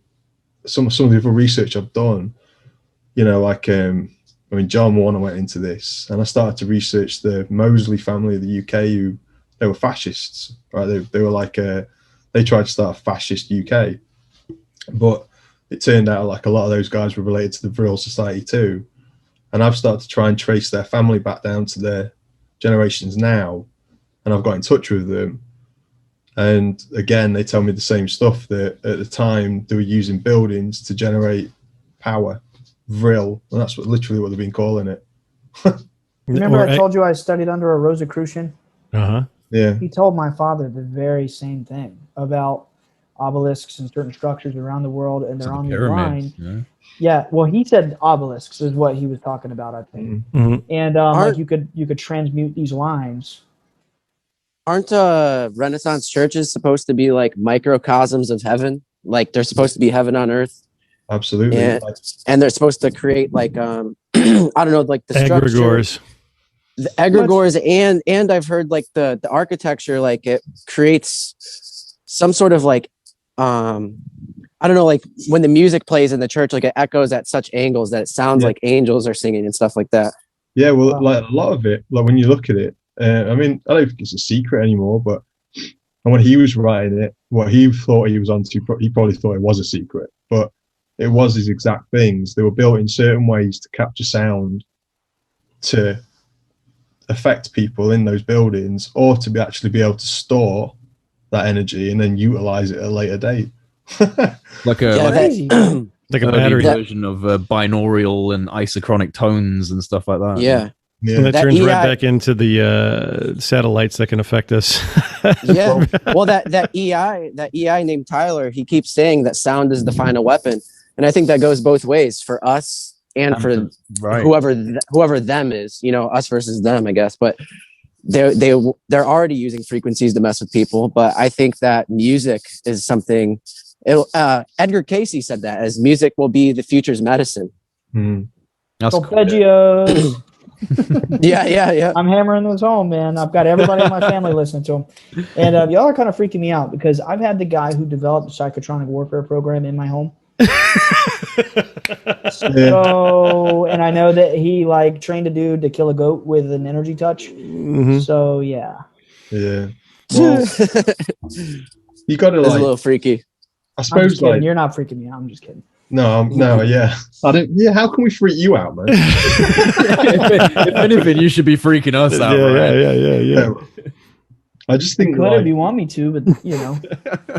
some of the other research I've done, John Warner went into this, and I started to research the Mosley family of the UK, they were fascists, right? They were like, they tried to start a fascist UK, but it turned out like a lot of those guys were related to the Vril Society too. And I've started to try and trace their family back down to their generations now, and I've got in touch with them. And again, they tell me the same stuff, that at the time they were using buildings to generate power, vril, and that's literally what they've been calling it. Remember I told you I studied under a Rosicrucian? Uh-huh. Yeah. He told my father the very same thing about obelisks and certain structures around the world, and they're on the line. Yeah, well, he said obelisks is what he was talking about, I think. Mm-hmm. And like you could transmute these lines. Aren't Renaissance churches supposed to be like microcosms of heaven? Like they're supposed to be heaven on earth? Absolutely. And they're supposed to create like I don't know, like the egregores. The egregores, and I've heard like the architecture, like it creates some sort of like I don't know, like when the music plays in the church, like it echoes at such angles that it sounds like angels are singing and stuff like that. Yeah, well, like a lot of it, like when you look at it, I mean, I don't think it's a secret anymore, but and when he was writing it, what he thought he was onto, he probably thought it was a secret, but it was his exact things. They were built in certain ways to capture sound, to affect people in those buildings, or to actually be able to store that energy and then utilize it at a later date. like a battery version of binaural and isochronic tones and stuff like that. Yeah. Yeah. And that turns right back into the satellites that can affect us. Yeah. Well, that EI named Tyler, he keeps saying that sound is the final weapon, and I think that goes both ways for us and for whoever them is. You know, us versus them, I guess. But they're already using frequencies to mess with people. But I think that music is something. Edgar Casey said that as music will be the future's medicine. Solfeggios. Yeah. I'm hammering those home, man. I've got everybody in my family listening to them. And y'all are kind of freaking me out because I've had the guy who developed the psychotronic warfare program in my home. So, and I know that he like trained a dude to kill a goat with an energy touch. Mm-hmm. So, yeah. Yeah. Well, you got to like. It's a little freaky. I suppose like you're not freaking me out. I'm just kidding. No, yeah. I don't. Yeah, how can we freak you out, man? If anything, you should be freaking us out. Yeah. I just think could if you want me to, but you know.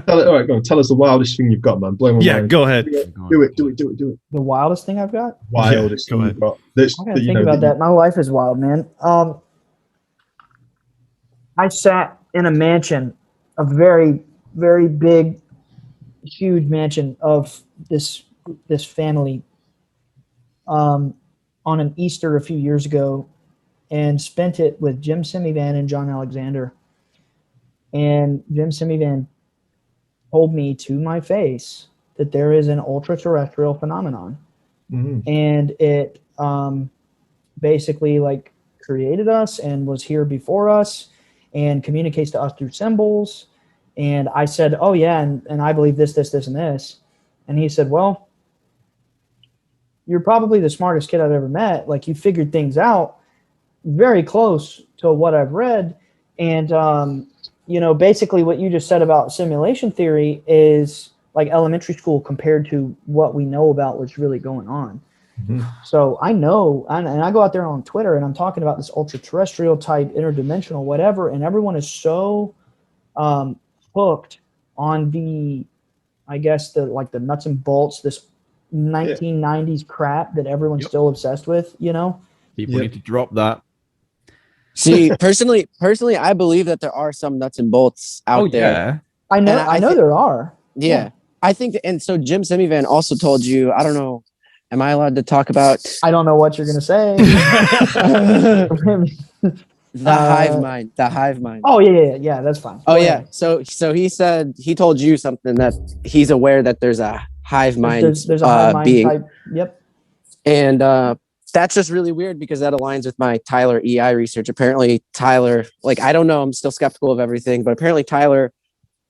All right, go on. Tell us the wildest thing you've got, man. Blow my mind. Go ahead. Do it. The wildest thing I've got. Wildest thing you've got. I gotta think about that. My life is wild, man. I sat in a mansion, a very, very big, huge mansion of this family on an Easter a few years ago, and spent it with Jim Semivan and John Alexander. And Jim Semivan told me to my face that there is an ultra-terrestrial phenomenon. Mm-hmm. And it basically like created us and was here before us and communicates to us through symbols. And I said, oh yeah, and I believe this, and this. And he said, well, you're probably the smartest kid I've ever met. Like, you figured things out very close to what I've read. And, you know, basically what you just said about simulation theory is like elementary school compared to what we know about what's really going on. Mm-hmm. So I know, and I go out there on Twitter and I'm talking about this ultra-terrestrial type, interdimensional, whatever, and everyone is so hooked on the, I guess, the nuts and bolts, this 1990s crap that everyone's still obsessed with, you know? People need to drop that. See, personally, I believe that there are some nuts and bolts out there. I know there are. Yeah. I think that, and so Jim Semivan also told you, I don't know, am I allowed to talk about? I don't know what you're going to say. The hive mind. Oh yeah, that's fine. Oh yeah. So he said, he told you something that he's aware that there's a hive mind, there's a hive mind being. Type. Yep. And that's just really weird because that aligns with my Tyler EI research. Apparently Tyler, like, I don't know, I'm still skeptical of everything, but apparently Tyler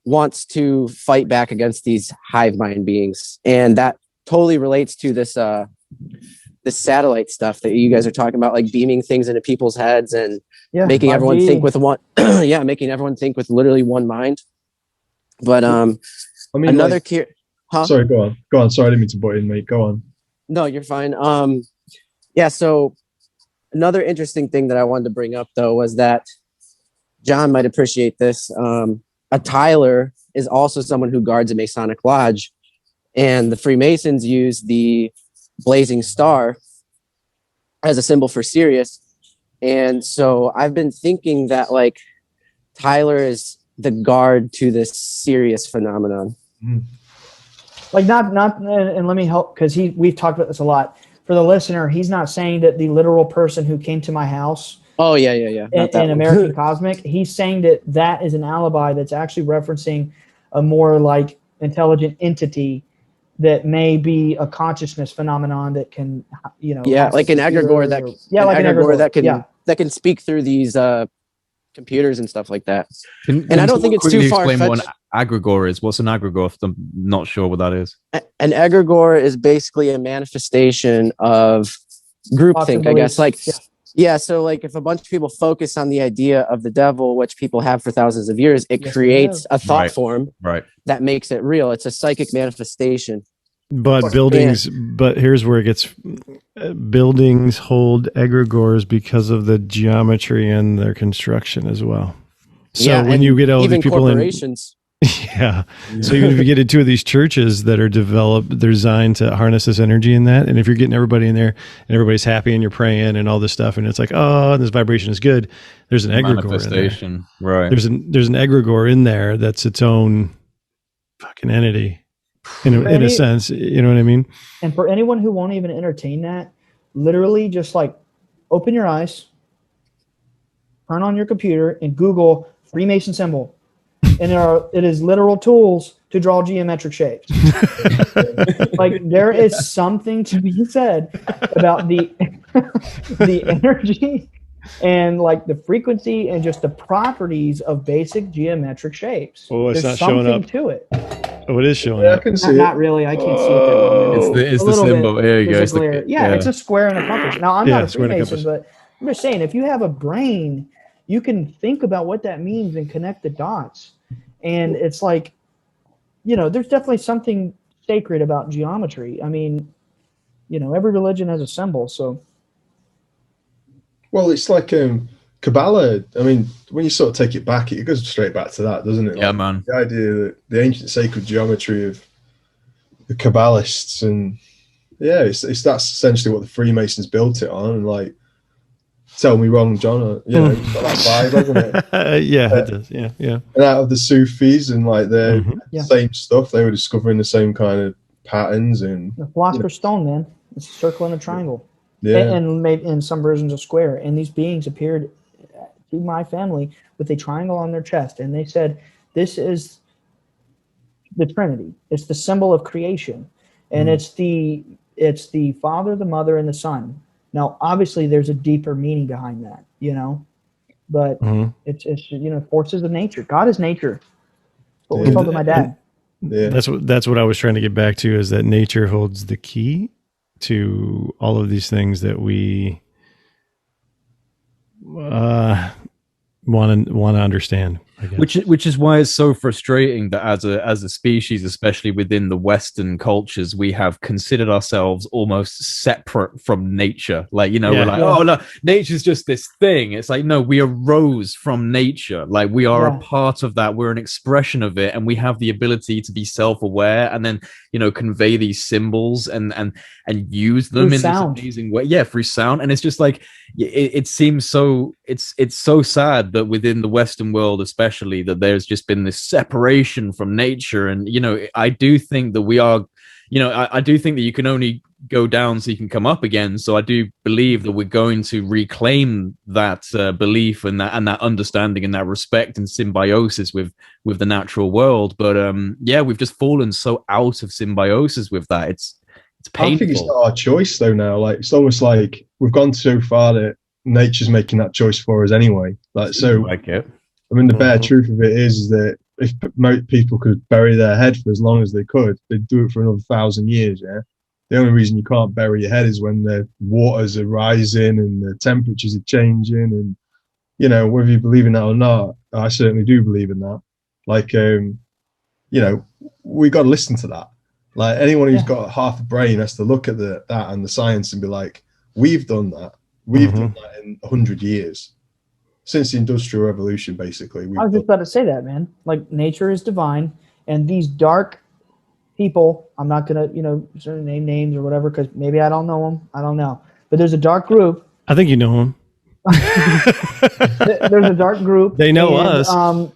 wants to fight back against these hive mind beings. And that totally relates to this satellite stuff that you guys are talking about, like beaming things into people's heads and making everyone think with one, making everyone think with literally one mind. But I mean, another Sorry, go on. Sorry, I didn't mean to butt in, mate. Go on. No, you're fine. So another interesting thing that I wanted to bring up though was that John might appreciate this. A Tyler is also someone who guards a Masonic lodge, and the Freemasons use the blazing star as a symbol for Sirius. And so I've been thinking that like Tyler is the guard to this Sirius phenomenon. Like not, and let me help, because we've talked about this a lot. For the listener, he's not saying that the literal person who came to my house. Oh yeah. In American Cosmic, he's saying that is an alibi that's actually referencing a more like intelligent entity that may be a consciousness phenomenon that can, you know, like an egregore that can speak through these computers and stuff like that. And I don't think it's too far. Explain what an egregore is. What's an egregore? I'm not sure what that is. An egregore is basically a manifestation of groupthink, I guess. Like, Yeah, so like if a bunch of people focus on the idea of the devil, which people have for thousands of years, it creates a thought form that makes it real. It's a psychic manifestation. But but here's where it gets, buildings hold egregores because of the geometry and their construction as well. So when you get all these people corporations. Yeah. So even if you get into these churches that are developed, they're designed to harness this energy in that. And if you're getting everybody in there and everybody's happy and you're praying and all this stuff, and it's like, oh, this vibration is good. There's an egregore in there. Right. There's an egregore in there that's its own fucking entity in a sense. You know what I mean? And for anyone who won't even entertain that, literally just like open your eyes, turn on your computer and Google Freemason symbol. And it is literal tools to draw geometric shapes. Like there is something to be said about the energy and like the frequency and just the properties of basic geometric shapes. Oh, it's There's not showing something up to it. Oh, it is showing up. I can see Not really. I can't see it that well. It's the symbol. There you go. It's a square and a compass. Now I'm not a Freemason, but I'm just saying if you have a brain, you can think about what that means and connect the dots. And it's like, there's definitely something sacred about geometry. I mean, every religion has a symbol. So, well, it's like Kabbalah. I mean, when you sort of take it back, it goes straight back to that, doesn't it? Yeah, like, man. The idea that the ancient sacred geometry of the Kabbalists, and it's that's essentially what the Freemasons built it on. And like, tell me wrong, John. It's got that vibe, hasn't it? It does. Yeah. And out of the Sufis and like their same stuff, they were discovering the same kind of patterns. And the Philosopher's Stone, man, it's a circle and a triangle. Yeah. And made in some versions of square. And these beings appeared to my family with a triangle on their chest. And they said, this is the Trinity. It's the symbol of creation. And it's the Father, the Mother, and the Son. Now, obviously, there's a deeper meaning behind that, but it's forces of nature. God is nature. What we told my dad. Yeah, that's what I was trying to get back to, is that nature holds the key to all of these things that we want to understand. Which is why it's so frustrating that as a species, especially within the Western cultures, we have considered ourselves almost separate from nature. Like, we're like, oh no, nature's just this thing. It's like, no, we arose from nature. Like we are a part of that. We're an expression of it, and we have the ability to be self-aware and then convey these symbols and use them in this amazing way. Yeah, through sound. And it's just like it seems so it's so sad that within the Western world, especially, that there's just been this separation from nature. And I do think that we are, I do think that you can only go down so you can come up again. So I do believe that we're going to reclaim that belief and that understanding and that respect and symbiosis with the natural world. But we've just fallen so out of symbiosis with that. It's painful. I think it's not our choice though now. Like it's almost like we've gone so far that nature's making that choice for us anyway. Like so. Like it. I mean, the bare truth of it is that if people could bury their head for as long as they could, they'd do it for another 1,000 years. Yeah. The only reason you can't bury your head is when the waters are rising and the temperatures are changing. And whether you believe in that or not, I certainly do believe in that. Like, we got to listen to that. Like anyone who's got half a brain has to look at that and the science and be like, we've done that. We've done that in 100 years. Since the Industrial Revolution, basically. I was just about to say that, man. Like, nature is divine, and these dark people, I'm not going to, sort of name names or whatever, because maybe I don't know them. I don't know. But there's a dark group. I think you know them. There's a dark group. They know us.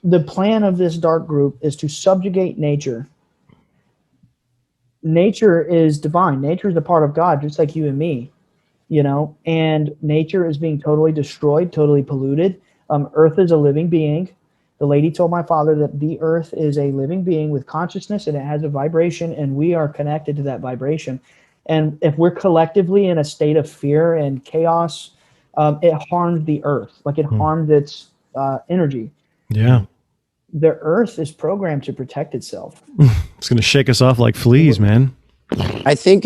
The plan of this dark group is to subjugate nature. Nature is divine. Nature is a part of God, just like you and me. And nature is being totally destroyed, totally polluted. Earth is a living being. The lady told my father that the earth is a living being with consciousness and it has a vibration, and we are connected to that vibration. And if we're collectively in a state of fear and chaos, it harms the earth, like it harms its energy. Yeah. The earth is programmed to protect itself. It's going to shake us off like fleas, man. I think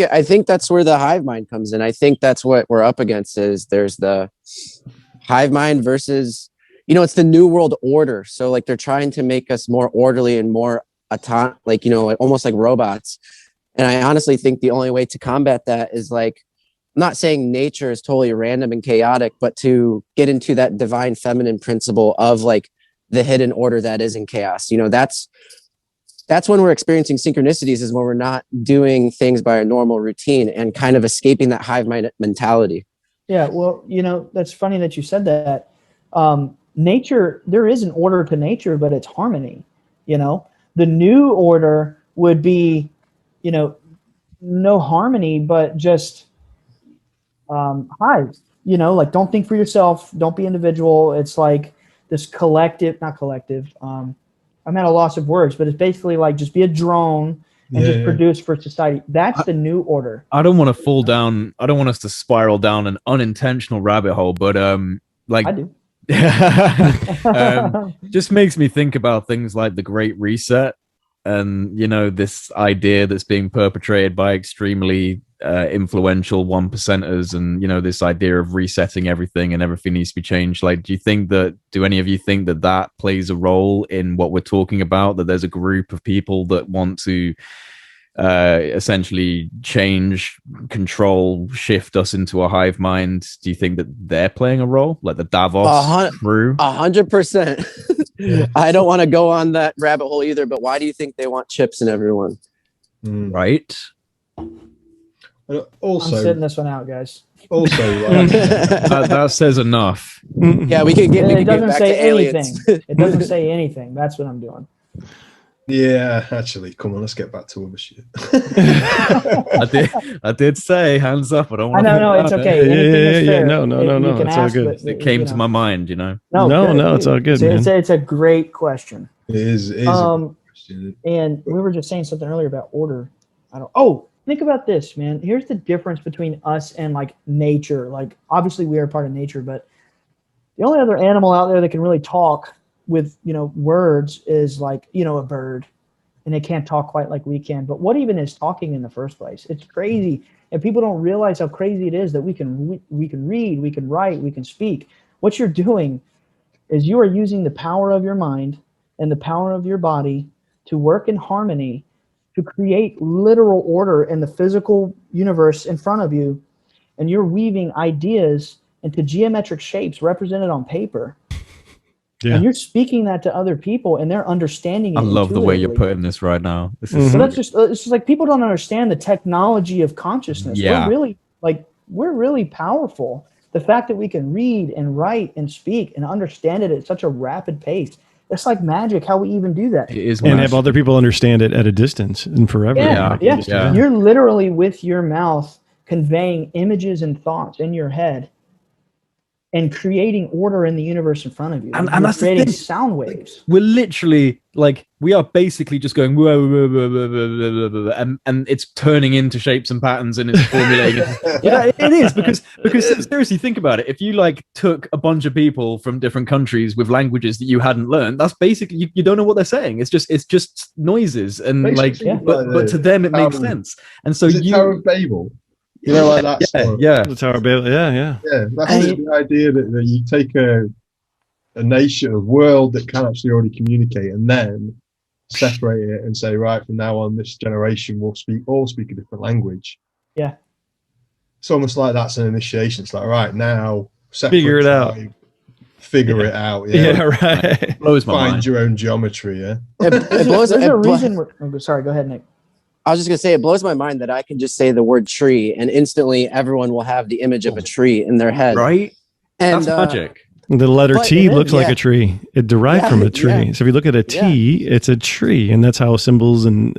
that's where the hive mind comes in. I think that's what we're up against. Is there's the hive mind versus, it's the new world order. So like they're trying to make us more orderly and more like almost like robots. And I honestly think the only way to combat that is like, I'm not saying nature is totally random and chaotic, but to get into that divine feminine principle of like the hidden order that is in chaos. That's when we're experiencing synchronicities, is when we're not doing things by a normal routine and kind of escaping that hive mind mentality. Yeah, well, that's funny that you said that. Nature, there is an order to nature, but it's harmony. The new order would be, no harmony, but just hives. Like don't think for yourself, don't be individual. It's like this collective, not collective. I'm at a loss of words, but it's basically like just be a drone and just produce for society. That's the new order. I don't want to fall down. I don't want us to spiral down an unintentional rabbit hole, but like I do. Just makes me think about things like the Great Reset and this idea that's being perpetrated by extremely influential 1%ers, and this idea of resetting everything and everything needs to be changed. Like, do any of you think that plays a role in what we're talking about, that there's a group of people that want to essentially change, control, shift us into a hive mind? Do you think that they're playing a role, like the Davos crew? 100%. I don't want to go on that rabbit hole either, but why do you think they want chips in everyone? Right. Also, I'm sitting this one out, guys. Also, that says enough. Yeah, we can get. It doesn't back say to aliens. anything. It doesn't say anything. That's what I'm doing. Yeah, actually, come on, let's get back to other shit. I did say hands up. I don't want. No, it's okay. Yeah. No. It's all good. It came to my mind, No, it's all good, man. It's a great question. It is. A question. And we were just saying something earlier about order. Think about this, man. Here's the difference between us and like nature. Like obviously we are part of nature, but the only other animal out there that can really talk with, words is like, a bird, and they can't talk quite like we can. But what even is talking in the first place? It's crazy. And people don't realize how crazy it is that we can read, we can write, we can speak. What you're doing is you are using the power of your mind and the power of your body to work in harmony, to create literal order in the physical universe in front of you. And you're weaving ideas into geometric shapes represented on paper. Yeah. And you're speaking that to other people and they're understanding it. I love the way you're putting this right now. This is so that's just, it's just like people don't understand the technology of consciousness. Yeah. We're really powerful. The fact that we can read and write and speak and understand it at such a rapid pace. It's like magic how we even do that. It is, and have other people understand it at a distance and forever. Yeah. You're literally with your mouth conveying images and thoughts in your head and creating order in the universe in front of you. And that's creating the thing. Sound waves. We're literally we are basically just going whoa, whoa, whoa, whoa, whoa, whoa, whoa, and it's turning into shapes and patterns and it's formulating. It is because seriously, think about it. If you took a bunch of people from different countries with languages that you hadn't learned, that's basically you don't know what they're saying. It's just noises and but to them it makes sense. And so Tower of Babel. Like that. The Tower of Babel. Yeah. That's the idea that you take a nation, a world that can actually already communicate, and then separate it and say, right, from now on, this generation will all speak a different language. Yeah. It's almost like that's an initiation. It's like, right, now figure it out. Figure it out. Yeah, right. Blows my mind. Find your own geometry. Yeah. There's a reason. Sorry, go ahead, Nick. I was just going to say, it blows my mind that I can just say the word tree and instantly everyone will have the image of a tree in their head. Right? And, that's magic. The letter T looks like a tree. It derived from a tree. So if you look at a T, it's a tree. And that's how symbols and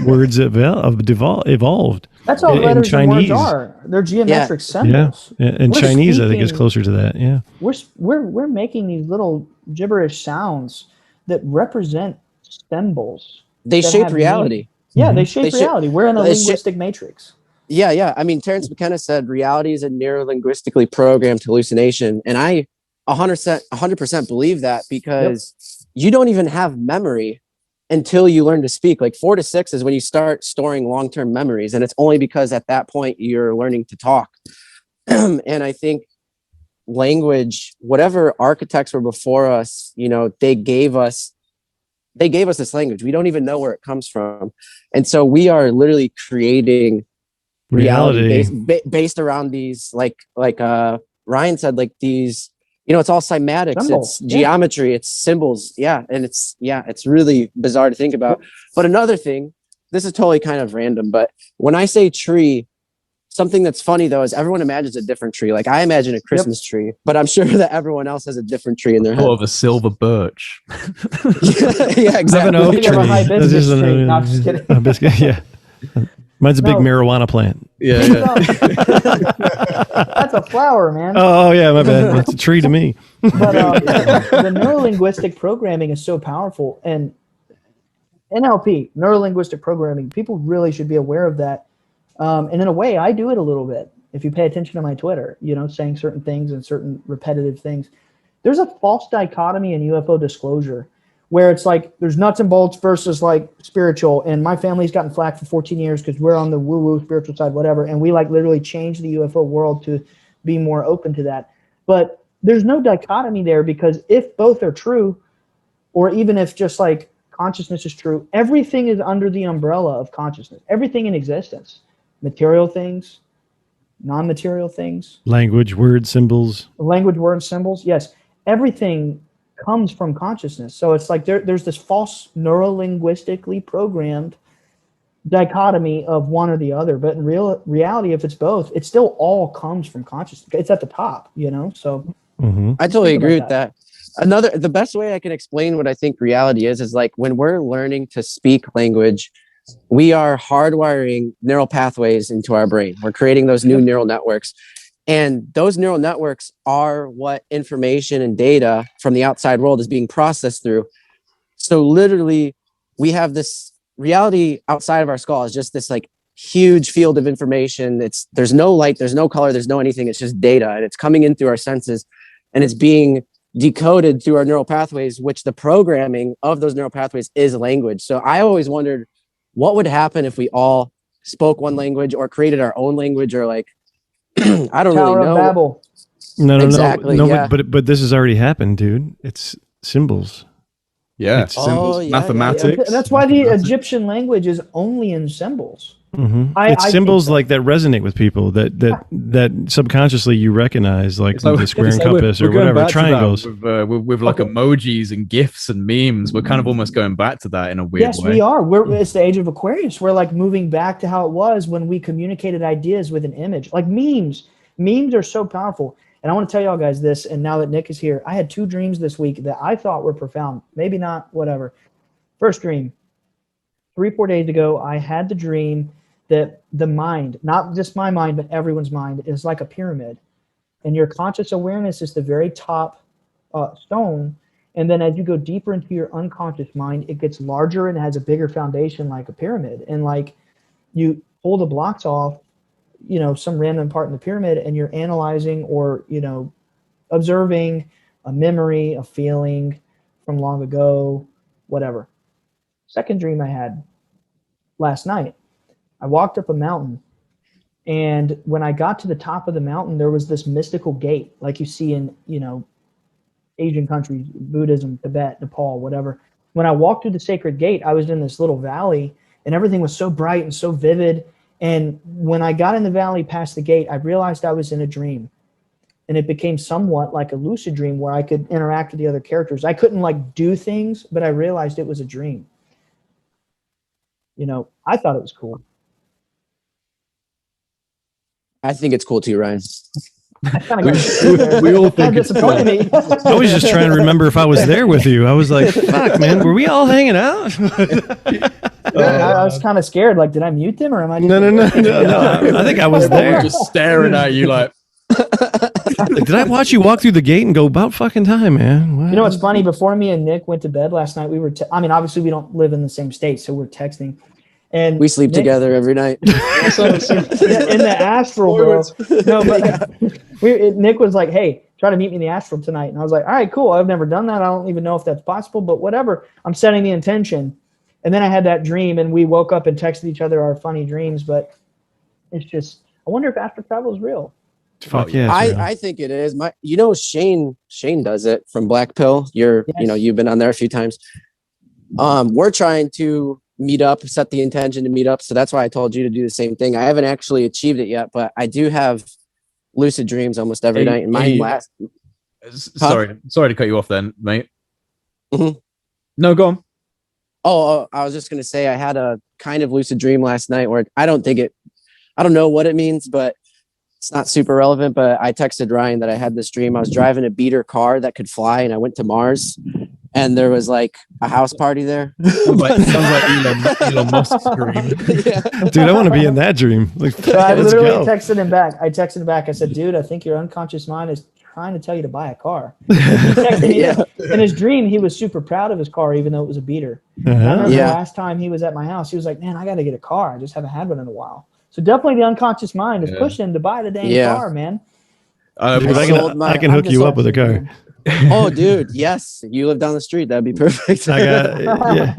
words evolved. That's all letters and words are. They're geometric symbols. Yeah. And Chinese, I think, is closer to that. Yeah. We're making these little gibberish sounds that represent symbols. They shape reality. Yeah, they shape reality. We're in a linguistic matrix. Yeah. I mean, Terence McKenna said reality is a neuro-linguistically programmed hallucination. And I 100% believe that because you don't even have memory until you learn to speak. Like 4 to 6 is when you start storing long-term memories. And it's only because at that point you're learning to talk. And I think language, whatever architects were before us, you know, they gave us this language. We don't even know where it comes from. And so we are literally creating reality based around these, like Ryan said, like these, you know, it's all cymatics, it's geometry, it's symbols. Yeah. And it's really bizarre to think about. But another thing, this is totally kind of random, but when I say tree, something that's funny though is everyone imagines a different tree. Like I imagine a Christmas tree, but I'm sure that everyone else has a different tree in their head. Of a silver birch. Yeah, exactly. I have an oak tree. Hibiscus tree. No, I'm just kidding. Hibiscus, yeah. Mine's a big marijuana plant. Yeah. That's a flower, man. Oh yeah, my bad. It's a tree to me. But the neuro-linguistic programming is so powerful, and NLP, neuro-linguistic programming, people really should be aware of that. And in a way, I do it a little bit. If you pay attention to my Twitter, you know, saying certain things and certain repetitive things. There's a false dichotomy in UFO disclosure where it's like there's nuts and bolts versus like spiritual. And my family's gotten flack for 14 years because we're on the woo-woo spiritual side, whatever. And we like literally changed the UFO world to be more open to that. But there's no dichotomy there, because if both are true, or even if just like consciousness is true, everything is under the umbrella of consciousness. Everything in existence. Material things, non-material things. Language, words, symbols. Language, words, symbols. Yes. Everything comes from consciousness. So it's like there's this false neuro-linguistically programmed dichotomy of one or the other. But in reality, if it's both, it still all comes from consciousness. It's at the top, you know? So I totally agree with that. The best way I can explain what I think reality is like when we're learning to speak language, we are hardwiring neural pathways into our brain. We're creating those new neural networks. And those neural networks are what information and data from the outside world is being processed through. So literally, we have this reality outside of our skull is just this like huge field of information. There's no light, there's no color, there's no anything. It's just data, and it's coming in through our senses, and it's being decoded through our neural pathways, which the programming of those neural pathways is language. So I always wondered what would happen if we all spoke one language or created our own language, or like, I don't really know. Babel. No, Exactly, yeah. but this has already happened, dude. It's symbols. Yeah, It's symbols, yeah, mathematics. Yeah. That's why the Egyptian language is only in symbols. Mm-hmm. It's symbols like that resonate with people that subconsciously you recognize, like the square and compass or whatever, triangles. With like emojis and GIFs and memes, we're kind of almost going back to that in a weird way. Yes, we are. It's the age of Aquarius. We're like moving back to how it was when we communicated ideas with an image. Like memes. Memes are so powerful. And I want to tell y'all guys this, and now that Nick is here, I had 2 dreams this week that I thought were profound. Maybe not, whatever. First dream, 3-4 days ago, I had the dream that the mind, not just my mind, but everyone's mind, is like a pyramid. And your conscious awareness is the very top stone. And then as you go deeper into your unconscious mind, it gets larger and has a bigger foundation like a pyramid. And like you pull the blocks off, you know, some random part in the pyramid, and you're analyzing or, you know, observing a memory, a feeling from long ago, whatever. Second dream I had last night, I walked up a mountain, and when I got to the top of the mountain, there was this mystical gate like you see in, you know, Asian countries, Buddhism, Tibet, Nepal, whatever. When I walked through the sacred gate, I was in this little valley, and everything was so bright and so vivid. And when I got in the valley past the gate, I realized I was in a dream. And it became somewhat like a lucid dream where I could interact with the other characters. I couldn't like do things, but I realized it was a dream. You know, I thought it was cool. I think it's cool too, Ryan. We all think it's cool. I was just trying to remember if I was there with you. I was like, fuck, man, were we all hanging out? I was kind of scared. Like, did I mute them or am I? No. I think I was there. Just staring at you like. Did I watch you walk through the gate and go, about fucking time, man? Wow. You know what's funny? Before me and Nick went to bed last night, we were, I mean, obviously we don't live in the same state, so we're texting. And we sleep together every night. In the astral, bro. No, but Nick was like, hey, try to meet me in the astral tonight. And I was like, all right, cool. I've never done that. I don't even know if that's possible, but whatever. I'm setting the intention. And then I had that dream, and we woke up and texted each other our funny dreams. But it's just, I wonder if astral travel is real. Fuck yeah. I think it is. Shane does it from Black Pill. You've been on there a few times. We're trying to meet up, set the intention to meet up. So that's why I told you to do the same thing. I haven't actually achieved it yet, but I do have lucid dreams almost every night. And mine last. Sorry to cut you off then, mate. Mm-hmm. No, go on. Oh, I was just going to say I had a kind of lucid dream last night where I don't know what it means, but it's not super relevant. But I texted Ryan that I had this dream. I was driving a beater car that could fly, and I went to Mars, and there was like a house party there. Sounds like Elon Musk's dream. Yeah. Dude, I want to be in that dream. Like, So I let's literally go. texted him back. I said, dude, I think your unconscious mind is trying to tell you to buy a car. He texted me Yeah. that. In his dream, he was super proud of his car, even though it was a beater. I remember the last time he was at my house, he was like, man, I got to get a car. I just haven't had one in a while. So definitely the unconscious mind is pushing him to buy the dang car, man. Dude, I can hook you up with a car. Oh, dude, yes. You live down the street. That'd be perfect. I got, yeah.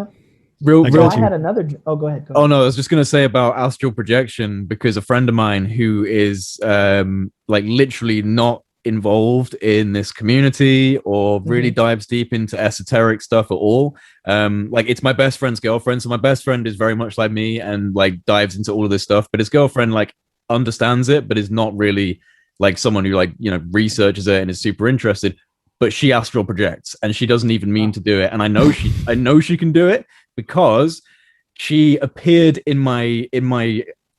I had another. Oh, go ahead. Oh no, I was just gonna say about astral projection, because a friend of mine who is like literally not involved in this community or really dives deep into esoteric stuff at all. Like, it's my best friend's girlfriend, so my best friend is very much like me and like dives into all of this stuff, but his girlfriend like understands it, but is not really like someone who like, you know, researches it and is super interested. But she astral projects, and she doesn't even mean to do it. And I know she can do it, because she appeared in my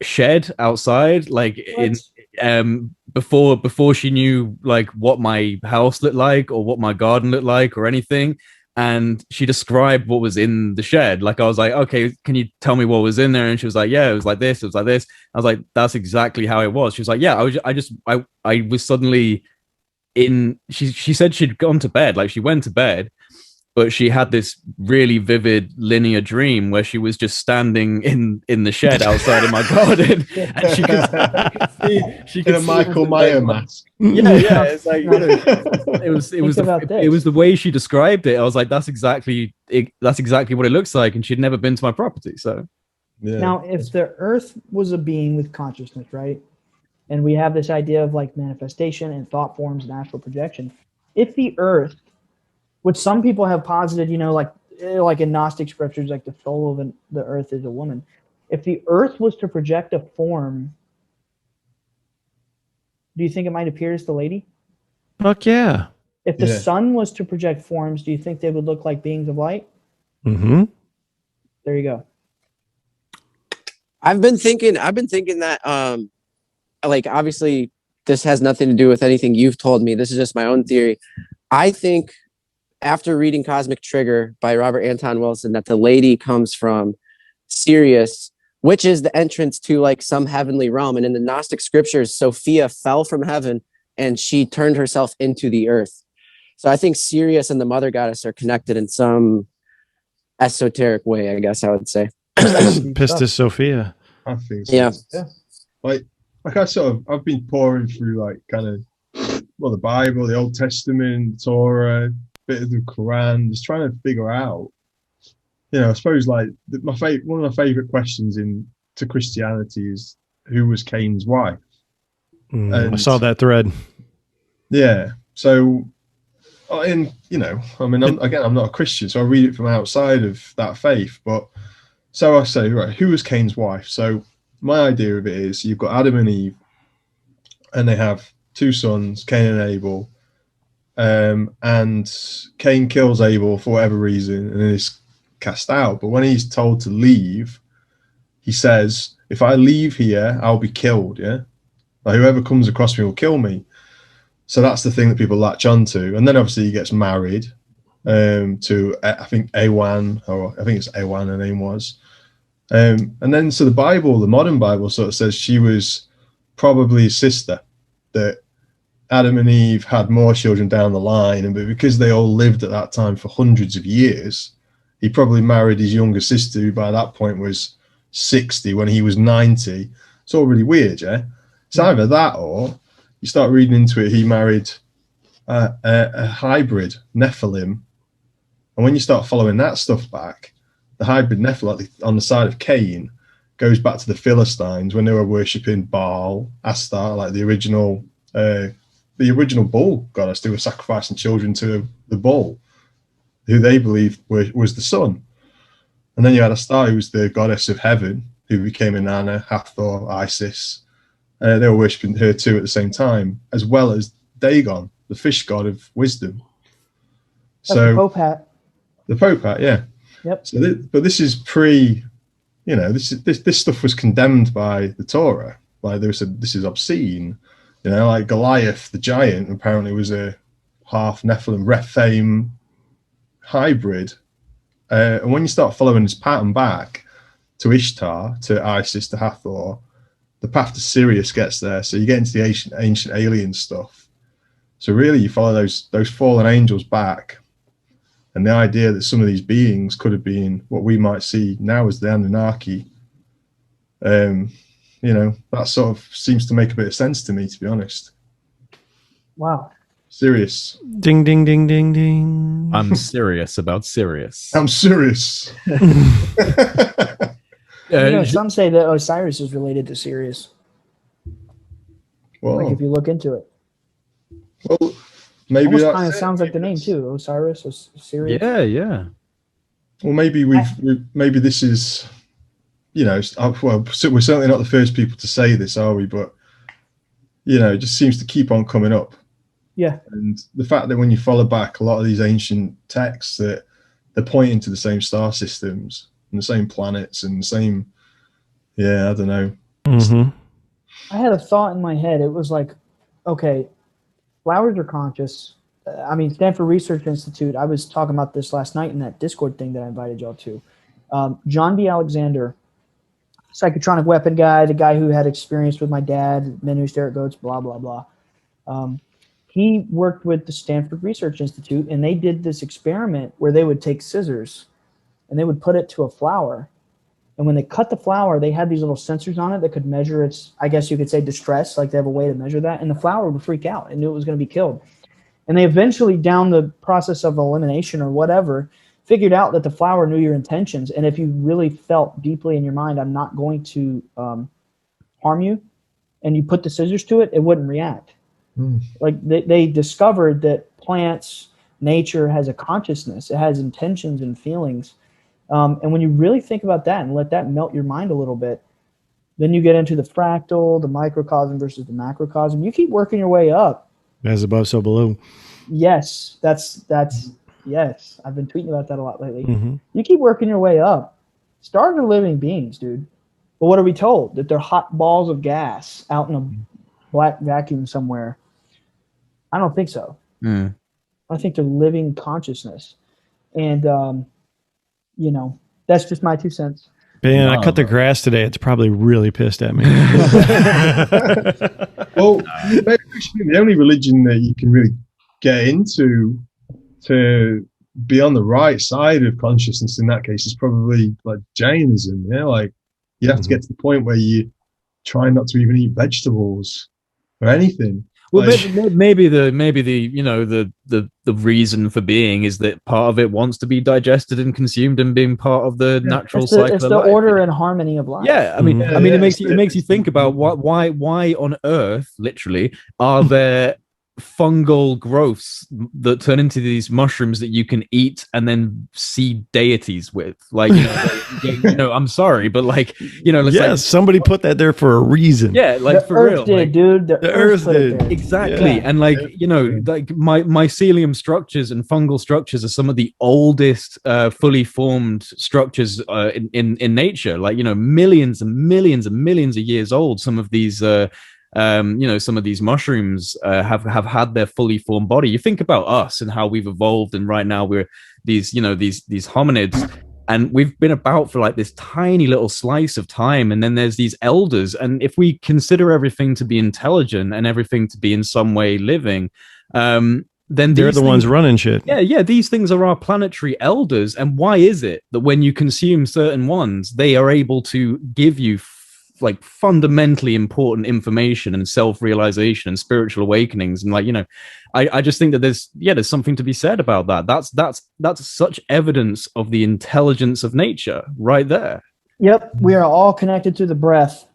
shed outside, like before she knew like what my house looked like or what my garden looked like or anything. And she described what was in the shed. Like, I was like, okay, can you tell me what was in there? And she was like, yeah, it was like this, it was like this. I was like, that's exactly how it was. She was like, yeah, I was suddenly in. She said she'd gone to bed, like she went to bed, but she had this really vivid linear dream where she was just standing in the shed outside of my garden, and she could in a Michael Myers mask. Yeah. It's like it was the way she described it. I was like, that's exactly what it looks like, and she'd never been to my property. So now, if the Earth was a being with consciousness, right, and we have this idea of like manifestation and thought forms and astral projection, if the Earth, which some people have posited, you know, like in Gnostic scriptures, like the soul of the earth is a woman. If the earth was to project a form, do you think it might appear as the lady? Fuck yeah. If the sun was to project forms, do you think they would look like beings of light? Mm-hmm. There you go. I've been thinking that, like, obviously this has nothing to do with anything you've told me. This is just my own theory. I think, after reading Cosmic Trigger by Robert Anton Wilson, that the lady comes from Sirius, which is the entrance to like some heavenly realm. And in the Gnostic scriptures, Sophia fell from heaven and she turned herself into the earth. So I think Sirius and the mother goddess are connected in some esoteric way, I guess I would say. Pistis Sophia. I think so. Yeah. Like I've been pouring through like kind of, well, the Bible, the Old Testament, Torah, bit of the Quran, just trying to figure out, you know, I suppose like one of my favorite questions to Christianity is, who was Cain's wife? I saw that thread. Yeah. So, you know, I mean, I'm not a Christian, so I read it from outside of that faith. But so I say, right, who was Cain's wife? So my idea of it is, you've got Adam and Eve, and they have two sons, Cain and Abel. And Cain kills Abel for whatever reason and is cast out. But when he's told to leave, he says, if I leave here, I'll be killed. Yeah. Like, whoever comes across me will kill me. So that's the thing that people latch onto. And then obviously he gets married to, I think, Awan, or I think it's Awan her name was. And then, so the modern Bible sort of says she was probably his sister, that Adam and Eve had more children down the line, and because they all lived at that time for hundreds of years, he probably married his younger sister, who by that point was 60 when he was 90. It's all really weird, yeah? It's either that, or you start reading into it, he married a hybrid, Nephilim. And when you start following that stuff back, the hybrid Nephilim on the side of Cain goes back to the Philistines when they were worshipping Baal, Astar, like the original bull goddess. They were sacrificing children to the bull, who they believed was the sun. And then you had Astar, who was the goddess of heaven, who became Inanna, Hathor, Isis. They were worshipping her too at the same time, as well as Dagon, the fish god of wisdom. That's the Pope hat. The Pope hat, yeah. Yep. So, but this is this stuff was condemned by the Torah. Like they said, this is obscene. Like Goliath, the giant, apparently was a half Nephilim, Rephaim hybrid. And when you start following this pattern back to Ishtar, to Isis, to Hathor, the path to Sirius gets there. So you get into the ancient alien stuff. So really, you follow those fallen angels back. And the idea that some of these beings could have been what we might see now as the Anunnaki, that sort of seems to make a bit of sense to me, to be honest. Wow. Sirius. Ding, ding, ding, ding, ding. I'm serious about Sirius. I'm serious. Some say that Osiris is related to Sirius. Well, like if you look into it. Well, maybe that kind of sounds like the name too, Osiris, Sirius. Yeah. Well, maybe maybe this is, we're certainly not the first people to say this, are we? But it just seems to keep on coming up. Yeah. And the fact that when you follow back a lot of these ancient texts, that they're pointing to the same star systems and the same planets and the same, I don't know. Mm-hmm. I had a thought in my head. It was like, okay, flowers are conscious. Stanford Research Institute, I was talking about this last night in that Discord thing that I invited y'all to. John B. Alexander, psychotronic weapon guy, the guy who had experience with my dad, men who stare at goats, blah, blah, blah. He worked with the Stanford Research Institute, and they did this experiment where they would take scissors and they would put it to a flower. And when they cut the flower, they had these little sensors on it that could measure its, I guess you could say, distress, like they have a way to measure that. And the flower would freak out and knew it was going to be killed. And they eventually, down the process of elimination or whatever, figured out that the flower knew your intentions. And if you really felt deeply in your mind, I'm not going to harm you, and you put the scissors to it, it wouldn't react. Like they discovered that plants, nature has a consciousness. It has intentions and feelings. And when you really think about that and let that melt your mind a little bit, then you get into the fractal, the microcosm versus the macrocosm. You keep working your way up. As above, so below. Yes, that's yes. I've been tweeting about that a lot lately. Mm-hmm. You keep working your way up. Stars are living beings, dude. But what are we told? That they're hot balls of gas out in a black vacuum somewhere. I don't think so. I think they're living consciousness. And, that's just my 2 cents. Man, I cut the grass today. It's probably really pissed at me. Well, the only religion that you can really get into to be on the right side of consciousness in that case is probably like Jainism. Like you have to get to the point where you try not to even eat vegetables or anything. Well, maybe the reason for being is that part of it wants to be digested and consumed and being part of the natural cycle. It's the order and harmony of life. Yeah, it makes you think about why on earth, literally, are there fungal growths that turn into these mushrooms that you can eat and then see deities with. I'm sorry, but somebody put that there for a reason. Yeah, like for real, dude. The Earth did exactly. Yeah. And mycelium structures and fungal structures are some of the oldest fully formed structures in nature. Millions and millions and millions of years old. Some of these. Some of these mushrooms have had their fully formed body. You think about us and how we've evolved, and right now we're these hominids, and we've been about for like this tiny little slice of time, and then there's these elders, and if we consider everything to be intelligent and everything to be in some way living, then they're the ones running shit. Yeah, these things are our planetary elders. And why is it that when you consume certain ones, they are able to give you like fundamentally important information and self-realization and spiritual awakenings. And like, you know, I just think that there's something to be said about that. That's such evidence of the intelligence of nature right there. Yep, we are all connected to the breath.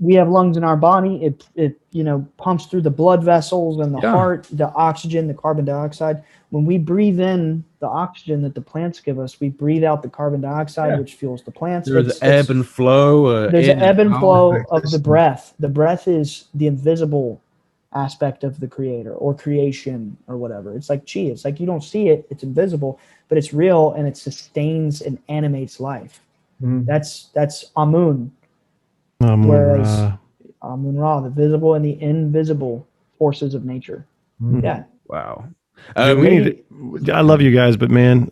We have lungs in our body. It pumps through the blood vessels and the heart, the oxygen, the carbon dioxide. When we breathe in the oxygen that the plants give us, we breathe out the carbon dioxide, which fuels the plants. There's ebb and flow. There's an ebb and flow of the breath. The breath is the invisible aspect of the creator or creation or whatever. It's like chi. It's like you don't see it. It's invisible, but it's real, and it sustains and animates life. That's Amun. Whereas Amun Ra, the visible and the invisible forces of nature. Yeah. Wow. I love you guys, but man,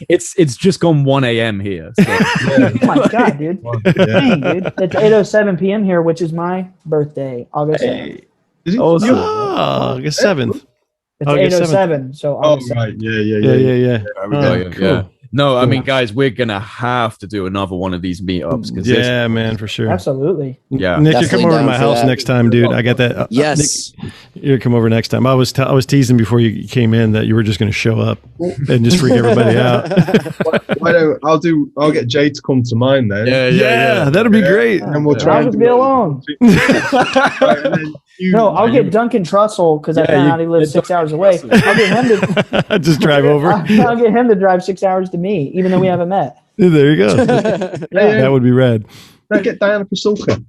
it's just gone 1 a.m. here. So. Oh my god, dude! Dang, dude, it's 8:07 p.m. here, which is my birthday, August 7th. August 7th. It's 8:07, so August 7th. Right, yeah. There we go. Cool. Yeah. No, I mean, guys, we're gonna have to do another one of these meetups. Yeah, man, for sure. Absolutely. Yeah, Nick, you come over to my house next time, dude. I got that. Yes, Nick, you come over next time. I was teasing before you came in that you were just going to show up and just freak everybody out. I'll get Jay to come to mine then. Yeah, that'd be great. And we'll try I'll just be alone. No, I'll get Duncan Trussell because I found out he lives 6 hours away. I'll get him to just drive over. I'll get him to drive 6 hours to me, even though we haven't met. There you go. That would be rad. Don't get Diana Pasulka.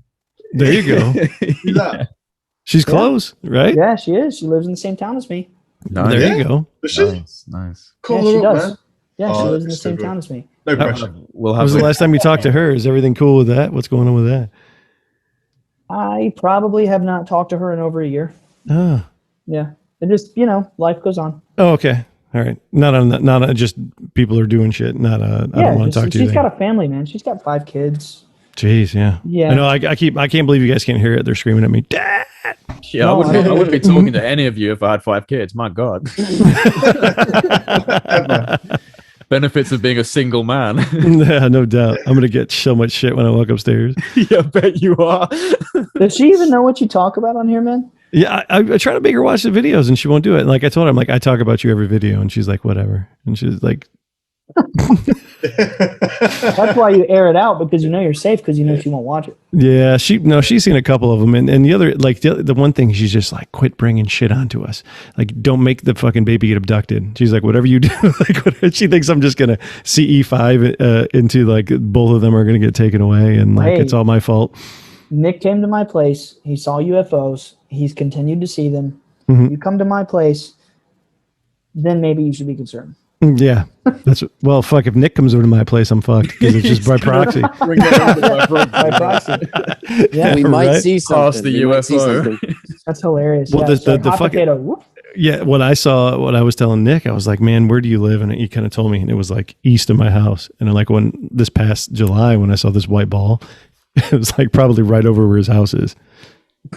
There you go. Do that. She's close, right? Yeah, she is. She lives in the same town as me. Nice. There you go. Nice. Yeah, she does. Man. Yeah, she lives in the same town as me. No pressure. When was the last time you talked to her? Is everything cool with that? What's going on with that? I probably have not talked to her in over a year. Oh. Yeah. It just, life goes on. Oh, okay. All right. Not on just people are doing shit. I don't want to talk to you. She's got a family, man. She's got 5 kids. Jeez, yeah. Yeah. I know. I can't believe you guys can't hear it. They're screaming at me. Dad! Yeah, no, I wouldn't be talking to any of you if I had 5 kids. My God. Benefits of being a single man. Yeah, no doubt. I'm gonna get so much shit when I walk upstairs. Yeah, I bet you are. Does she even know what you talk about on here, man? Yeah, I try to make her watch the videos and she won't do it. And like I told her, I'm like, I talk about you every video, and she's like, whatever. And she's like, that's why you air it out, because you're safe, because she won't watch it. Yeah, she's seen a couple of them, and the other, like the one thing, she's just like, quit bringing shit onto us. Like, don't make the fucking baby get abducted. She's like, whatever you do, like she thinks I'm just gonna CE5 into like both of them are gonna get taken away, and like it's all my fault. Nick came to my place. He saw UFOs. He's continued to see them. Mm-hmm. You come to my place, then maybe you should be concerned. Yeah, well, fuck. If Nick comes over to my place, I'm fucked because it's just by proxy. By proxy. Yeah, we might see something. Past the UFO. That's hilarious. Well, the fucking yeah. What I was telling Nick, I was like, man, where do you live? And he kind of told me, and it was like east of my house. And like when this past July, when I saw this white ball, it was like probably right over where his house is.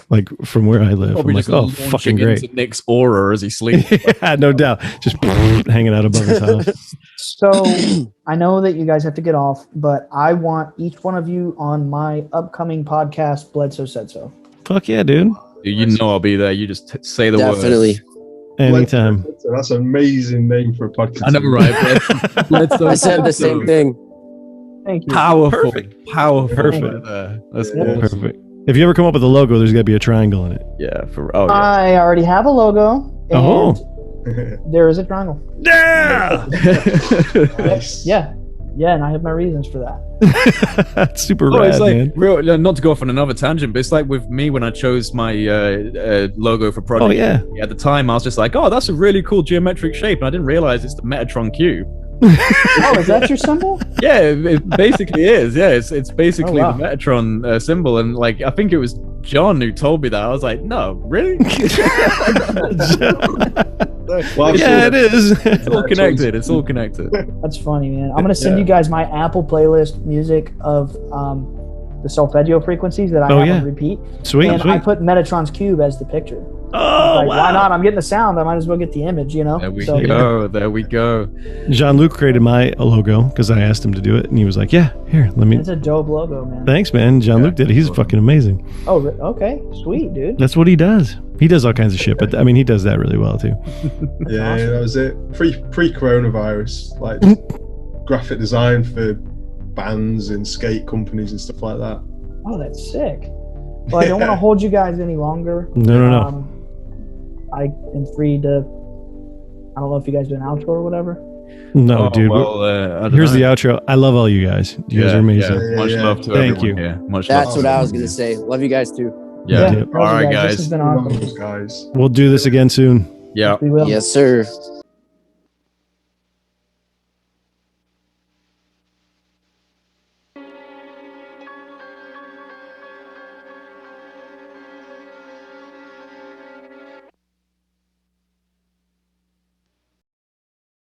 Like from where I live. Probably I'm like, oh, fucking great. Into Nick's aura as he sleeps. Yeah, no doubt. Just hanging out above his house. So I know that you guys have to get off, but I want each one of you on my upcoming podcast, Bledsoe Said So. Fuck yeah, dude. You know I'll be there. You just say the words. Definitely. Anytime. That's an amazing name for a podcast. I know, right? Bledsoe. I said the same thing. Thank you. Powerful. Perfect. Powerful. Perfect. That's Yeah. Perfect. If you ever come up with a logo, there's got to be a triangle in it. Yeah. I already have a logo. And Oh. there is a triangle. Yeah. Nice. Yeah. Yeah, and I have my reasons for that. That's super rad, it's like man. real. Not to go off on another tangent, but it's like with me when I chose my logo for project. Oh yeah. At the time, I was just like, "Oh, that's a really cool geometric shape," and I didn't realize it's the Metatron cube. Oh, is that your symbol? Yeah, it basically is. Yeah, it's basically wow. the Metatron symbol, and like I think it was John who told me that. I was like, "No, really?" Well, Yeah, it is. It's all connected. It's all connected. That's funny, man. I'm gonna send you guys my Apple playlist music of the solfeggio frequencies that I have on repeat. Sweet, and sweet. I put Metatron's cube as the picture. Oh, Like, wow. why not? I'm getting the sound. I might as well get the image, you know? There we So- go. There we go. Jean-Luc created my logo because I asked him to do it, and he was like, "Yeah, here, let me." It's a dope logo, man. Thanks, man. Jean-Luc did it. He's fucking amazing. Oh, okay. Sweet, dude. That's what he does. He does all kinds of shit, but I mean, he does that really well too. Yeah, that was it. Pre-coronavirus, like graphic design for bands and skate companies and stuff like that. Oh, that's sick. Well, I don't want to hold you guys any longer. No. I am free to. I don't know if you guys do an outro or whatever. No, dude. Well, I don't Here's know. the outro. I love all you guys. You guys are amazing. Yeah. Much love to Thank everyone you. here. Much That's love what to I was everyone gonna say. Love you guys too. here. Yeah. Yeah. All right, This guys. has been awesome. Guys. We'll do this again soon. Yeah. We will. Yes, sir.